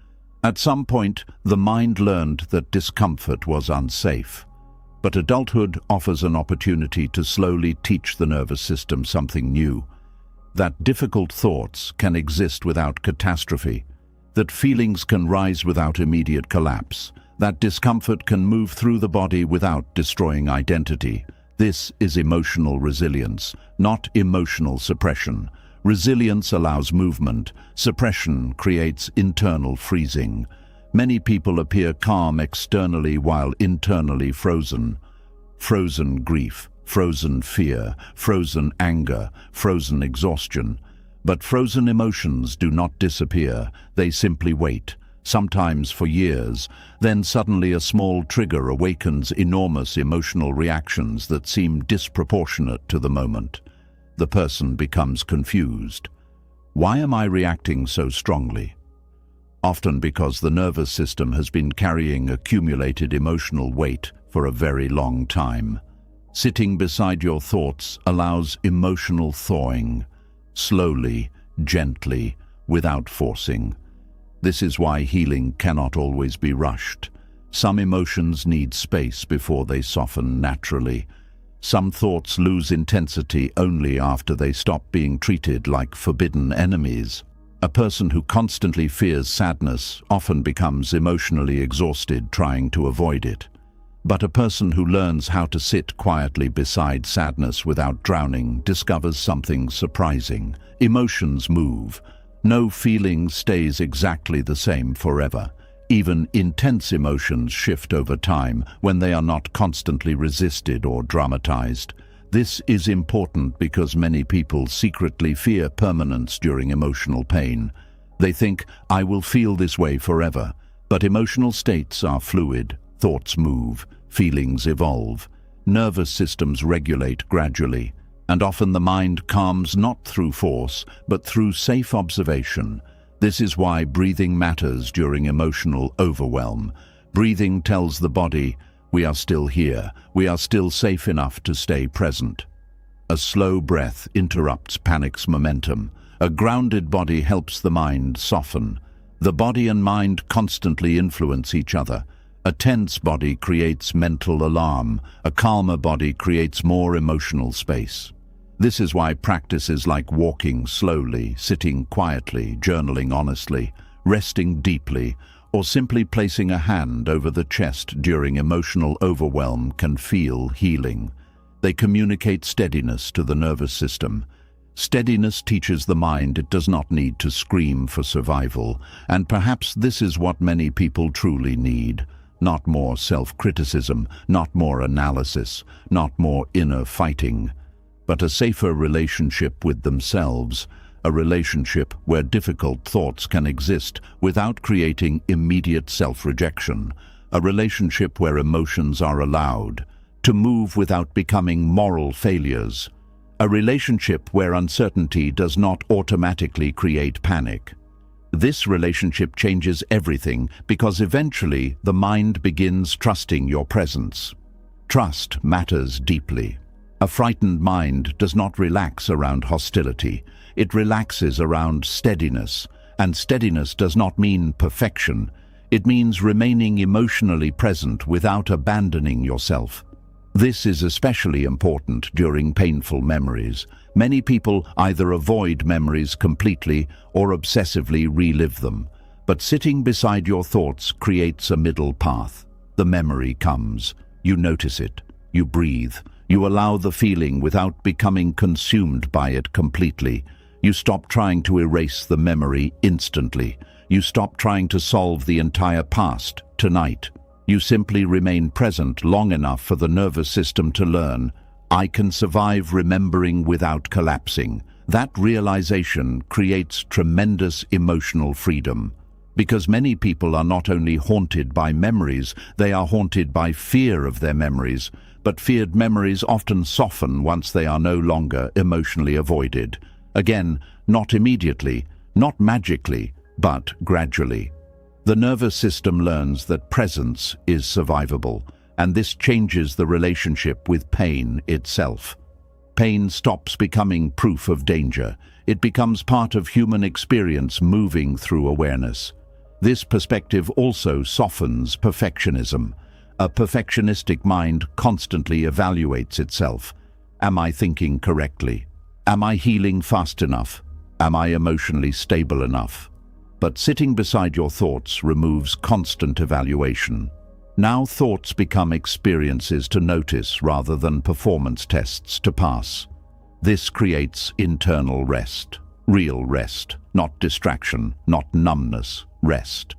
At some point, the mind learned that discomfort was unsafe. But adulthood offers an opportunity to slowly teach the nervous system something new. That difficult thoughts can exist without catastrophe. That feelings can rise without immediate collapse. That discomfort can move through the body without destroying identity. This is emotional resilience, not emotional suppression. Resilience allows movement. Suppression creates internal freezing. Many people appear calm externally while internally frozen. Frozen grief, frozen fear, frozen anger, frozen exhaustion. But frozen emotions do not disappear. They simply wait, sometimes for years. Then suddenly a small trigger awakens enormous emotional reactions that seem disproportionate to the moment. The person becomes confused. Why am I reacting so strongly? Often because the nervous system has been carrying accumulated emotional weight for a very long time. Sitting beside your thoughts allows emotional thawing, slowly, gently, without forcing. This is why healing cannot always be rushed. Some emotions need space before they soften naturally. Some thoughts lose intensity only after they stop being treated like forbidden enemies. A person who constantly fears sadness often becomes emotionally exhausted trying to avoid it. But a person who learns how to sit quietly beside sadness without drowning discovers something surprising. Emotions move. No feeling stays exactly the same forever. Even intense emotions shift over time when they are not constantly resisted or dramatized. This is important because many people secretly fear permanence during emotional pain. They think, "I will feel this way forever." But emotional states are fluid. Thoughts move. Feelings evolve. Nervous systems regulate gradually. And often the mind calms not through force, but through safe observation. This is why breathing matters during emotional overwhelm. Breathing tells the body, we are still here, we are still safe enough to stay present. A slow breath interrupts panic's momentum. A grounded body helps the mind soften. The body and mind constantly influence each other. A tense body creates mental alarm. A calmer body creates more emotional space. This is why practices like walking slowly, sitting quietly, journaling honestly, resting deeply, or simply placing a hand over the chest during emotional overwhelm can feel healing. They communicate steadiness to the nervous system. Steadiness teaches the mind it does not need to scream for survival, and perhaps this is what many people truly need. Not more self-criticism, not more analysis, not more inner fighting, but a safer relationship with themselves, a relationship where difficult thoughts can exist without creating immediate self-rejection, a relationship where emotions are allowed to move without becoming moral failures, a relationship where uncertainty does not automatically create panic. This relationship changes everything because eventually the mind begins trusting your presence. Trust matters deeply. A frightened mind does not relax around hostility. It relaxes around steadiness, and steadiness does not mean perfection. It means remaining emotionally present without abandoning yourself. This is especially important during painful memories. Many people either avoid memories completely or obsessively relive them. But sitting beside your thoughts creates a middle path. The memory comes. You notice it. You breathe. You allow the feeling without becoming consumed by it completely. You stop trying to erase the memory instantly. You stop trying to solve the entire past tonight. You simply remain present long enough for the nervous system to learn, I can survive remembering without collapsing. That realization creates tremendous emotional freedom. Because many people are not only haunted by memories, they are haunted by fear of their memories. But feared memories often soften once they are no longer emotionally avoided. Again, not immediately, not magically, but gradually. The nervous system learns that presence is survivable, and this changes the relationship with pain itself. Pain stops becoming proof of danger. It becomes part of human experience moving through awareness. This perspective also softens perfectionism. A perfectionistic mind constantly evaluates itself. Am I thinking correctly? Am I healing fast enough? Am I emotionally stable enough? But sitting beside your thoughts removes constant evaluation. Now thoughts become experiences to notice rather than performance tests to pass. This creates internal rest, real rest, not distraction, not numbness, rest.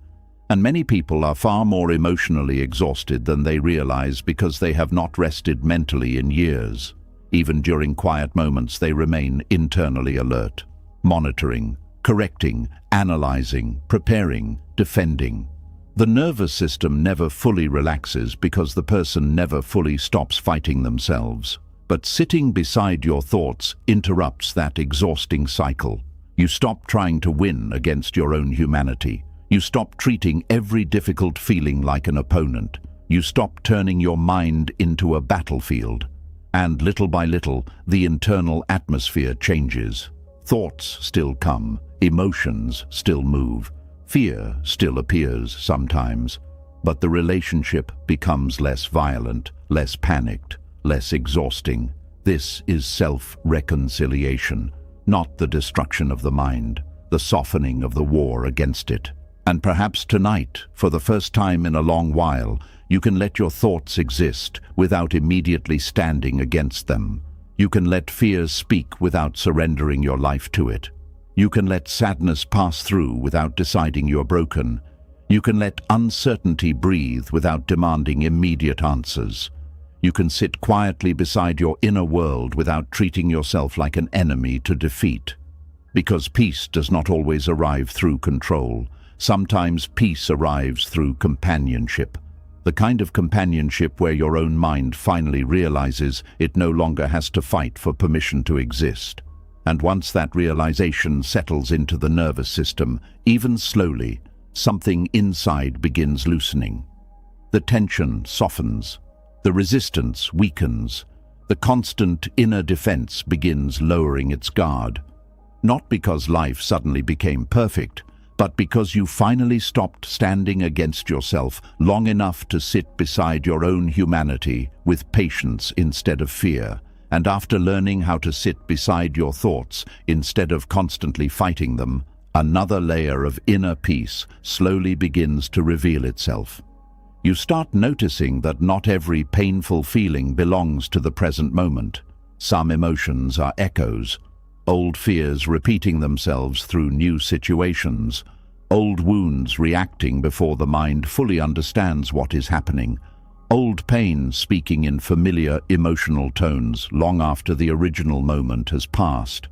And many people are far more emotionally exhausted than they realize because they have not rested mentally in years. Even during quiet moments, they remain internally alert, monitoring, correcting, analyzing, preparing, defending. The nervous system never fully relaxes because the person never fully stops fighting themselves. But sitting beside your thoughts interrupts that exhausting cycle. You stop trying to win against your own humanity. You stop treating every difficult feeling like an opponent. You stop turning your mind into a battlefield. And little by little, the internal atmosphere changes. Thoughts still come, emotions still move, fear still appears sometimes, but the relationship becomes less violent, less panicked, less exhausting. This is self-reconciliation, not the destruction of the mind, the softening of the war against it. And perhaps tonight, for the first time in a long while, you can let your thoughts exist without immediately standing against them. You can let fear speak without surrendering your life to it. You can let sadness pass through without deciding you're broken. You can let uncertainty breathe without demanding immediate answers. You can sit quietly beside your inner world without treating yourself like an enemy to defeat. Because peace does not always arrive through control. Sometimes peace arrives through companionship. The kind of companionship where your own mind finally realizes it no longer has to fight for permission to exist. And once that realization settles into the nervous system, even slowly, something inside begins loosening. The tension softens, the resistance weakens, the constant inner defense begins lowering its guard. Not because life suddenly became perfect, but because you finally stopped standing against yourself long enough to sit beside your own humanity with patience instead of fear. And after learning how to sit beside your thoughts instead of constantly fighting them, another layer of inner peace slowly begins to reveal itself. You start noticing that not every painful feeling belongs to the present moment. Some emotions are echoes, old fears repeating themselves through new situations, old wounds reacting before the mind fully understands what is happening, old pain speaking in familiar emotional tones long after the original moment has passed.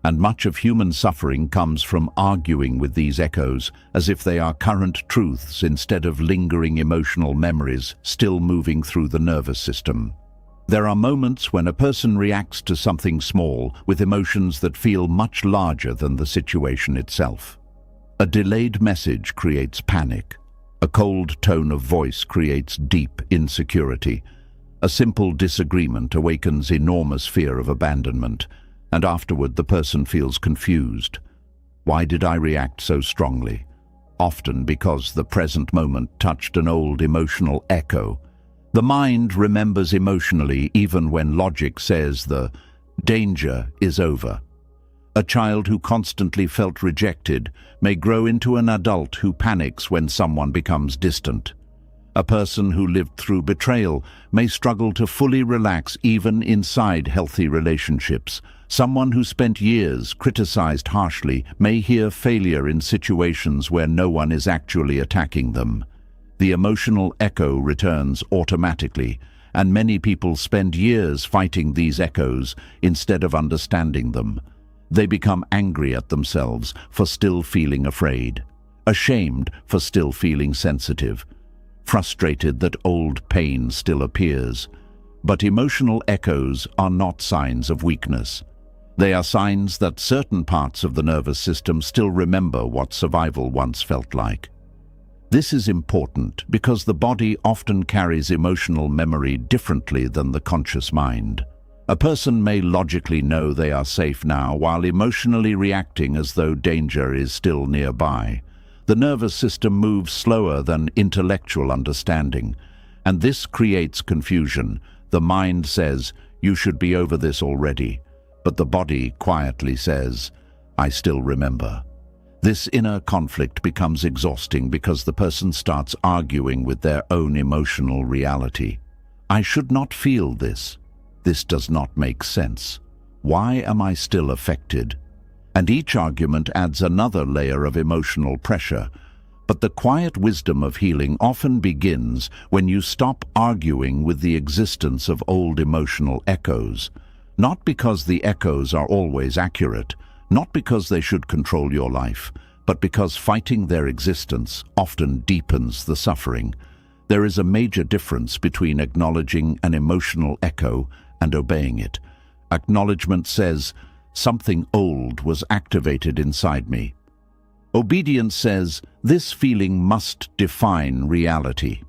And much of human suffering comes from arguing with these echoes as if they are current truths instead of lingering emotional memories still moving through the nervous system. There are moments when a person reacts to something small with emotions that feel much larger than the situation itself. A delayed message creates panic. A cold tone of voice creates deep insecurity. A simple disagreement awakens enormous fear of abandonment, and afterward the person feels confused. Why did I react so strongly? Often because the present moment touched an old emotional echo. The mind remembers emotionally even when logic says the danger is over. A child who constantly felt rejected may grow into an adult who panics when someone becomes distant. A person who lived through betrayal may struggle to fully relax even inside healthy relationships. Someone who spent years criticized harshly may hear failure in situations where no one is actually attacking them. The emotional echo returns automatically, and many people spend years fighting these echoes instead of understanding them. They become angry at themselves for still feeling afraid, ashamed for still feeling sensitive, frustrated that old pain still appears. But emotional echoes are not signs of weakness. They are signs that certain parts of the nervous system still remember what survival once felt like. This is important because the body often carries emotional memory differently than the conscious mind. A person may logically know they are safe now while emotionally reacting as though danger is still nearby. The nervous system moves slower than intellectual understanding, and this creates confusion. The mind says, "You should be over this already," but the body quietly says, "I still remember." This inner conflict becomes exhausting because the person starts arguing with their own emotional reality. I should not feel this. This does not make sense. Why am I still affected? And each argument adds another layer of emotional pressure. But the quiet wisdom of healing often begins when you stop arguing with the existence of old emotional echoes. Not because the echoes are always accurate, not because they should control your life, but because fighting their existence often deepens the suffering. There is a major difference between acknowledging an emotional echo and obeying it. Acknowledgement says, "Something old was activated inside me." Obedience says, "This feeling must define reality."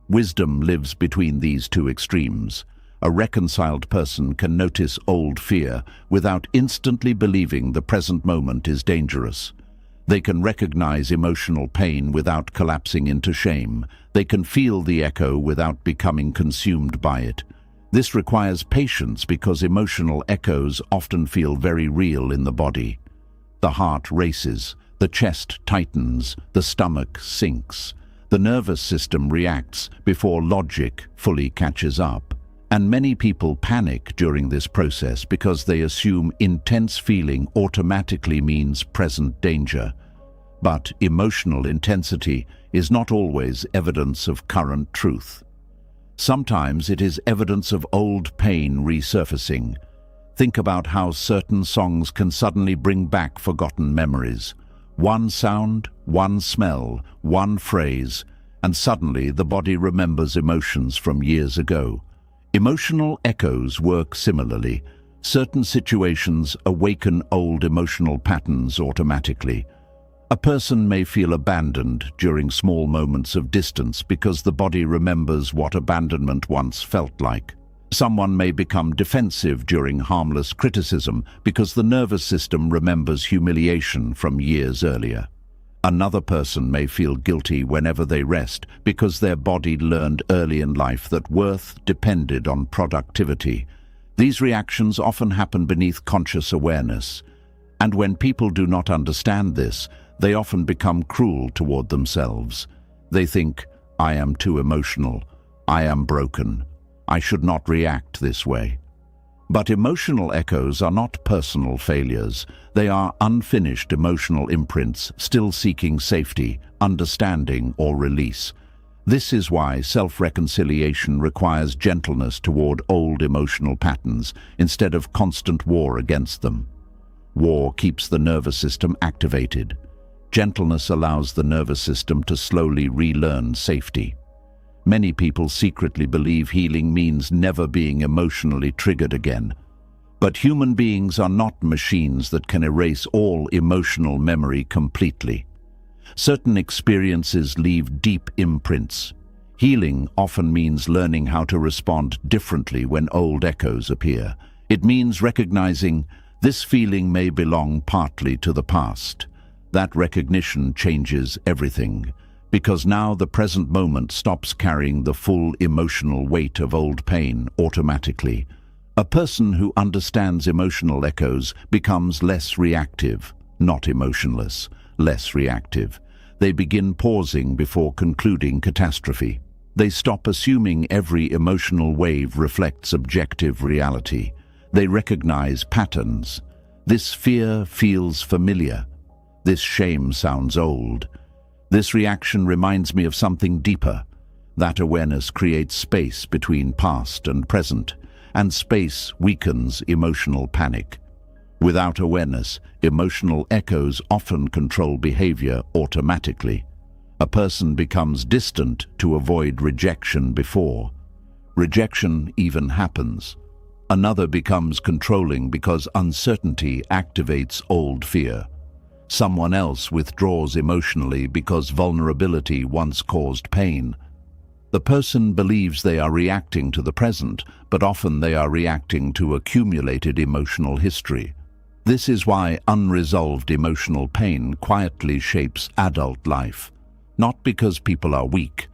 Wisdom lives between these two extremes. A reconciled person can notice old fear without instantly believing the present moment is dangerous. They can recognize emotional pain without collapsing into shame. They can feel the echo without becoming consumed by it. This requires patience because emotional echoes often feel very real in the body. The heart races, the chest tightens, the stomach sinks. The nervous system reacts before logic fully catches up. And many people panic during this process because they assume intense feeling automatically means present danger. But emotional intensity is not always evidence of current truth. Sometimes it is evidence of old pain resurfacing. Think about how certain songs can suddenly bring back forgotten memories. One sound, one smell, one phrase, and suddenly the body remembers emotions from years ago. Emotional echoes work similarly. Certain situations awaken old emotional patterns automatically. A person may feel abandoned during small moments of distance because the body remembers what abandonment once felt like. Someone may become defensive during harmless criticism because the nervous system remembers humiliation from years earlier. Another person may feel guilty whenever they rest because their body learned early in life that worth depended on productivity. These reactions often happen beneath conscious awareness, and when people do not understand this, they often become cruel toward themselves. They think, "I am too emotional. I am broken. I should not react this way." But emotional echoes are not personal failures. They are unfinished emotional imprints still seeking safety, understanding, or release. This is why self-reconciliation requires gentleness toward old emotional patterns instead of constant war against them. War keeps the nervous system activated. Gentleness allows the nervous system to slowly relearn safety. Many people secretly believe healing means never being emotionally triggered again. But human beings are not machines that can erase all emotional memory completely. Certain experiences leave deep imprints. Healing often means learning how to respond differently when old echoes appear. It means recognizing this feeling may belong partly to the past. That recognition changes everything, because now the present moment stops carrying the full emotional weight of old pain automatically. A person who understands emotional echoes becomes less reactive, not emotionless, less reactive. They begin pausing before concluding catastrophe. They stop assuming every emotional wave reflects objective reality. They recognize patterns. This fear feels familiar. This shame sounds old. This reaction reminds me of something deeper. That awareness creates space between past and present, and space weakens emotional panic. Without awareness, emotional echoes often control behavior automatically. A person becomes distant to avoid rejection before rejection even happens. Another becomes controlling because uncertainty activates old fear. Someone else withdraws emotionally because vulnerability once caused pain. The person believes they are reacting to the present, but often they are reacting to accumulated emotional history. This is why unresolved emotional pain quietly shapes adult life. Not because people are weak,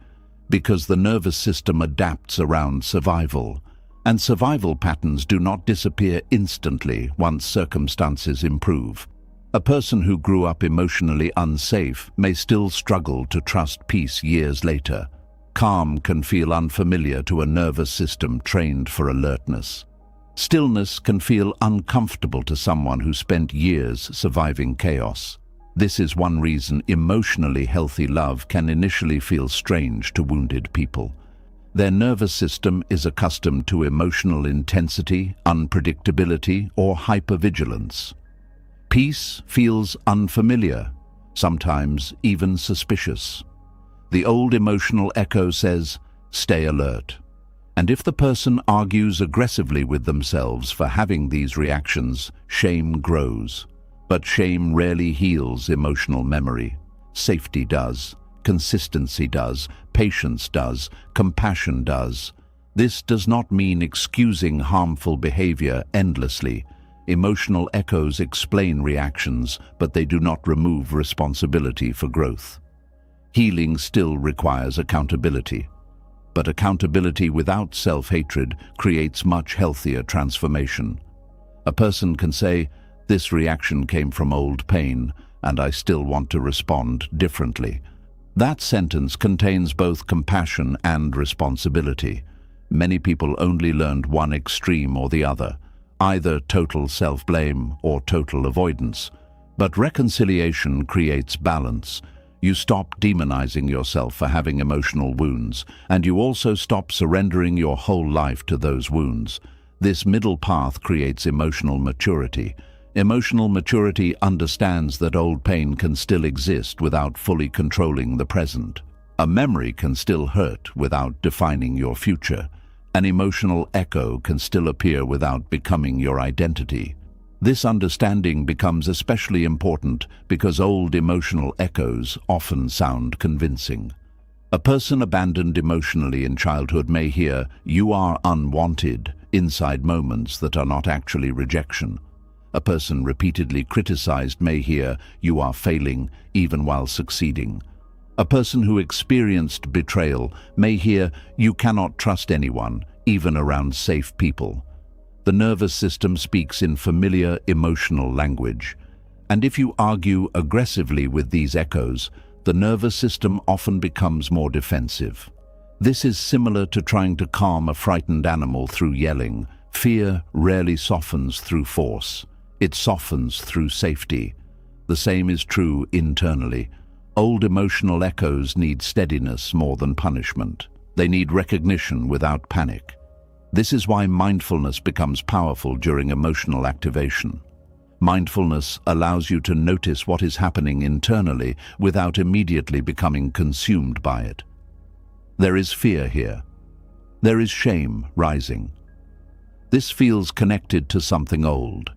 because the nervous system adapts around survival. And survival patterns do not disappear instantly once circumstances improve. A person who grew up emotionally unsafe may still struggle to trust peace years later. Calm can feel unfamiliar to a nervous system trained for alertness. Stillness can feel uncomfortable to someone who spent years surviving chaos. This is one reason emotionally healthy love can initially feel strange to wounded people. Their nervous system is accustomed to emotional intensity, unpredictability, or hypervigilance. Peace feels unfamiliar, sometimes even suspicious. The old emotional echo says, "Stay alert." And if the person argues aggressively with themselves for having these reactions, shame grows. But shame rarely heals emotional memory. Safety does, consistency does, patience does, compassion does. This does not mean excusing harmful behavior endlessly. Emotional echoes explain reactions, but they do not remove responsibility for growth. Healing still requires accountability. But accountability without self-hatred creates much healthier transformation. A person can say, "This reaction came from old pain, and I still want to respond differently." That sentence contains both compassion and responsibility. Many people only learned one extreme or the other, either total self-blame or total avoidance. But reconciliation creates balance. You stop demonizing yourself for having emotional wounds, and you also stop surrendering your whole life to those wounds. This middle path creates emotional maturity. Emotional maturity understands that old pain can still exist without fully controlling the present. A memory can still hurt without defining your future. An emotional echo can still appear without becoming your identity. This understanding becomes especially important because old emotional echoes often sound convincing. A person abandoned emotionally in childhood may hear, "You are unwanted," inside moments that are not actually rejection. A person repeatedly criticized may hear, "You are failing," even while succeeding. A person who experienced betrayal may hear, "You cannot trust anyone, even around safe people." The nervous system speaks in familiar emotional language, and if you argue aggressively with these echoes, the nervous system often becomes more defensive. This is similar to trying to calm a frightened animal through yelling. Fear rarely softens through force. It softens through safety. The same is true internally. Old emotional echoes need steadiness more than punishment. They need recognition without panic. This is why mindfulness becomes powerful during emotional activation. Mindfulness allows you to notice what is happening internally without immediately becoming consumed by it. There is fear here. There is shame rising. This feels connected to something old.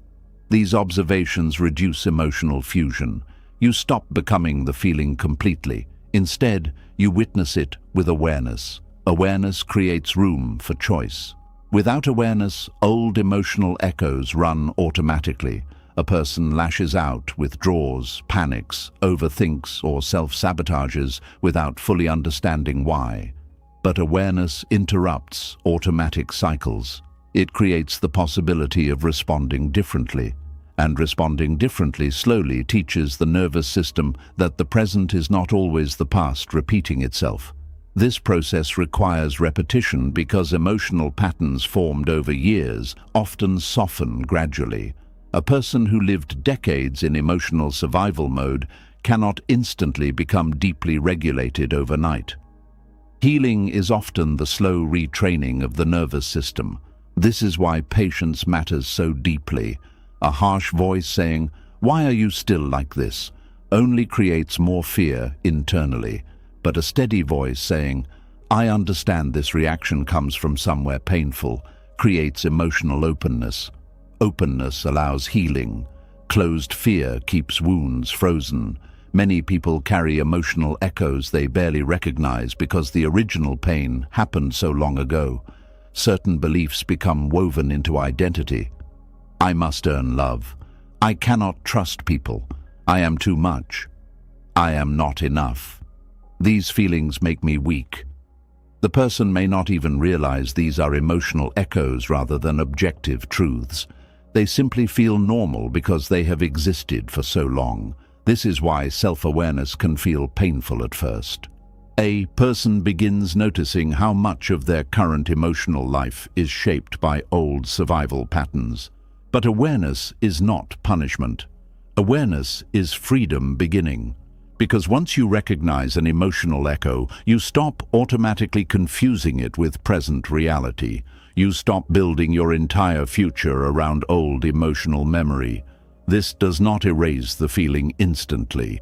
These observations reduce emotional fusion. You stop becoming the feeling completely. Instead, you witness it with awareness. Awareness creates room for choice. Without awareness, old emotional echoes run automatically. A person lashes out, withdraws, panics, overthinks, or self-sabotages without fully understanding why. But awareness interrupts automatic cycles. It creates the possibility of responding differently. And responding differently slowly teaches the nervous system that the present is not always the past repeating itself. This process requires repetition because emotional patterns formed over years often soften gradually. A person who lived decades in emotional survival mode cannot instantly become deeply regulated overnight. Healing is often the slow retraining of the nervous system. This is why patience matters so deeply. A harsh voice saying, "Why are you still like this?" only creates more fear internally. But a steady voice saying, "I understand this reaction comes from somewhere painful," creates emotional openness. Openness allows healing. Closed fear keeps wounds frozen. Many people carry emotional echoes they barely recognize because the original pain happened so long ago. Certain beliefs become woven into identity. I must earn love. I cannot trust people. I am too much. I am not enough. These feelings make me weak. The person may not even realize these are emotional echoes rather than objective truths. They simply feel normal because they have existed for so long. This is why self-awareness can feel painful at first. A person begins noticing how much of their current emotional life is shaped by old survival patterns. But awareness is not punishment. Awareness is freedom beginning. Because once you recognize an emotional echo, you stop automatically confusing it with present reality. You stop building your entire future around old emotional memory. This does not erase the feeling instantly,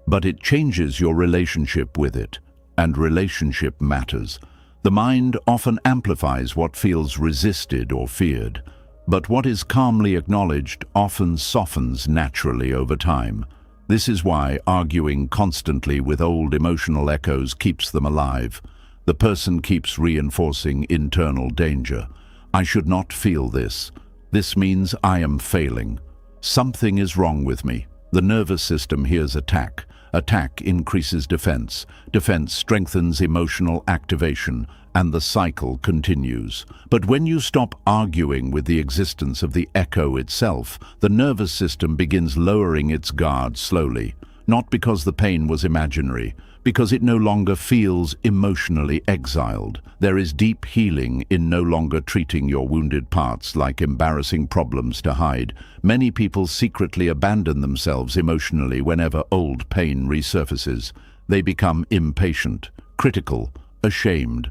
but it changes your relationship with it. And relationship matters. The mind often amplifies what feels resisted or feared. But what is calmly acknowledged often softens naturally over time. This is why arguing constantly with old emotional echoes keeps them alive. The person keeps reinforcing internal danger. I should not feel this. This means I am failing. Something is wrong with me. The nervous system hears attack. Attack increases defense. Defense strengthens emotional activation, and the cycle continues. But when you stop arguing with the existence of the echo itself, the nervous system begins lowering its guard slowly, not because the pain was imaginary, because it no longer feels emotionally exiled. There is deep healing in no longer treating your wounded parts like embarrassing problems to hide. Many people secretly abandon themselves emotionally whenever old pain resurfaces. They become impatient, critical, ashamed.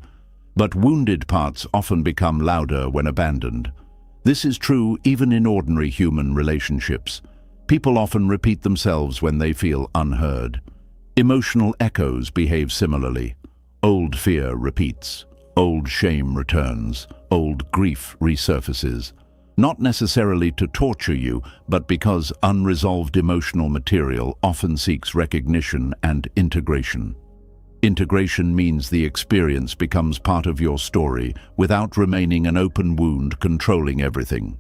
But wounded parts often become louder when abandoned. This is true even in ordinary human relationships. People often repeat themselves when they feel unheard. Emotional echoes behave similarly. Old fear repeats. Old shame returns, old grief resurfaces. Not necessarily to torture you, but because unresolved emotional material often seeks recognition and integration. Integration means the experience becomes part of your story without remaining an open wound controlling everything.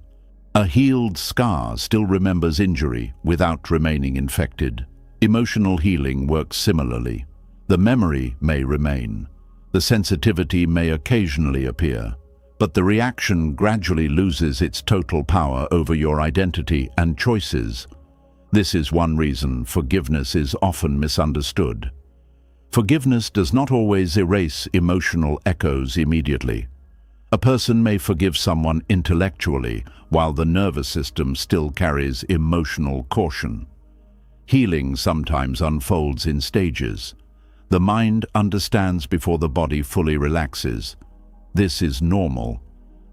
A healed scar still remembers injury without remaining infected. Emotional healing works similarly. The memory may remain. The sensitivity may occasionally appear, but the reaction gradually loses its total power over your identity and choices. This is one reason forgiveness is often misunderstood. Forgiveness does not always erase emotional echoes immediately. A person may forgive someone intellectually, while the nervous system still carries emotional caution. Healing sometimes unfolds in stages. The mind understands before the body fully relaxes. This is normal,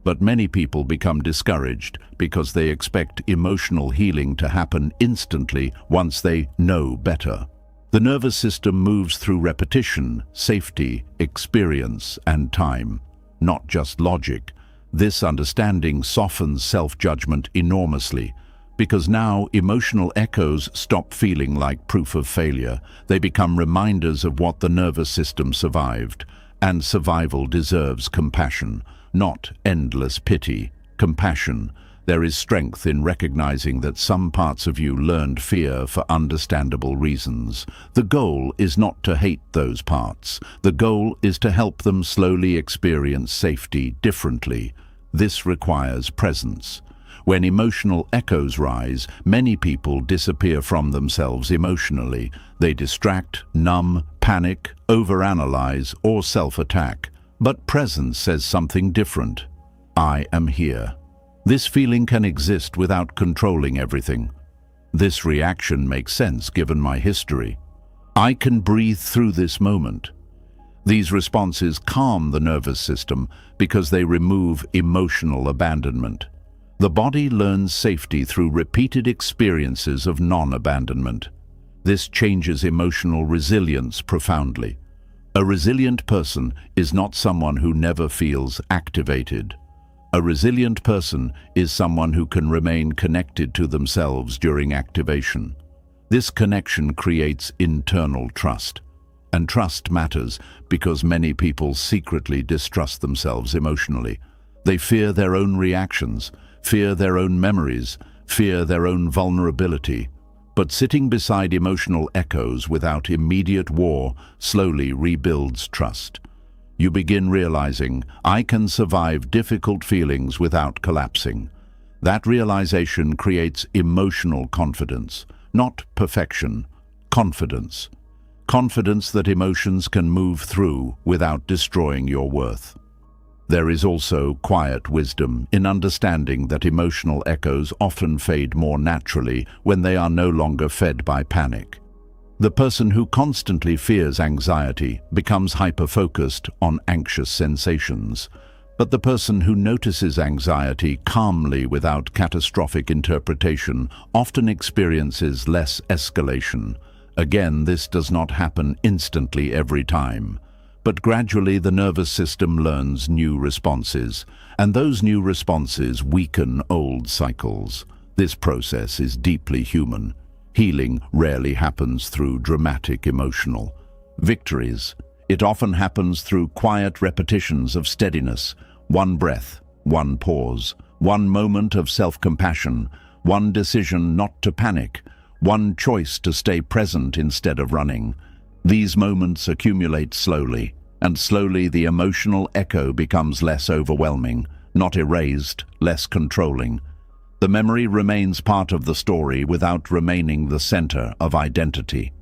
but many people become discouraged because they expect emotional healing to happen instantly once they know better. The nervous system moves through repetition, safety, experience, and time, not just logic. This understanding softens self-judgment enormously, because now emotional echoes stop feeling like proof of failure. They become reminders of what the nervous system survived, and survival deserves compassion, not endless pity. Compassion. There is strength in recognizing that some parts of you learned fear for understandable reasons. The goal is not to hate those parts. The goal is to help them slowly experience safety differently. This requires presence. When emotional echoes rise, many people disappear from themselves emotionally. They distract, numb, panic, overanalyze, or self-attack. But presence says something different. I am here. This feeling can exist without controlling everything. This reaction makes sense given my history. I can breathe through this moment. These responses calm the nervous system because they remove emotional abandonment. The body learns safety through repeated experiences of non-abandonment. This changes emotional resilience profoundly. A resilient person is not someone who never feels activated. A resilient person is someone who can remain connected to themselves during activation. This connection creates internal trust. And trust matters because many people secretly distrust themselves emotionally. They fear their own reactions, fear their own memories, fear their own vulnerability. But sitting beside emotional echoes without immediate war slowly rebuilds trust. You begin realizing, I can survive difficult feelings without collapsing. That realization creates emotional confidence, not perfection, confidence. Confidence that emotions can move through without destroying your worth. There is also quiet wisdom in understanding that emotional echoes often fade more naturally when they are no longer fed by panic. The person who constantly fears anxiety becomes hyper-focused on anxious sensations, but the person who notices anxiety calmly without catastrophic interpretation often experiences less escalation. Again, this does not happen instantly every time, but gradually the nervous system learns new responses, and those new responses weaken old cycles. This process is deeply human. Healing rarely happens through dramatic emotional victories. It often happens through quiet repetitions of steadiness, one breath, one pause, one moment of self-compassion, one decision not to panic, one choice to stay present instead of running. These moments accumulate slowly, and slowly the emotional echo becomes less overwhelming, not erased, less controlling. The memory remains part of the story without remaining the center of identity.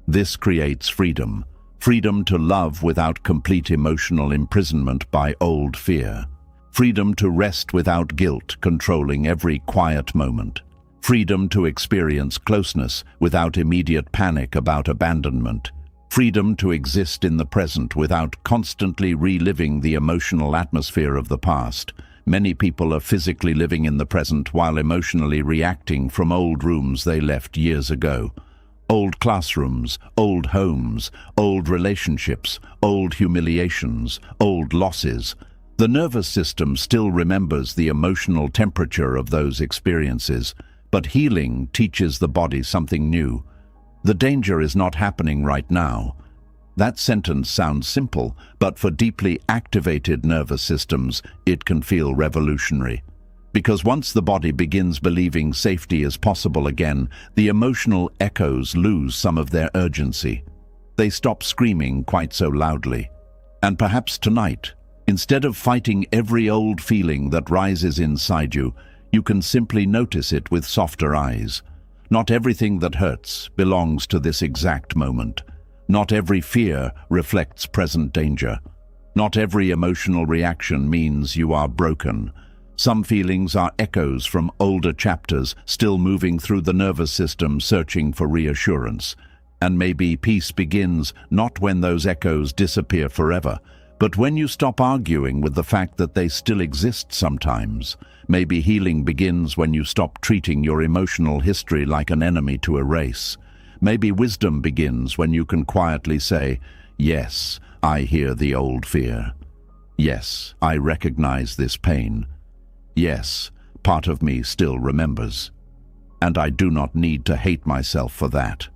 This creates freedom, freedom to love without complete emotional imprisonment by old fear, freedom to rest without guilt controlling every quiet moment, freedom to experience closeness without immediate panic about abandonment, freedom to exist in the present without constantly reliving the emotional atmosphere of the past. Many people are physically living in the present while emotionally reacting from old rooms they left years ago. old classrooms, old homes, old relationships, old humiliations, old losses. The nervous system still remembers the emotional temperature of those experiences, but healing teaches the body something new. The danger is not happening right now. That sentence sounds simple, but for deeply activated nervous systems, it can feel revolutionary. Because once the body begins believing safety is possible again, the emotional echoes lose some of their urgency. They stop screaming quite so loudly. And perhaps tonight, instead of fighting every old feeling that rises inside you, you can simply notice it with softer eyes. Not everything that hurts belongs to this exact moment. Not every fear reflects present danger. Not every emotional reaction means you are broken. Some feelings are echoes from older chapters still moving through the nervous system searching for reassurance. And maybe peace begins not when those echoes disappear forever, but when you stop arguing with the fact that they still exist sometimes. Maybe healing begins when you stop treating your emotional history like an enemy to erase. Maybe wisdom begins when you can quietly say, "Yes, I hear the old fear. Yes, I recognize this pain. Yes, part of me still remembers. And I do not need to hate myself for that."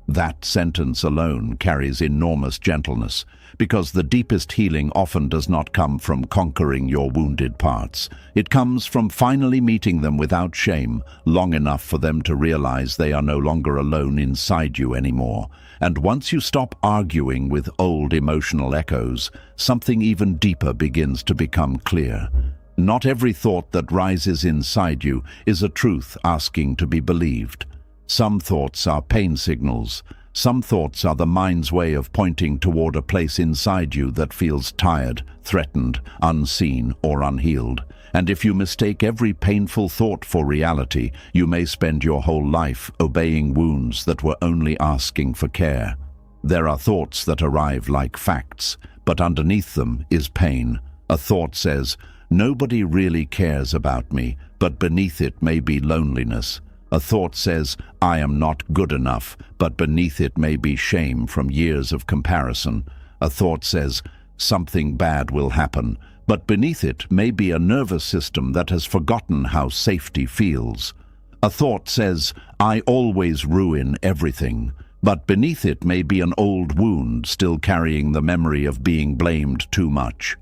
That sentence alone carries enormous gentleness, because the deepest healing often does not come from conquering your wounded parts. It comes from finally meeting them without shame, long enough for them to realize they are no longer alone inside you anymore. And once you stop arguing with old emotional echoes, something even deeper begins to become clear. Not every thought that rises inside you is a truth asking to be believed. Some thoughts are pain signals. Some thoughts are the mind's way of pointing toward a place inside you that feels tired, threatened, unseen, or unhealed. And if you mistake every painful thought for reality, you may spend your whole life obeying wounds that were only asking for care. There are thoughts that arrive like facts, but underneath them is pain. A thought says, "Nobody really cares about me," but beneath it may be loneliness. A thought says, "I am not good enough," but beneath it may be shame from years of comparison. A thought says, "Something bad will happen," but beneath it may be a nervous system that has forgotten how safety feels. A thought says, "I always ruin everything," but beneath it may be an old wound still carrying the memory of being blamed too much.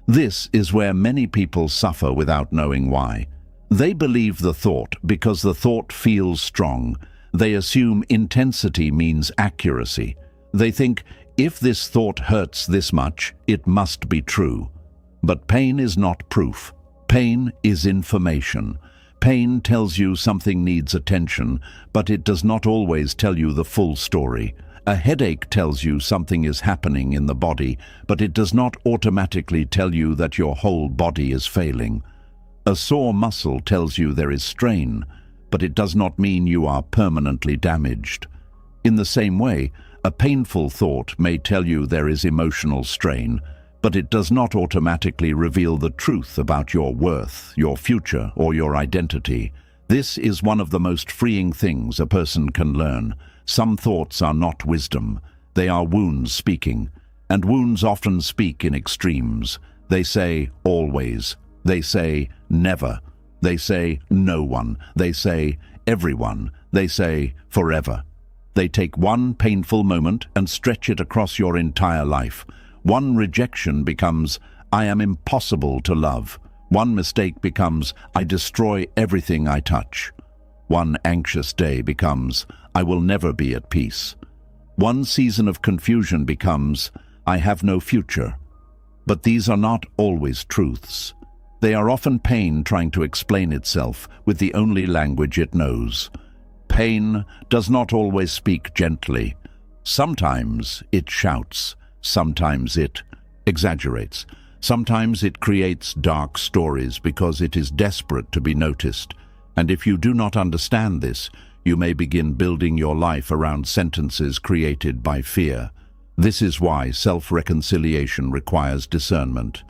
This is where many people suffer without knowing why. They believe the thought because the thought feels strong. They assume intensity means accuracy. They think, if this thought hurts this much, it must be true. But pain is not proof. Pain is information. Pain tells you something needs attention, but it does not always tell you the full story. A headache tells you something is happening in the body, but it does not automatically tell you that your whole body is failing. A sore muscle tells you there is strain, but it does not mean you are permanently damaged. In the same way, a painful thought may tell you there is emotional strain, but it does not automatically reveal the truth about your worth, your future, or your identity. This is one of the most freeing things a person can learn. Some thoughts are not wisdom. They are wounds speaking, and wounds often speak in extremes. They say, always. They say, never. They say, no one. They say, everyone. They say, forever. They take one painful moment and stretch it across your entire life. One rejection becomes, "I am impossible to love." One mistake becomes, "I destroy everything I touch." One anxious day becomes, "I will never be at peace." One season of confusion becomes, "I have no future." But these are not always truths. They are often pain trying to explain itself with the only language it knows. Pain does not always speak gently. Sometimes it shouts. Sometimes it exaggerates. Sometimes it creates dark stories because it is desperate to be noticed. And if you do not understand this, you may begin building your life around sentences created by fear. This is why self-reconciliation requires discernment.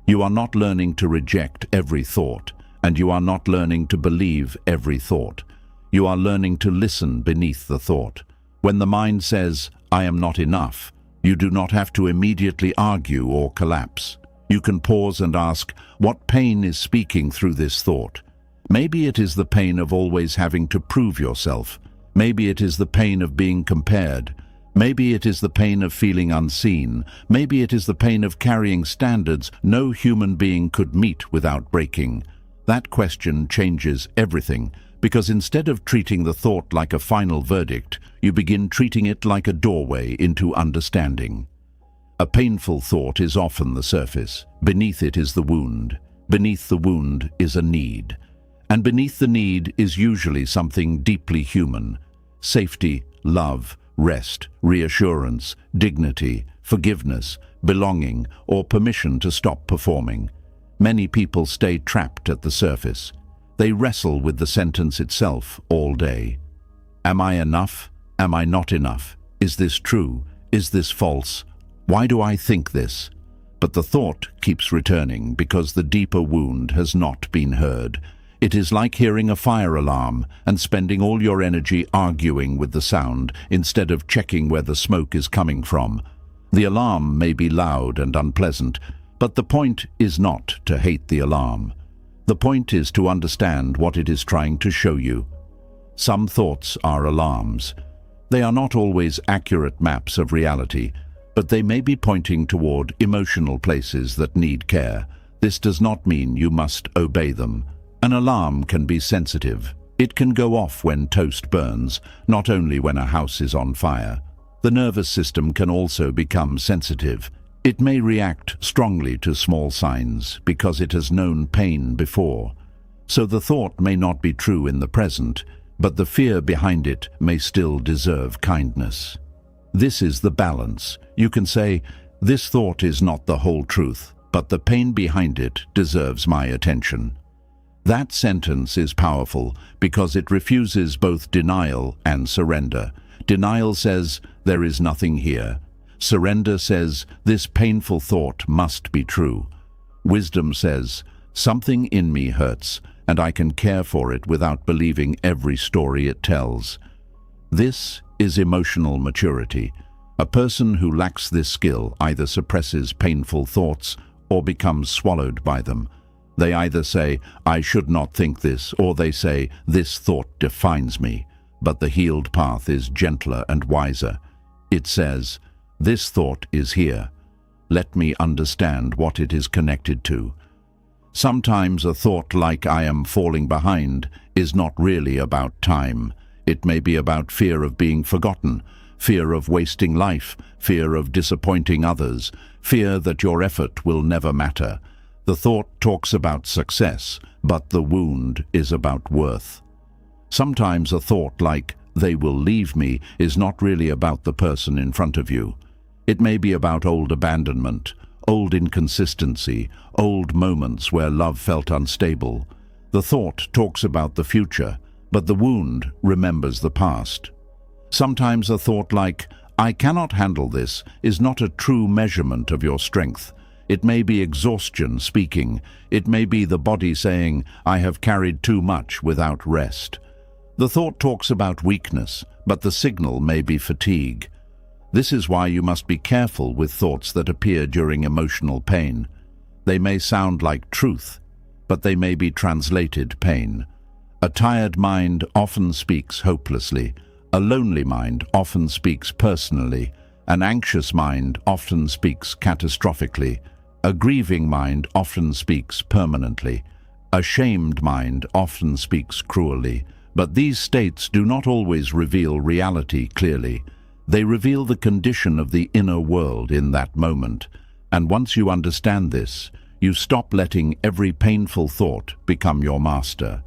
You are not learning to reject every thought, and you are not learning to believe every thought. You are learning to listen beneath the thought. When the mind says, "I am not enough," you do not have to immediately argue or collapse. You can pause and ask, what pain is speaking through this thought? Maybe it is the pain of always having to prove yourself. Maybe it is the pain of being compared. Maybe it is the pain of feeling unseen. Maybe it is the pain of carrying standards no human being could meet without breaking. That question changes everything, because instead of treating the thought like a final verdict, you begin treating it like a doorway into understanding. A painful thought is often the surface. Beneath it is the wound. Beneath the wound is a need. And beneath the need is usually something deeply human. Safety, love, rest, reassurance, dignity, forgiveness, belonging, or permission to stop performing. Many people stay trapped at the surface. They wrestle with the sentence itself all day. Am I enough? Am I not enough? Is this true? Is this false? Why do I think this? But the thought keeps returning because the deeper wound has not been heard. It is like hearing a fire alarm and spending all your energy arguing with the sound instead of checking where the smoke is coming from. The alarm may be loud and unpleasant, but the point is not to hate the alarm. The point is to understand what it is trying to show you. Some thoughts are alarms. They are not always accurate maps of reality, but they may be pointing toward emotional places that need care. This does not mean you must obey them. An alarm can be sensitive. It can go off when toast burns, not only when a house is on fire. The nervous system can also become sensitive. It may react strongly to small signs because it has known pain before. So the thought may not be true in the present, but the fear behind it may still deserve kindness. This is the balance. You can say, this thought is not the whole truth, but the pain behind it deserves my attention. That sentence is powerful because it refuses both denial and surrender. Denial says, there is nothing here. Surrender says, this painful thought must be true. Wisdom says, something in me hurts, and I can care for it without believing every story it tells. This is emotional maturity. A person who lacks this skill either suppresses painful thoughts or becomes swallowed by them. They either say, I should not think this, or they say, this thought defines me. But the healed path is gentler and wiser. It says, this thought is here. Let me understand what it is connected to. Sometimes a thought like I am falling behind is not really about time. It may be about fear of being forgotten, fear of wasting life, fear of disappointing others, fear that your effort will never matter. The thought talks about success, but the wound is about worth. Sometimes a thought like, they will leave me, is not really about the person in front of you. It may be about old abandonment, old inconsistency, old moments where love felt unstable. The thought talks about the future, but the wound remembers the past. Sometimes a thought like, I cannot handle this, is not a true measurement of your strength. It may be exhaustion speaking. It may be the body saying, I have carried too much without rest. The thought talks about weakness, but the signal may be fatigue. This is why you must be careful with thoughts that appear during emotional pain. They may sound like truth, but they may be translated pain. A tired mind often speaks hopelessly. A lonely mind often speaks personally. An anxious mind often speaks catastrophically. A grieving mind often speaks permanently. A shamed mind often speaks cruelly. But these states do not always reveal reality clearly. They reveal the condition of the inner world in that moment. And once you understand this, you stop letting every painful thought become your master.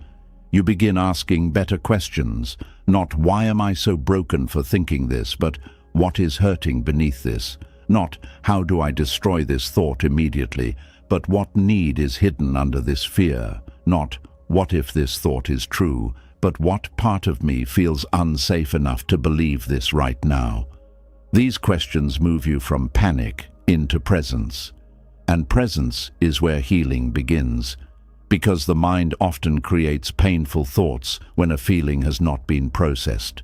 You begin asking better questions, not why am I so broken for thinking this, but what is hurting beneath this? Not how do I destroy this thought immediately, but what need is hidden under this fear? Not what if this thought is true, but what part of me feels unsafe enough to believe this right now? These questions move you from panic into presence. And presence is where healing begins, because the mind often creates painful thoughts when a feeling has not been processed.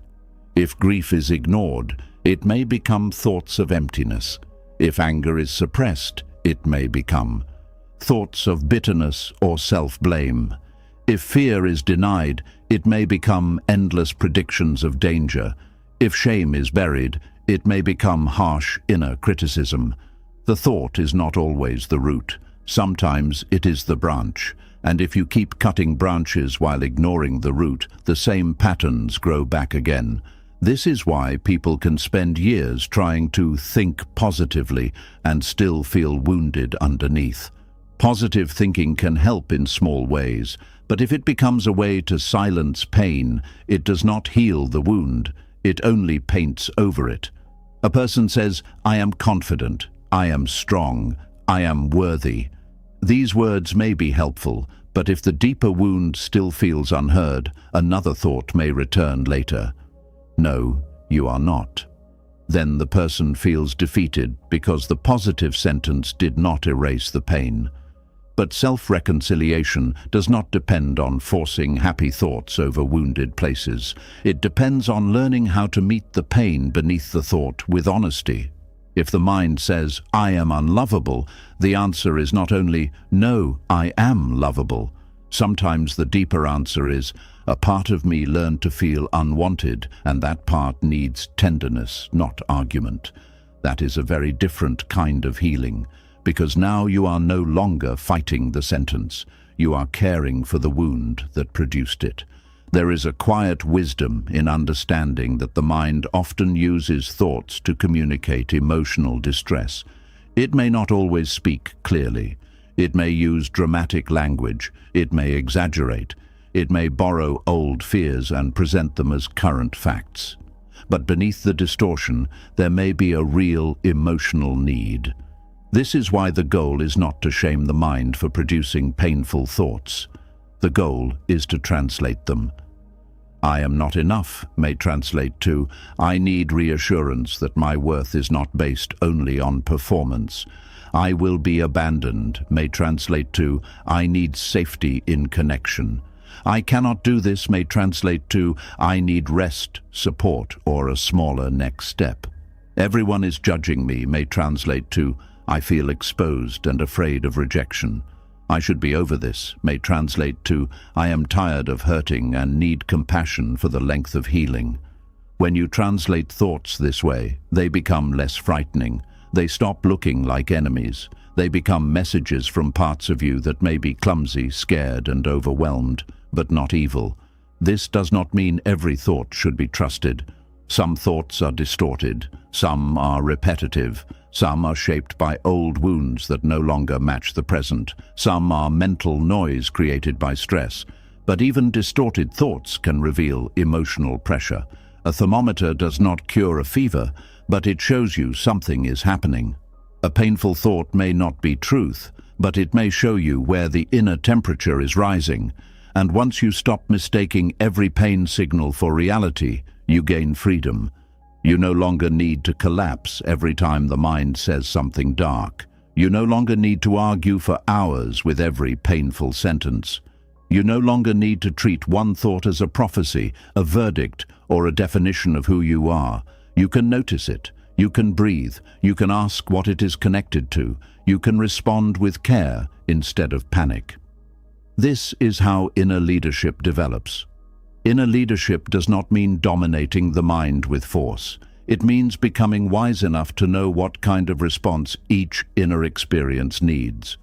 If grief is ignored, it may become thoughts of emptiness. If anger is suppressed, it may become thoughts of bitterness or self-blame. If fear is denied, it may become endless predictions of danger. If shame is buried, it may become harsh inner criticism. The thought is not always the root. Sometimes it is the branch. And if you keep cutting branches while ignoring the root, the same patterns grow back again. This is why people can spend years trying to think positively and still feel wounded underneath. Positive thinking can help in small ways, but if it becomes a way to silence pain, it does not heal the wound, it only paints over it. A person says, "I am confident, I am strong, I am worthy." These words may be helpful, but if the deeper wound still feels unheard, another thought may return later. "No, you are not." Then the person feels defeated because the positive sentence did not erase the pain. But self-reconciliation does not depend on forcing happy thoughts over wounded places. It depends on learning how to meet the pain beneath the thought with honesty. If the mind says, "I am unlovable," the answer is not only, "No, I am lovable." Sometimes the deeper answer is, "A part of me learned to feel unwanted, and that part needs tenderness, not argument." That is a very different kind of healing, because now you are no longer fighting the sentence. You are caring for the wound that produced it. There is a quiet wisdom in understanding that the mind often uses thoughts to communicate emotional distress. It may not always speak clearly. It may use dramatic language. It may exaggerate. It may borrow old fears and present them as current facts. But beneath the distortion, there may be a real emotional need. This is why the goal is not to shame the mind for producing painful thoughts. The goal is to translate them. "I am not enough" may translate to, "I need reassurance that my worth is not based only on performance." "I will be abandoned" may translate to, "I need safety in connection." "I cannot do this" may translate to, "I need rest, support, or a smaller next step." "Everyone is judging me" may translate to, "I feel exposed and afraid of rejection." "I should be over this" may translate to, "I am tired of hurting and need compassion for the length of healing." When you translate thoughts this way, they become less frightening. They stop looking like enemies. They become messages from parts of you that may be clumsy, scared, and overwhelmed, but not evil. This does not mean every thought should be trusted. Some thoughts are distorted, some are repetitive, some are shaped by old wounds that no longer match the present, some are mental noise created by stress. But even distorted thoughts can reveal emotional pressure. A thermometer does not cure a fever, but it shows you something is happening. A painful thought may not be truth, but it may show you where the inner temperature is rising. And once you stop mistaking every pain signal for reality, you gain freedom. You no longer need to collapse every time the mind says something dark. You no longer need to argue for hours with every painful sentence. You no longer need to treat one thought as a prophecy, a verdict, or a definition of who you are. You can notice it. You can breathe. You can ask what it is connected to. You can respond with care instead of panic. This is how inner leadership develops. Inner leadership does not mean dominating the mind with force. It means becoming wise enough to know what kind of response each inner experience needs.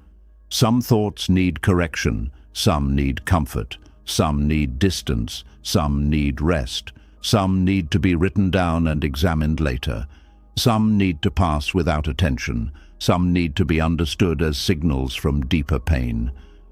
Some thoughts need correction, some need comfort, some need distance, some need rest, some need to be written down and examined later. Some need to pass without attention, some need to be understood as signals from deeper pain.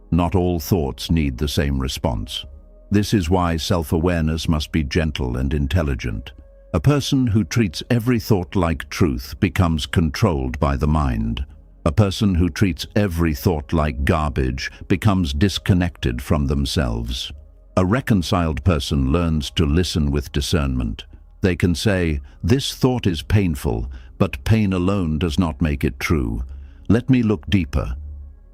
Not all thoughts need the same response. This is why self-awareness must be gentle and intelligent. A person who treats every thought like truth becomes controlled by the mind. A person who treats every thought like garbage becomes disconnected from themselves. A reconciled person learns to listen with discernment. They can say, "This thought is painful, but pain alone does not make it true. Let me look deeper."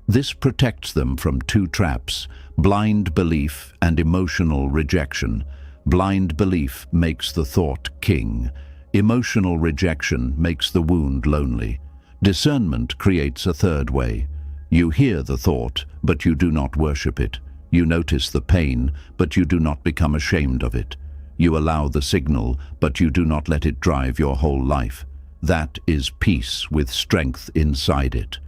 This protects them from two traps: blind belief and emotional rejection. Blind belief makes the thought king. Emotional rejection makes the wound lonely. Discernment creates a third way. You hear the thought, but you do not worship it. You notice the pain, but you do not become ashamed of it. You allow the signal, but you do not let it drive your whole life. That is peace with strength inside it.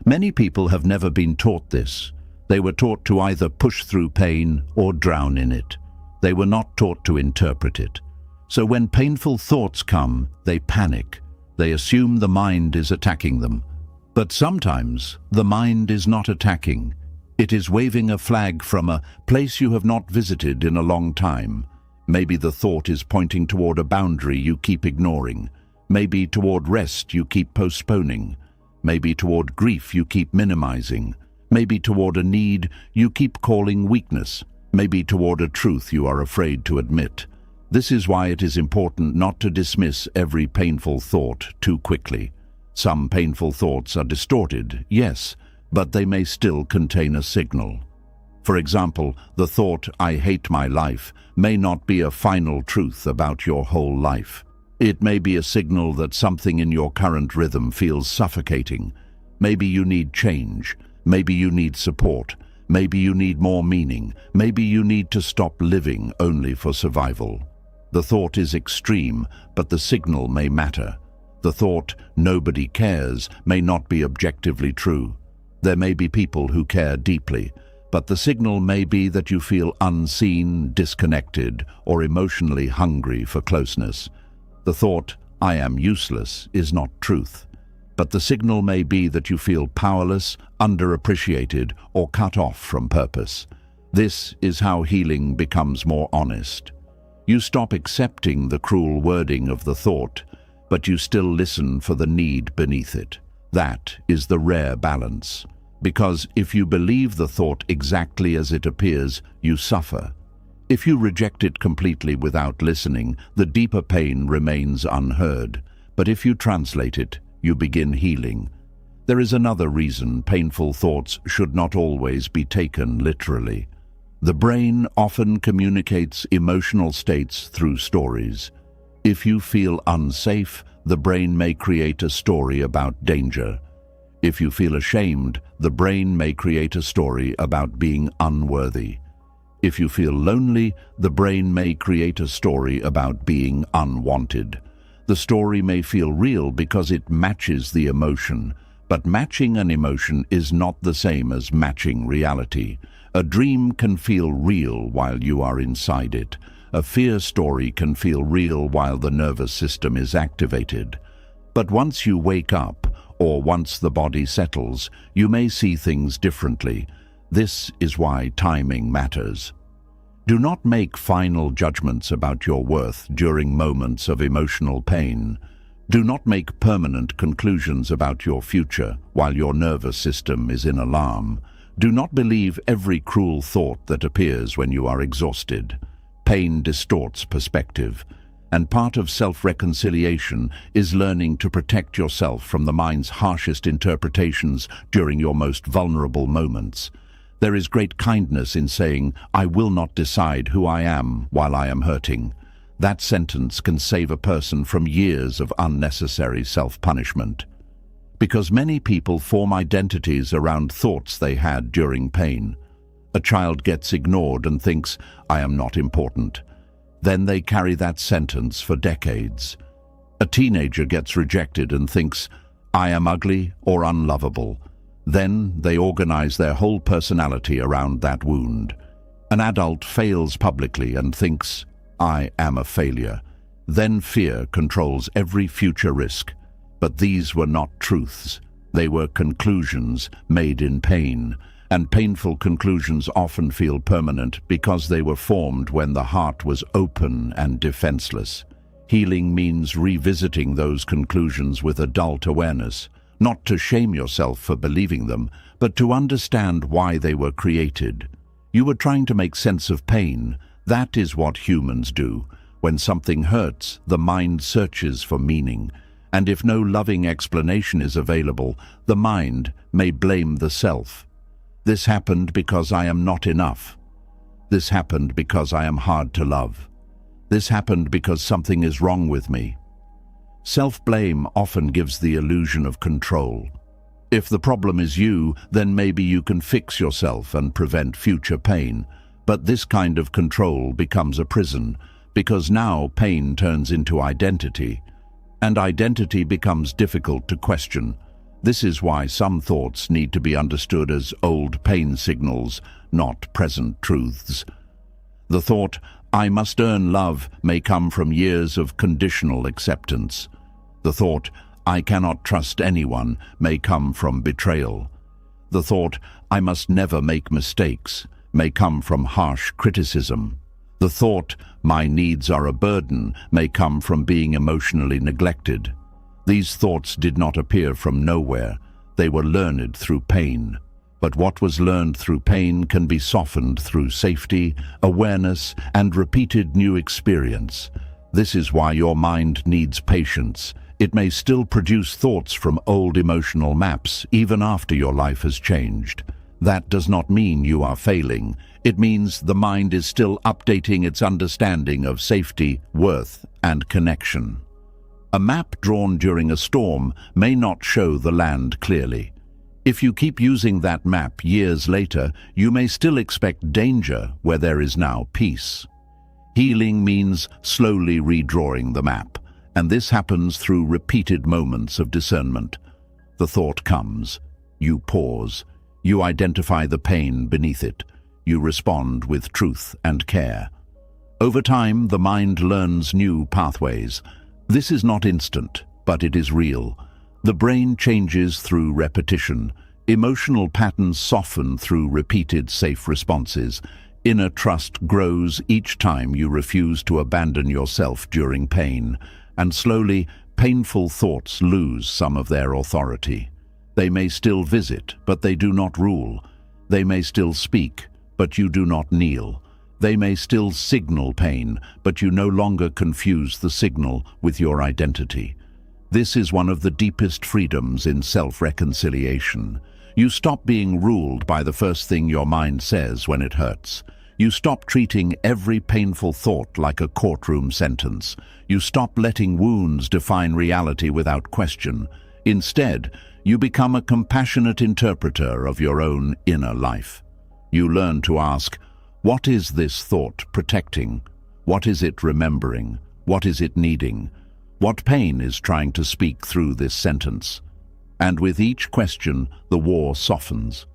Many people have never been taught this. They were taught to either push through pain or drown in it. They were not taught to interpret it. So when painful thoughts come, they panic. They assume the mind is attacking them. But sometimes the mind is not attacking. It is waving a flag from a place you have not visited in a long time. Maybe the thought is pointing toward a boundary you keep ignoring. Maybe toward rest you keep postponing. Maybe toward grief you keep minimizing. Maybe toward a need you keep calling weakness. Maybe toward a truth you are afraid to admit. This is why it is important not to dismiss every painful thought too quickly. Some painful thoughts are distorted, yes, but they may still contain a signal. For example, the thought, "I hate my life," may not be a final truth about your whole life. It may be a signal that something in your current rhythm feels suffocating. Maybe you need change. Maybe you need support. Maybe you need more meaning. Maybe you need to stop living only for survival. The thought is extreme, but the signal may matter. The thought, "nobody cares," may not be objectively true. There may be people who care deeply, but the signal may be that you feel unseen, disconnected, or emotionally hungry for closeness. The thought, "I am useless," is not truth, but the signal may be that you feel powerless, underappreciated, or cut off from purpose. This is how healing becomes more honest. You stop accepting the cruel wording of the thought, but you still listen for the need beneath it. That is the rare balance. Because if you believe the thought exactly as it appears, you suffer. If you reject it completely without listening, the deeper pain remains unheard. But if you translate it, you begin healing. There is another reason painful thoughts should not always be taken literally. The brain often communicates emotional states through stories. If you feel unsafe, the brain may create a story about danger. If you feel ashamed, the brain may create a story about being unworthy. If you feel lonely, the brain may create a story about being unwanted. The story may feel real because it matches the emotion, but matching an emotion is not the same as matching reality. A dream can feel real while you are inside it. A fear story can feel real while the nervous system is activated. But once you wake up, or once the body settles, you may see things differently. This is why timing matters. Do not make final judgments about your worth during moments of emotional pain. Do not make permanent conclusions about your future while your nervous system is in alarm. Do not believe every cruel thought that appears when you are exhausted. Pain distorts perspective, and part of self-reconciliation is learning to protect yourself from the mind's harshest interpretations during your most vulnerable moments. There is great kindness in saying, "I will not decide who I am while I am hurting." That sentence can save a person from years of unnecessary self-punishment. Because many people form identities around thoughts they had during pain. A child gets ignored and thinks, "I am not important." Then they carry that sentence for decades. A teenager gets rejected and thinks, "I am ugly or unlovable." Then they organize their whole personality around that wound. An adult fails publicly and thinks, "I am a failure." Then fear controls every future risk. But these were not truths. They were conclusions made in pain. And painful conclusions often feel permanent because they were formed when the heart was open and defenseless. Healing means revisiting those conclusions with adult awareness, not to shame yourself for believing them, but to understand why they were created. You were trying to make sense of pain. That is what humans do. When something hurts, the mind searches for meaning. And if no loving explanation is available, the mind may blame the self. This happened because I am not enough. This happened because I am hard to love. This happened because something is wrong with me. Self-blame often gives the illusion of control. If the problem is you, then maybe you can fix yourself and prevent future pain. But this kind of control becomes a prison, because now pain turns into identity, and identity becomes difficult to question. This is why some thoughts need to be understood as old pain signals, not present truths. The thought, "I must earn love," may come from years of conditional acceptance. The thought, "I cannot trust anyone," may come from betrayal. The thought, "I must never make mistakes," may come from harsh criticism. The thought, "My needs are a burden," may come from being emotionally neglected. These thoughts did not appear from nowhere. They were learned through pain. But what was learned through pain can be softened through safety, awareness, and repeated new experience. This is why your mind needs patience. It may still produce thoughts from old emotional maps, even after your life has changed. That does not mean you are failing. It means the mind is still updating its understanding of safety, worth, and connection. A map drawn during a storm may not show the land clearly. If you keep using that map years later, you may still expect danger where there is now peace. Healing means slowly redrawing the map, and this happens through repeated moments of discernment. The thought comes. You pause. You identify the pain beneath it. You respond with truth and care. Over time, the mind learns new pathways. This is not instant, but it is real. The brain changes through repetition. Emotional patterns soften through repeated safe responses. Inner trust grows each time you refuse to abandon yourself during pain. And slowly, painful thoughts lose some of their authority. They may still visit, but they do not rule. They may still speak, but you do not kneel. They may still signal pain, but you no longer confuse the signal with your identity. This is one of the deepest freedoms in self-reconciliation. You stop being ruled by the first thing your mind says when it hurts. You stop treating every painful thought like a courtroom sentence. You stop letting wounds define reality without question. Instead, you become a compassionate interpreter of your own inner life. You learn to ask, what is this thought protecting? What is it remembering? What is it needing? What pain is trying to speak through this sentence? And with each question, the war softens,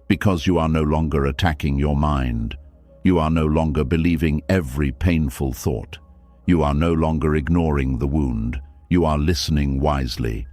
because you are no longer attacking your mind. You are no longer believing every painful thought. You are no longer ignoring the wound. You are listening wisely.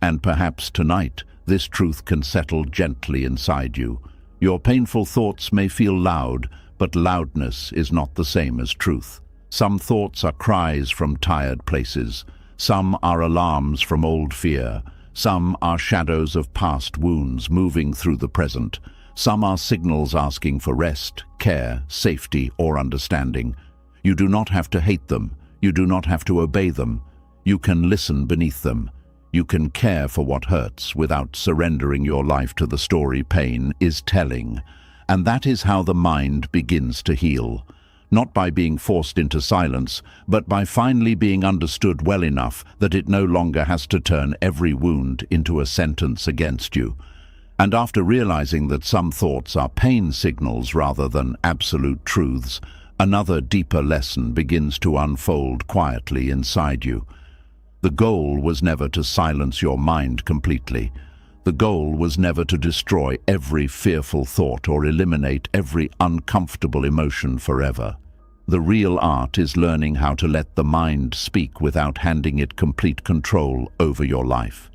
And perhaps tonight, this truth can settle gently inside you. Your painful thoughts may feel loud, but loudness is not the same as truth. Some thoughts are cries from tired places. Some are alarms from old fear. Some are shadows of past wounds moving through the present. Some are signals asking for rest, care, safety, or understanding. You do not have to hate them. You do not have to obey them. You can listen beneath them. You can care for what hurts without surrendering your life to the story pain is telling. And that is how the mind begins to heal. Not by being forced into silence, but by finally being understood well enough that it no longer has to turn every wound into a sentence against you. And after realizing that some thoughts are pain signals rather than absolute truths, another deeper lesson begins to unfold quietly inside you. The goal was never to silence your mind completely. The goal was never to destroy every fearful thought or eliminate every uncomfortable emotion forever. The real art is learning how to let the mind speak without handing it complete control over your life.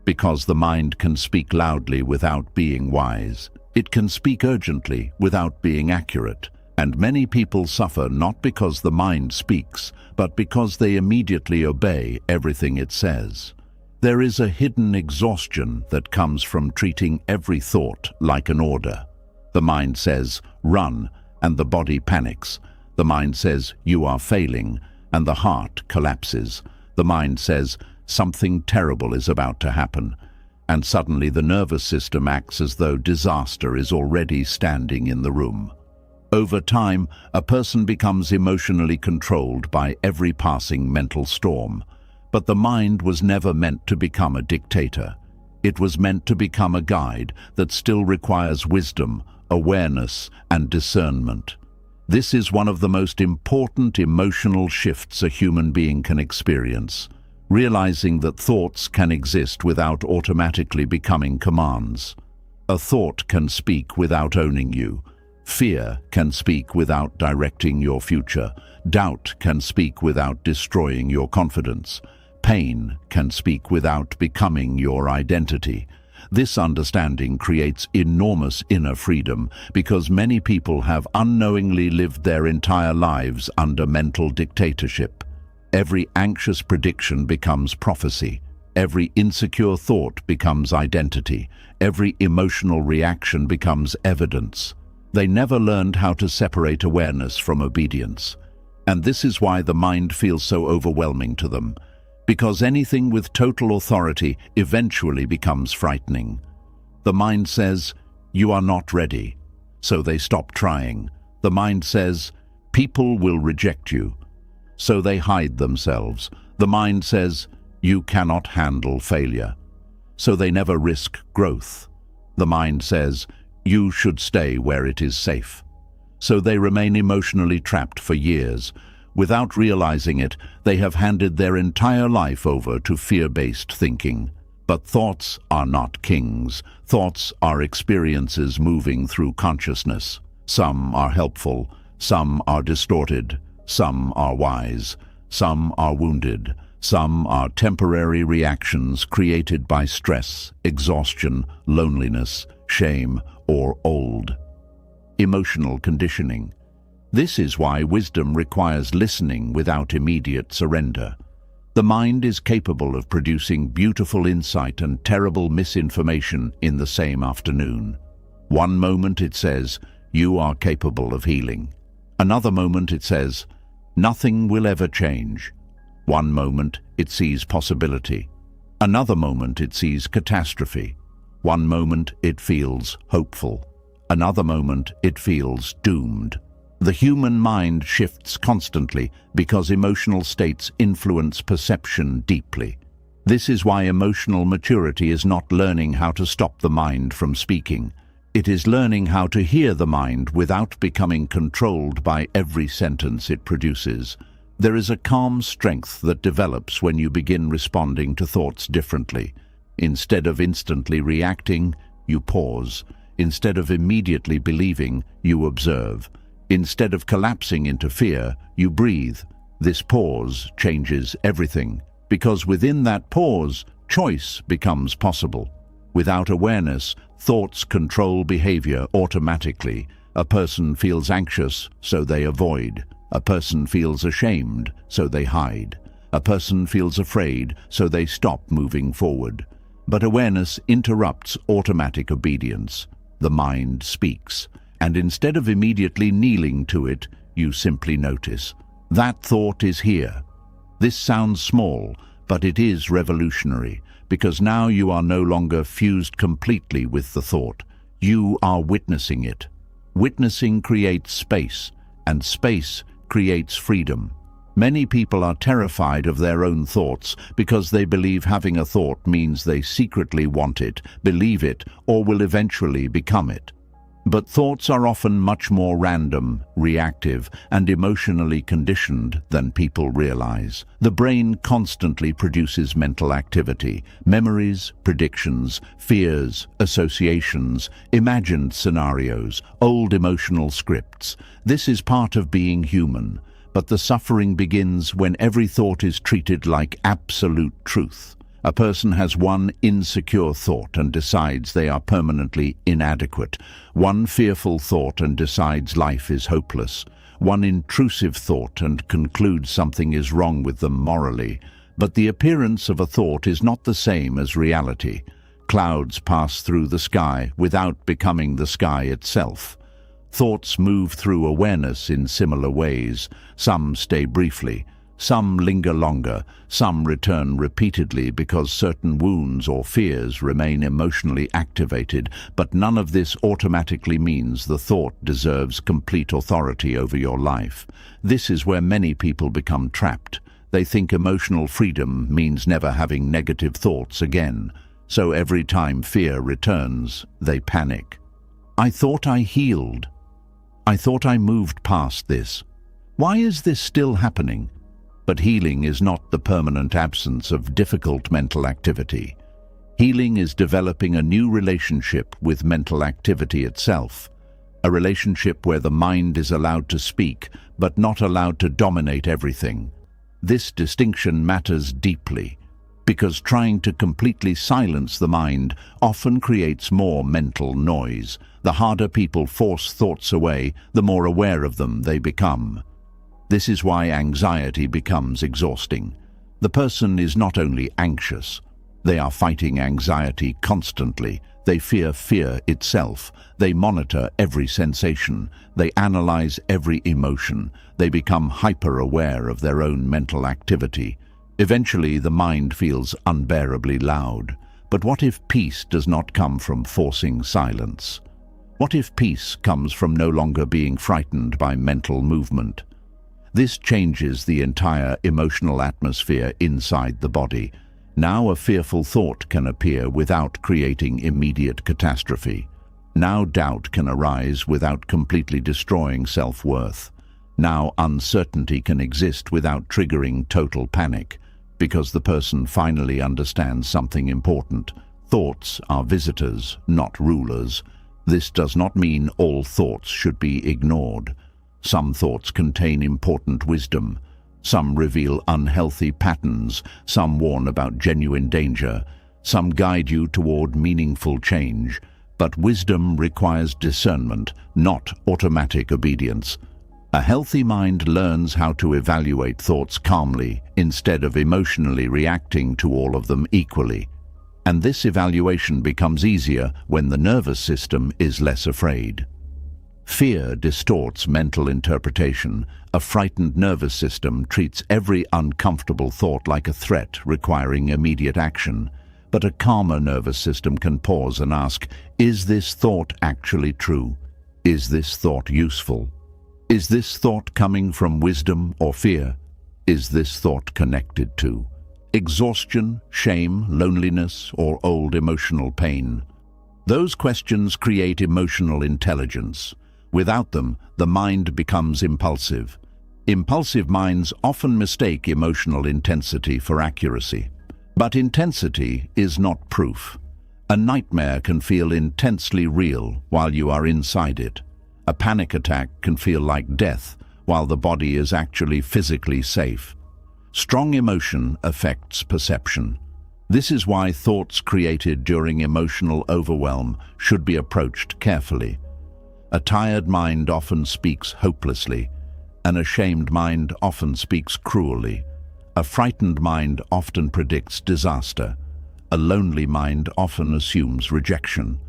Because the mind can speak loudly without being wise. It can speak urgently without being accurate. And many people suffer not because the mind speaks, but because they immediately obey everything it says. There is a hidden exhaustion that comes from treating every thought like an order. The mind says, run, and the body panics. The mind says, you are failing, and the heart collapses. The mind says, something terrible is about to happen, and suddenly the nervous system acts as though disaster is already standing in the room. Over time, a person becomes emotionally controlled by every passing mental storm. But the mind was never meant to become a dictator. It was meant to become a guide that still requires wisdom, awareness, and discernment. This is one of the most important emotional shifts a human being can experience, realizing that thoughts can exist without automatically becoming commands. A thought can speak without owning you. Fear can speak without directing your future. Doubt can speak without destroying your confidence. Pain can speak without becoming your identity. This understanding creates enormous inner freedom because many people have unknowingly lived their entire lives under mental dictatorship. Every anxious prediction becomes prophecy. Every insecure thought becomes identity. Every emotional reaction becomes evidence. They never learned how to separate awareness from obedience. And this is why the mind feels so overwhelming to them. Because anything with total authority eventually becomes frightening. The mind says, "You are not ready," so they stop trying. The mind says, "People will reject you," so they hide themselves. The mind says, "You cannot handle failure," so they never risk growth. The mind says, "You should stay where it is safe," so they remain emotionally trapped for years. Without realizing it, they have handed their entire life over to fear-based thinking. But thoughts are not kings. Thoughts are experiences moving through consciousness. Some are helpful, some are distorted, some are wise, some are wounded, some are temporary reactions created by stress, exhaustion, loneliness, shame, or old emotional conditioning. This is why wisdom requires listening without immediate surrender. The mind is capable of producing beautiful insight and terrible misinformation in the same afternoon. One moment it says, "You are capable of healing." Another moment it says, "Nothing will ever change." One moment it sees possibility. Another moment it sees catastrophe. One moment it feels hopeful. Another moment it feels doomed. The human mind shifts constantly because emotional states influence perception deeply. This is why emotional maturity is not learning how to stop the mind from speaking. It is learning how to hear the mind without becoming controlled by every sentence it produces. There is a calm strength that develops when you begin responding to thoughts differently. Instead of instantly reacting, you pause. Instead of immediately believing, you observe. Instead of collapsing into fear, you breathe. This pause changes everything, because within that pause, choice becomes possible. Without awareness, thoughts control behavior automatically. A person feels anxious, so they avoid. A person feels ashamed, so they hide. A person feels afraid, so they stop moving forward. But awareness interrupts automatic obedience. The mind speaks. And instead of immediately kneeling to it, you simply notice. That thought is here. This sounds small, but it is revolutionary, because now you are no longer fused completely with the thought. You are witnessing it. Witnessing creates space, and space creates freedom. Many people are terrified of their own thoughts because they believe having a thought means they secretly want it, believe it, or will eventually become it. But thoughts are often much more random, reactive, and emotionally conditioned than people realize. The brain constantly produces mental activity, memories, predictions, fears, associations, imagined scenarios, old emotional scripts. This is part of being human, but the suffering begins when every thought is treated like absolute truth. A person has one insecure thought and decides they are permanently inadequate, one fearful thought and decides life is hopeless, one intrusive thought and concludes something is wrong with them morally. But the appearance of a thought is not the same as reality. Clouds pass through the sky without becoming the sky itself. Thoughts move through awareness in similar ways. Some stay briefly, Some linger longer, some return repeatedly because certain wounds or fears remain emotionally activated, but none of this automatically means the thought deserves complete authority over your life. This is where many people become trapped. They think emotional freedom means never having negative thoughts again, so every time fear returns, they panic. I thought I healed. I thought I moved past this. Why is this still happening? But healing is not the permanent absence of difficult mental activity. Healing is developing a new relationship with mental activity itself, a relationship where the mind is allowed to speak, but not allowed to dominate everything. This distinction matters deeply, because trying to completely silence the mind often creates more mental noise. The harder people force thoughts away, the more aware of them they become. This is why anxiety becomes exhausting. The person is not only anxious, they are fighting anxiety constantly. They fear fear itself. They monitor every sensation. They analyze every emotion. They become hyper-aware of their own mental activity. Eventually, the mind feels unbearably loud. But what if peace does not come from forcing silence? What if peace comes from no longer being frightened by mental movement? This changes the entire emotional atmosphere inside the body. Now a fearful thought can appear without creating immediate catastrophe. Now doubt can arise without completely destroying self-worth. Now uncertainty can exist without triggering total panic, because the person finally understands something important. Thoughts are visitors, not rulers. This does not mean all thoughts should be ignored. Some thoughts contain important wisdom. Some reveal unhealthy patterns. Some warn about genuine danger. Some guide you toward meaningful change. But wisdom requires discernment, not automatic obedience. A healthy mind learns how to evaluate thoughts calmly instead of emotionally reacting to all of them equally. And this evaluation becomes easier when the nervous system is less afraid. Fear distorts mental interpretation. A frightened nervous system treats every uncomfortable thought like a threat requiring immediate action. But a calmer nervous system can pause and ask, is this thought actually true? Is this thought useful? Is this thought coming from wisdom or fear? Is this thought connected to exhaustion, shame, loneliness, or old emotional pain? Those questions create emotional intelligence. Without them, the mind becomes impulsive. Impulsive minds often mistake emotional intensity for accuracy. But intensity is not proof. A nightmare can feel intensely real while you are inside it. A panic attack can feel like death while the body is actually physically safe. Strong emotion affects perception. This is why thoughts created during emotional overwhelm should be approached carefully. A tired mind often speaks hopelessly. An ashamed mind often speaks cruelly. A frightened mind often predicts disaster. A lonely mind often assumes rejection.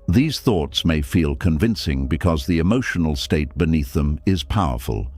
These thoughts may feel convincing because the emotional state beneath them is powerful,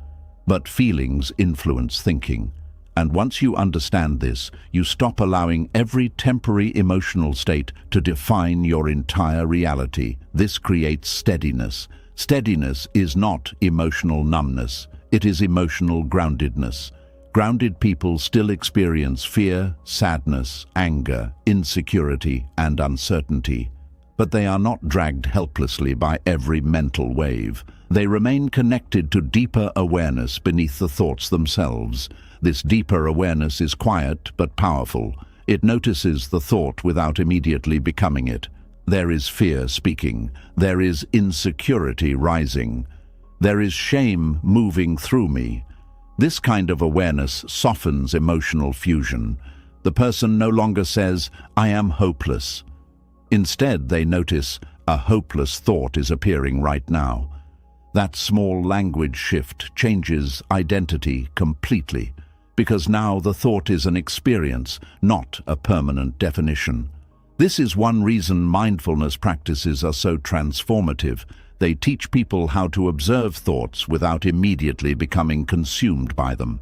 but feelings influence thinking. And once you understand this, you stop allowing every temporary emotional state to define your entire reality. This creates steadiness. Steadiness is not emotional numbness. It is emotional groundedness. Grounded people still experience fear, sadness, anger, insecurity, and uncertainty. But they are not dragged helplessly by every mental wave. They remain connected to deeper awareness beneath the thoughts themselves. This deeper awareness is quiet but powerful. It notices the thought without immediately becoming it. There is fear speaking. There is insecurity rising. There is shame moving through me. This kind of awareness softens emotional fusion. The person no longer says, "I am hopeless." Instead, they notice, "A hopeless thought is appearing right now." That small language shift changes identity completely, because now the thought is an experience, not a permanent definition. This is one reason mindfulness practices are so transformative. They teach people how to observe thoughts without immediately becoming consumed by them.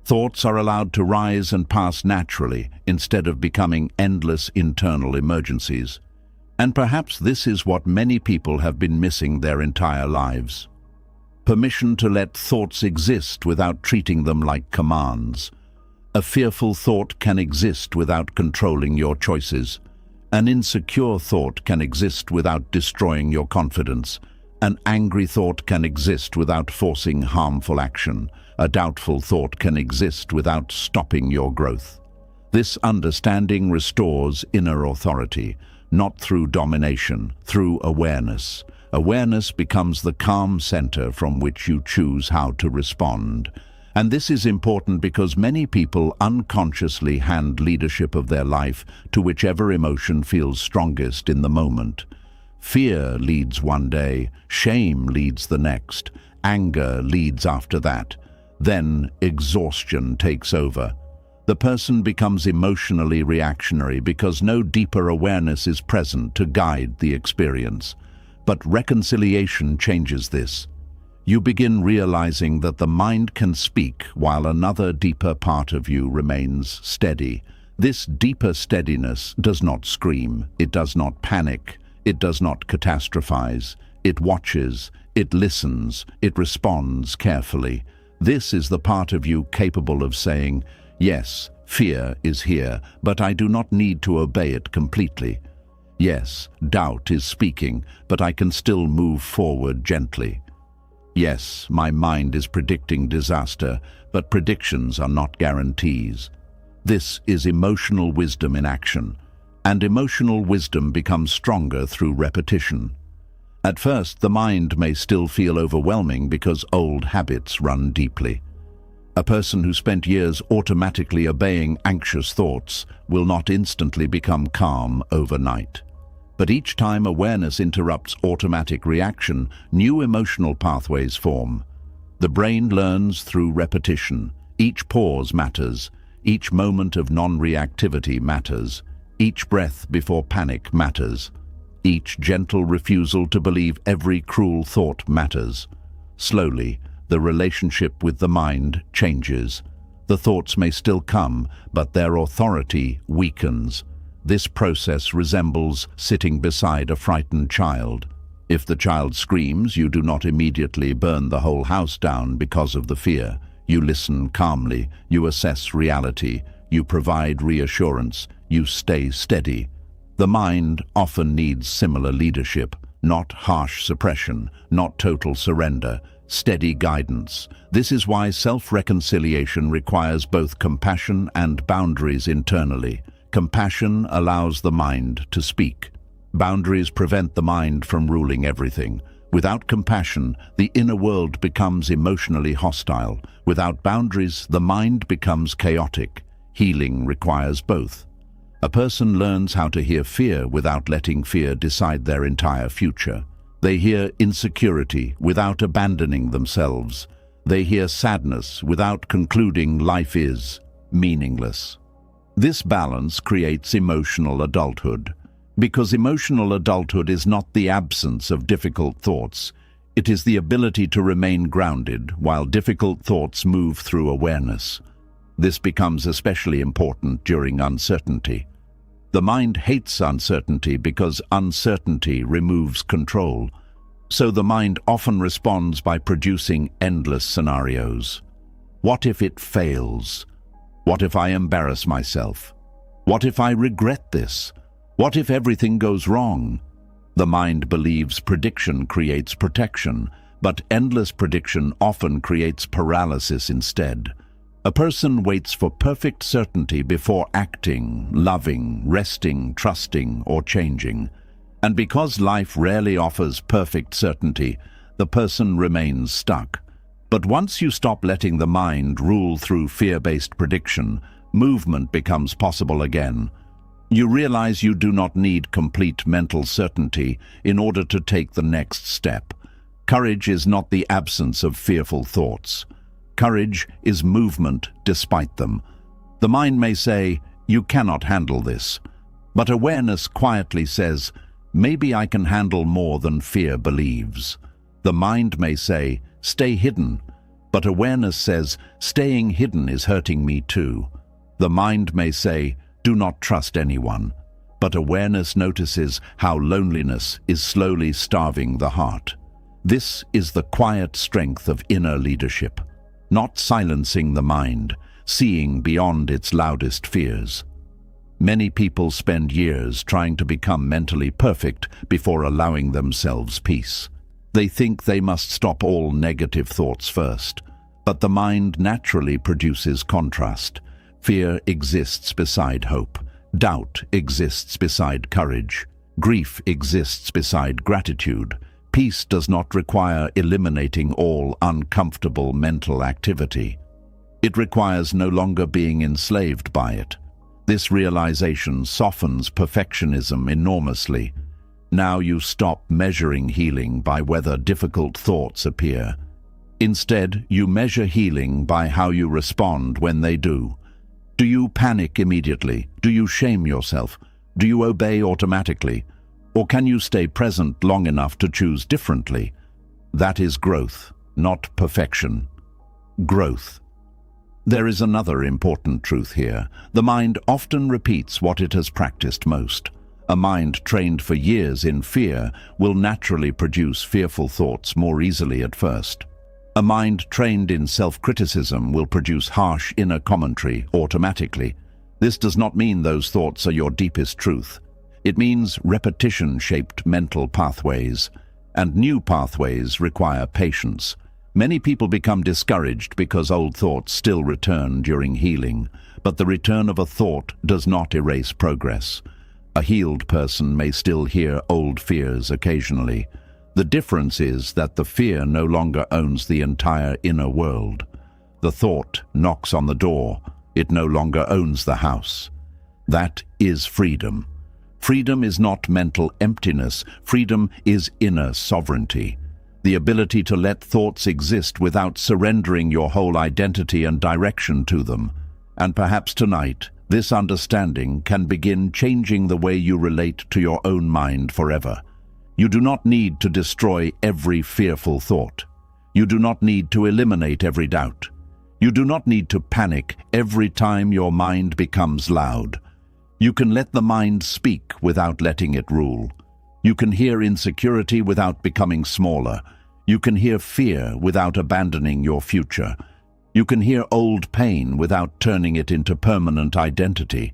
Thoughts are allowed to rise and pass naturally instead of becoming endless internal emergencies. And perhaps this is what many people have been missing their entire lives. Permission to let thoughts exist without treating them like commands. A fearful thought can exist without controlling your choices. An insecure thought can exist without destroying your confidence. An angry thought can exist without forcing harmful action. A doubtful thought can exist without stopping your growth. This understanding restores inner authority, not through domination, through awareness. Awareness becomes the calm center from which you choose how to respond. And this is important because many people unconsciously hand leadership of their life to whichever emotion feels strongest in the moment. Fear leads one day, shame leads the next, anger leads after that. Then exhaustion takes over. The person becomes emotionally reactionary because no deeper awareness is present to guide the experience. But reconciliation changes this. You begin realizing that the mind can speak while another deeper part of you remains steady. This deeper steadiness does not scream, it does not panic, it does not catastrophize. It watches, it listens, it responds carefully. This is the part of you capable of saying, yes, fear is here, but I do not need to obey it completely. Yes, doubt is speaking, but I can still move forward gently. Yes, my mind is predicting disaster, but predictions are not guarantees. This is emotional wisdom in action, and emotional wisdom becomes stronger through repetition. At first, the mind may still feel overwhelming because old habits run deeply. A person who spent years automatically obeying anxious thoughts will not instantly become calm overnight. But each time awareness interrupts automatic reaction, new emotional pathways form. The brain learns through repetition. Each pause matters. Each moment of non-reactivity matters. Each breath before panic matters. Each gentle refusal to believe every cruel thought matters. Slowly, the relationship with the mind changes. The thoughts may still come, but their authority weakens. This process resembles sitting beside a frightened child. If the child screams, you do not immediately burn the whole house down because of the fear. You listen calmly, you assess reality, you provide reassurance, you stay steady. The mind often needs similar leadership, not harsh suppression, not total surrender, steady guidance. This is why self-reconciliation requires both compassion and boundaries internally. Compassion allows the mind to speak. Boundaries prevent the mind from ruling everything. Without compassion, the inner world becomes emotionally hostile. Without boundaries, the mind becomes chaotic. Healing requires both. A person learns how to hear fear without letting fear decide their entire future. They hear insecurity without abandoning themselves. They hear sadness without concluding life is meaningless. This balance creates emotional adulthood. Because emotional adulthood is not the absence of difficult thoughts, it is the ability to remain grounded while difficult thoughts move through awareness. This becomes especially important during uncertainty. The mind hates uncertainty because uncertainty removes control. So the mind often responds by producing endless scenarios. What if it fails? What if I embarrass myself? What if I regret this? What if everything goes wrong? The mind believes prediction creates protection, but endless prediction often creates paralysis instead. A person waits for perfect certainty before acting, loving, resting, trusting, or changing. And because life rarely offers perfect certainty, the person remains stuck. But once you stop letting the mind rule through fear-based prediction, movement becomes possible again. You realize you do not need complete mental certainty in order to take the next step. Courage is not the absence of fearful thoughts. Courage is movement despite them. The mind may say, "You cannot handle this." But awareness quietly says, "Maybe I can handle more than fear believes." The mind may say, "Stay hidden." But awareness says, staying hidden is hurting me too. The mind may say, do not trust anyone. But awareness notices how loneliness is slowly starving the heart. This is the quiet strength of inner leadership. Not silencing the mind, seeing beyond its loudest fears. Many people spend years trying to become mentally perfect before allowing themselves peace. They think they must stop all negative thoughts first. But the mind naturally produces contrast. Fear exists beside hope. Doubt exists beside courage. Grief exists beside gratitude. Peace does not require eliminating all uncomfortable mental activity. It requires no longer being enslaved by it. This realization softens perfectionism enormously. Now you stop measuring healing by whether difficult thoughts appear. Instead, you measure healing by how you respond when they do. Do you panic immediately? Do you shame yourself? Do you obey automatically? Or can you stay present long enough to choose differently? That is growth, not perfection. Growth. There is another important truth here. The mind often repeats what it has practiced most. A mind trained for years in fear will naturally produce fearful thoughts more easily at first. A mind trained in self-criticism will produce harsh inner commentary automatically. This does not mean those thoughts are your deepest truth. It means repetition-shaped mental pathways, and new pathways require patience. Many people become discouraged because old thoughts still return during healing, but the return of a thought does not erase progress. A healed person may still hear old fears occasionally. The difference is that the fear no longer owns the entire inner world. The thought knocks on the door. It no longer owns the house. That is freedom. Freedom is not mental emptiness. Freedom is inner sovereignty. The ability to let thoughts exist without surrendering your whole identity and direction to them. And perhaps tonight, this understanding can begin changing the way you relate to your own mind forever. You do not need to destroy every fearful thought. You do not need to eliminate every doubt. You do not need to panic every time your mind becomes loud. You can let the mind speak without letting it rule. You can hear insecurity without becoming smaller. You can hear fear without abandoning your future. You can hear old pain without turning it into permanent identity.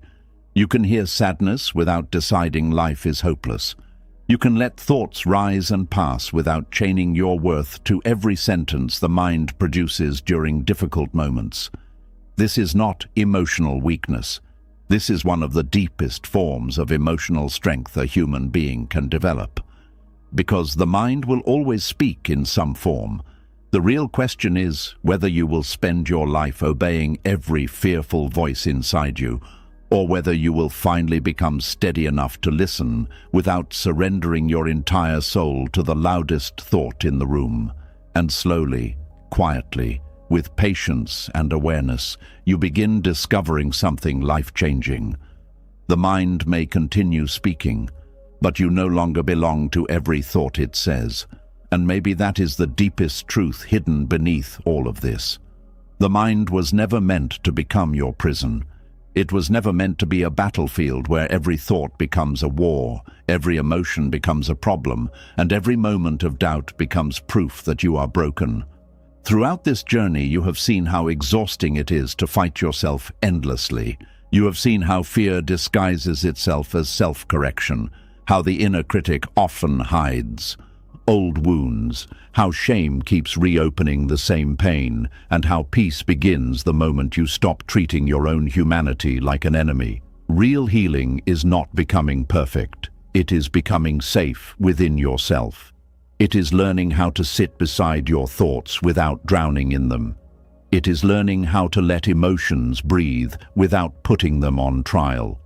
You can hear sadness without deciding life is hopeless. You can let thoughts rise and pass without chaining your worth to every sentence the mind produces during difficult moments. This is not emotional weakness. This is one of the deepest forms of emotional strength a human being can develop. Because the mind will always speak in some form. The real question is whether you will spend your life obeying every fearful voice inside you, or whether you will finally become steady enough to listen without surrendering your entire soul to the loudest thought in the room. And slowly, quietly, with patience and awareness, you begin discovering something life-changing. The mind may continue speaking, but you no longer belong to every thought it says. And maybe that is the deepest truth hidden beneath all of this. The mind was never meant to become your prison. It was never meant to be a battlefield where every thought becomes a war, every emotion becomes a problem, and every moment of doubt becomes proof that you are broken. Throughout this journey, you have seen how exhausting it is to fight yourself endlessly. You have seen how fear disguises itself as self-correction, how the inner critic often hides old wounds, how shame keeps reopening the same pain, and how peace begins the moment you stop treating your own humanity like an enemy. Real healing is not becoming perfect. It is becoming safe within yourself. It is learning how to sit beside your thoughts without drowning in them. It is learning how to let emotions breathe without putting them on trial.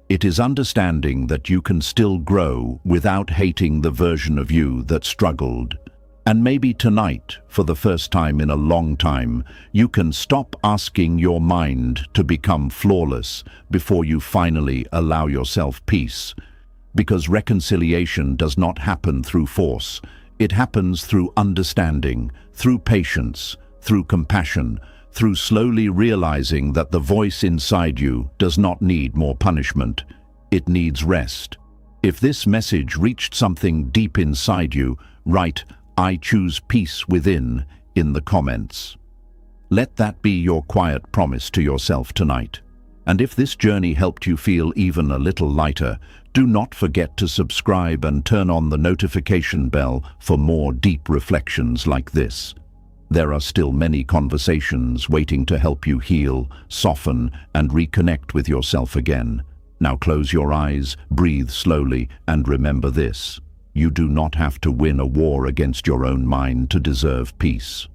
It is understanding that you can still grow without hating the version of you that struggled. And maybe tonight, for the first time in a long time, you can stop asking your mind to become flawless before you finally allow yourself peace. Because reconciliation does not happen through force. It happens through understanding, through patience, through compassion, through slowly realizing that the voice inside you does not need more punishment. It needs rest. If this message reached something deep inside you, write, "I choose peace within," in the comments. Let that be your quiet promise to yourself tonight. And if this journey helped you feel even a little lighter, do not forget to subscribe and turn on the notification bell for more deep reflections like this. There are still many conversations waiting to help you heal, soften, and reconnect with yourself again. Now close your eyes, breathe slowly, and remember this: you do not have to win a war against your own mind to deserve peace.